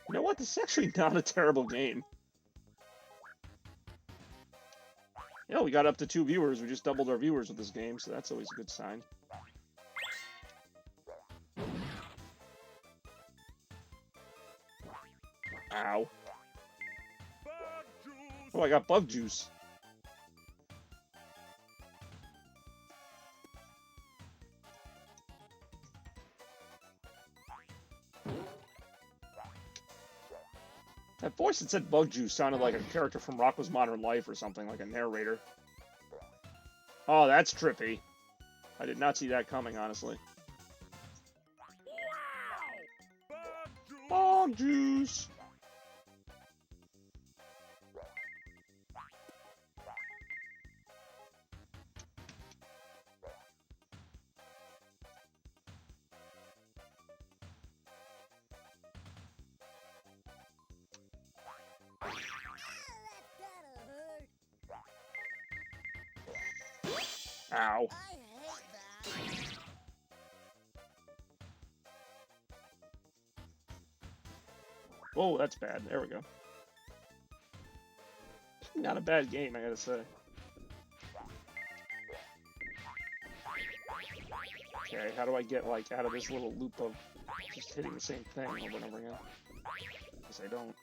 You know what? This is actually not a terrible game. Yeah, we got up to 2 viewers. We just doubled our viewers with this game, so that's always a good sign. Ow. Oh, I got bug juice. That voice that said Bug Juice sounded like a character from Rocko's Modern Life or something, like a narrator. Oh, that's trippy. I did not see that coming, honestly. Wow! Bug Juice! Ow. Whoa, that's bad. There we go. Not a bad game, I gotta say. Okay, how do I get, like, out of this little loop of just hitting the same thing over and over again? Guess I don't.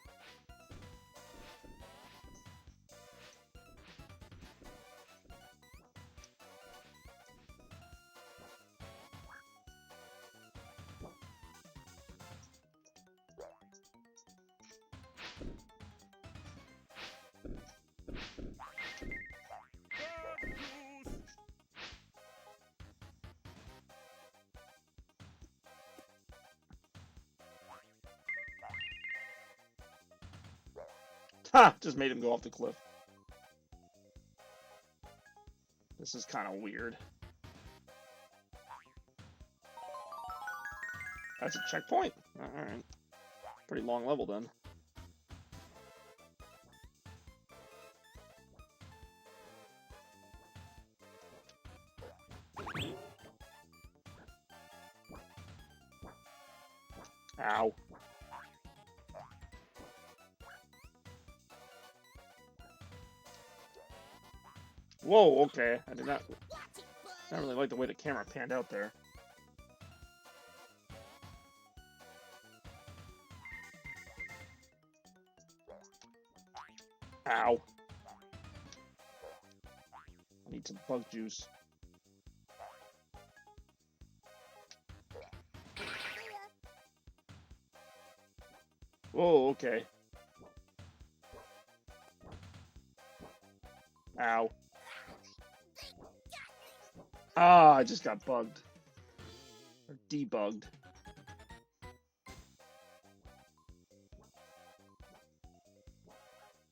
Ha! Just made him go off the cliff. This is kind of weird. That's a checkpoint? Alright. Pretty long level then. Ow. Whoa, okay. I did not really like the way the camera panned out there. Ow. I need some bug juice. Whoa, okay. Ow. Ah, I just got bugged. Or debugged.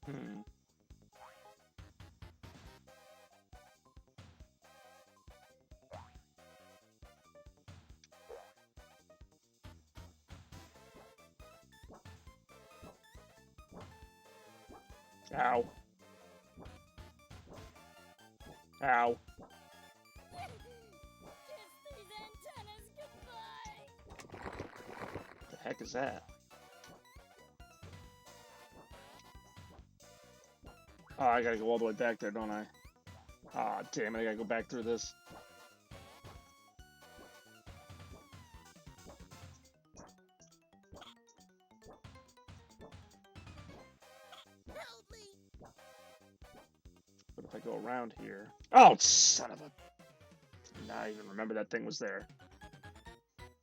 Hmm. Ow. Ow. What the heck is that? Oh, I gotta go all the way back there, don't I? Ah, damn it, I gotta go back through this. What if I go around here? Oh, son of a... Now I even remember that thing was there.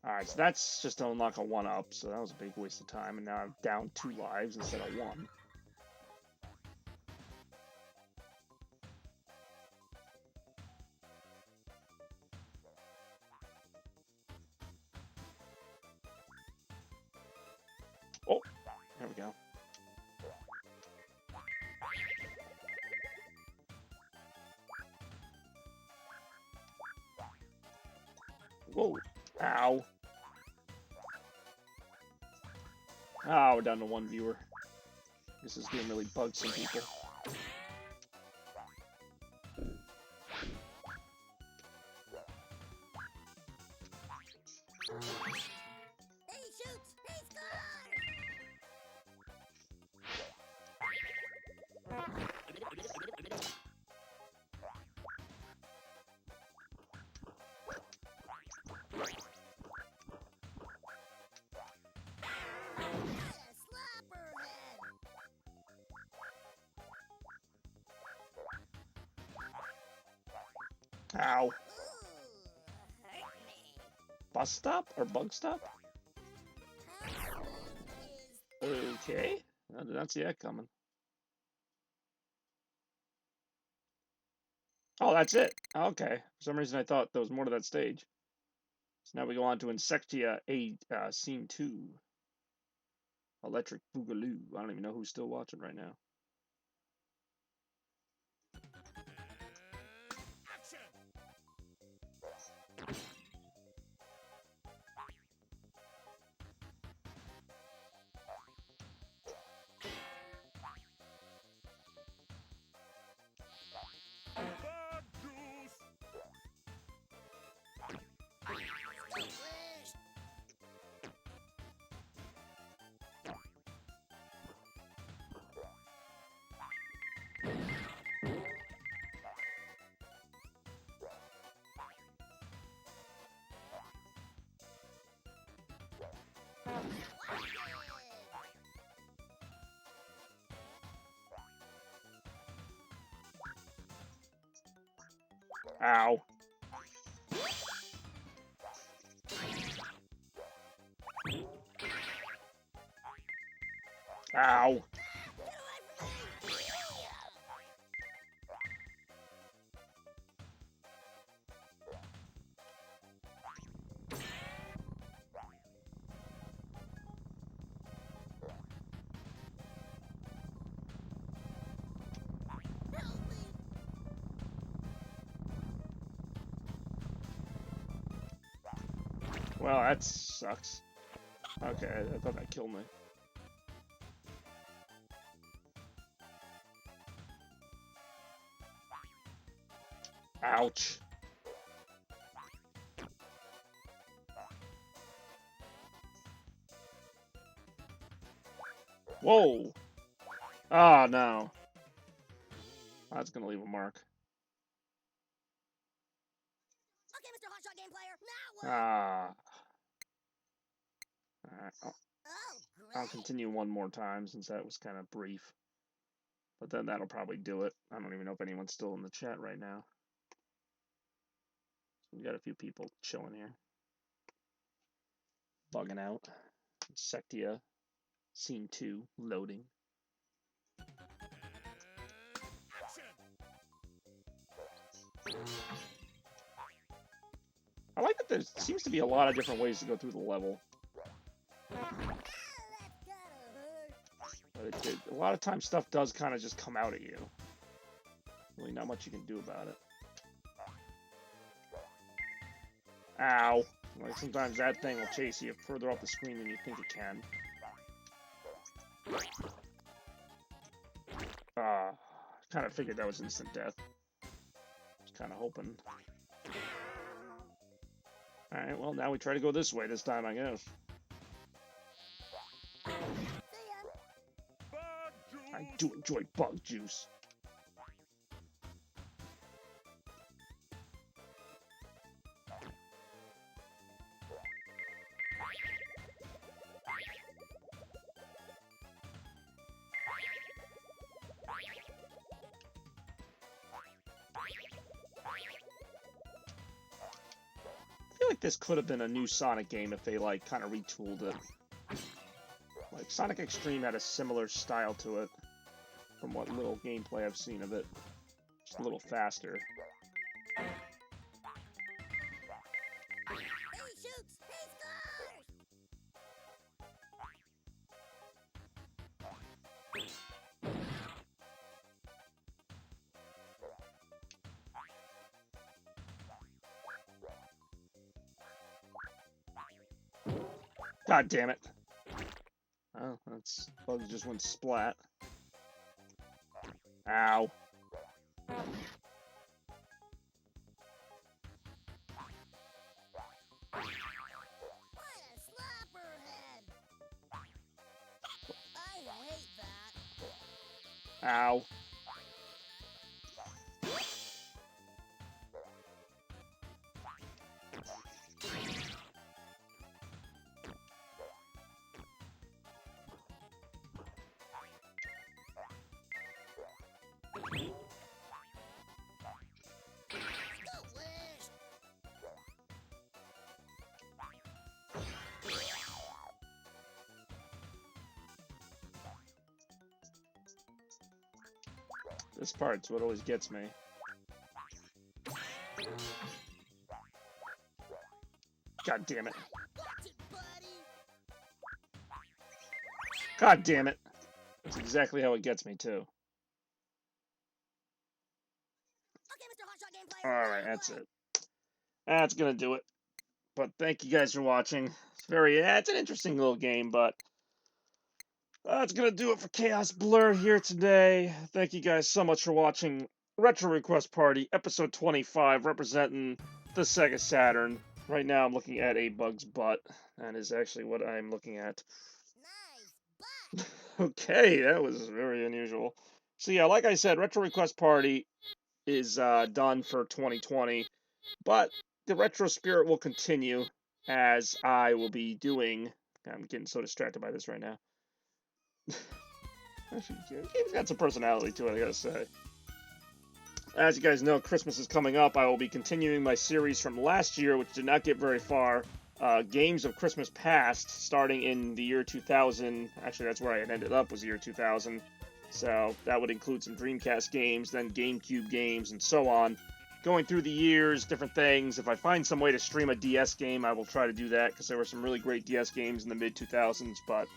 Alright, so that's just to unlock a 1-up, so that was a big waste of time, and now I'm down 2 lives instead of 1. Oh, there we go. Whoa. Ow. Oh, we're down to 1 viewer. This is gonna really bug some people. He shoots! He scores! Ow. Bus stop or bug stop? Okay. I did not see that coming. Oh, that's it. Okay. For some reason, I thought there was more to that stage. So now we go on to Insectia Scene 2. Electric Boogaloo. I don't even know who's still watching right now. Action! Bug juice! Delish! Ow. Ow. Well, that sucks. Okay, I thought that killed me. Ouch. Whoa. Oh, no. That's going to leave a mark. Okay, Mr. Hotshot Game Player, now what? Ah. Alright, Oh, I'll great. continue one more time since that was kind of brief. But then that'll probably do it. I don't even know if anyone's still in the chat right now. We got a few people chilling here. Bugging out. Insectia Scene 2 loading. I like that there seems to be a lot of different ways to go through the level. But a lot of times stuff does kind of just come out at you. Really not much you can do about it. Ow. Like sometimes that thing will chase you further up the screen than you think it can. Kind of figured that was instant death. Just kind of hoping. Alright, well now we try to go this way this time, I guess. I do enjoy bug juice. I feel like this could have been a new Sonic game if they like kind of retooled it. Like Sonic Extreme had a similar style to it from what little gameplay I've seen of it. Just a little faster. He shoots! He scores! God damn it. Oh, that's bugs just went splat. Ow. What a slapperhead! I hate that. Ow. Delish! This part's what always gets me. God damn it. God damn it. That's exactly how it gets me, too. Alright, that's it. That's gonna do it. But thank you guys for watching. It's an interesting little game, but that's gonna do it for Chaos Blur here today. Thank you guys so much for watching Retro Request Party, episode 25, representing the Sega Saturn. Right now I'm looking at a bug's butt. That is actually what I'm looking at. Nice butt. Okay, that was very unusual. So yeah, like I said, Retro Request Party is done for 2020, but the retro spirit will continue as I will be doing. I'm getting so distracted by this right now. Actually, the game's got some personality to it, I gotta say. As you guys know, Christmas is coming up. I will be continuing my series from last year, which did not get very far. Games of Christmas Past, starting in the year 2000. Actually, that's where I had ended up, was the year 2000. So that would include some Dreamcast games, then GameCube games, and so on. Going through the years, different things. If I find some way to stream a DS game, I will try to do that, because there were some really great DS games in the mid-2000s, but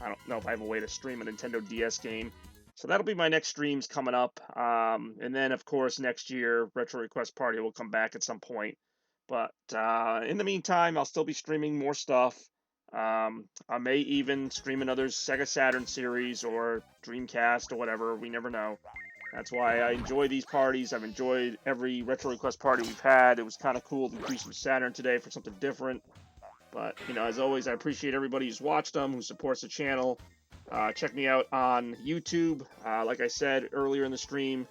I don't know if I have a way to stream a Nintendo DS game. So that'll be my next streams coming up. And then, of course, next year, Retro Request Party will come back at some point. But in the meantime, I'll still be streaming more stuff. I may even stream another Sega Saturn series or Dreamcast or whatever. We never know. That's why I enjoy these parties. I've enjoyed every Retro Request Party we've had. It was kind of cool to do some Saturn today for something different. But, you know, as always, I appreciate everybody who's watched them, who supports the channel. Check me out on YouTube. Like I said earlier in the stream,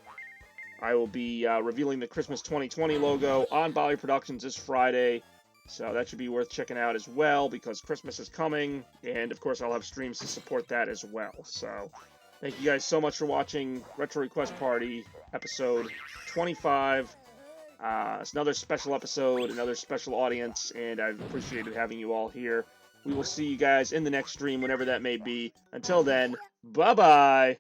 I will be revealing the Christmas 2020 logo on Bali Productions this Friday. So that should be worth checking out as well, because Christmas is coming. And, of course, I'll have streams to support that as well. So thank you guys so much for watching Retro Request Party, episode 25. It's another special episode, another special audience, and I've appreciated having you all here. We will see you guys in the next stream, whenever that may be. Until then, bye-bye!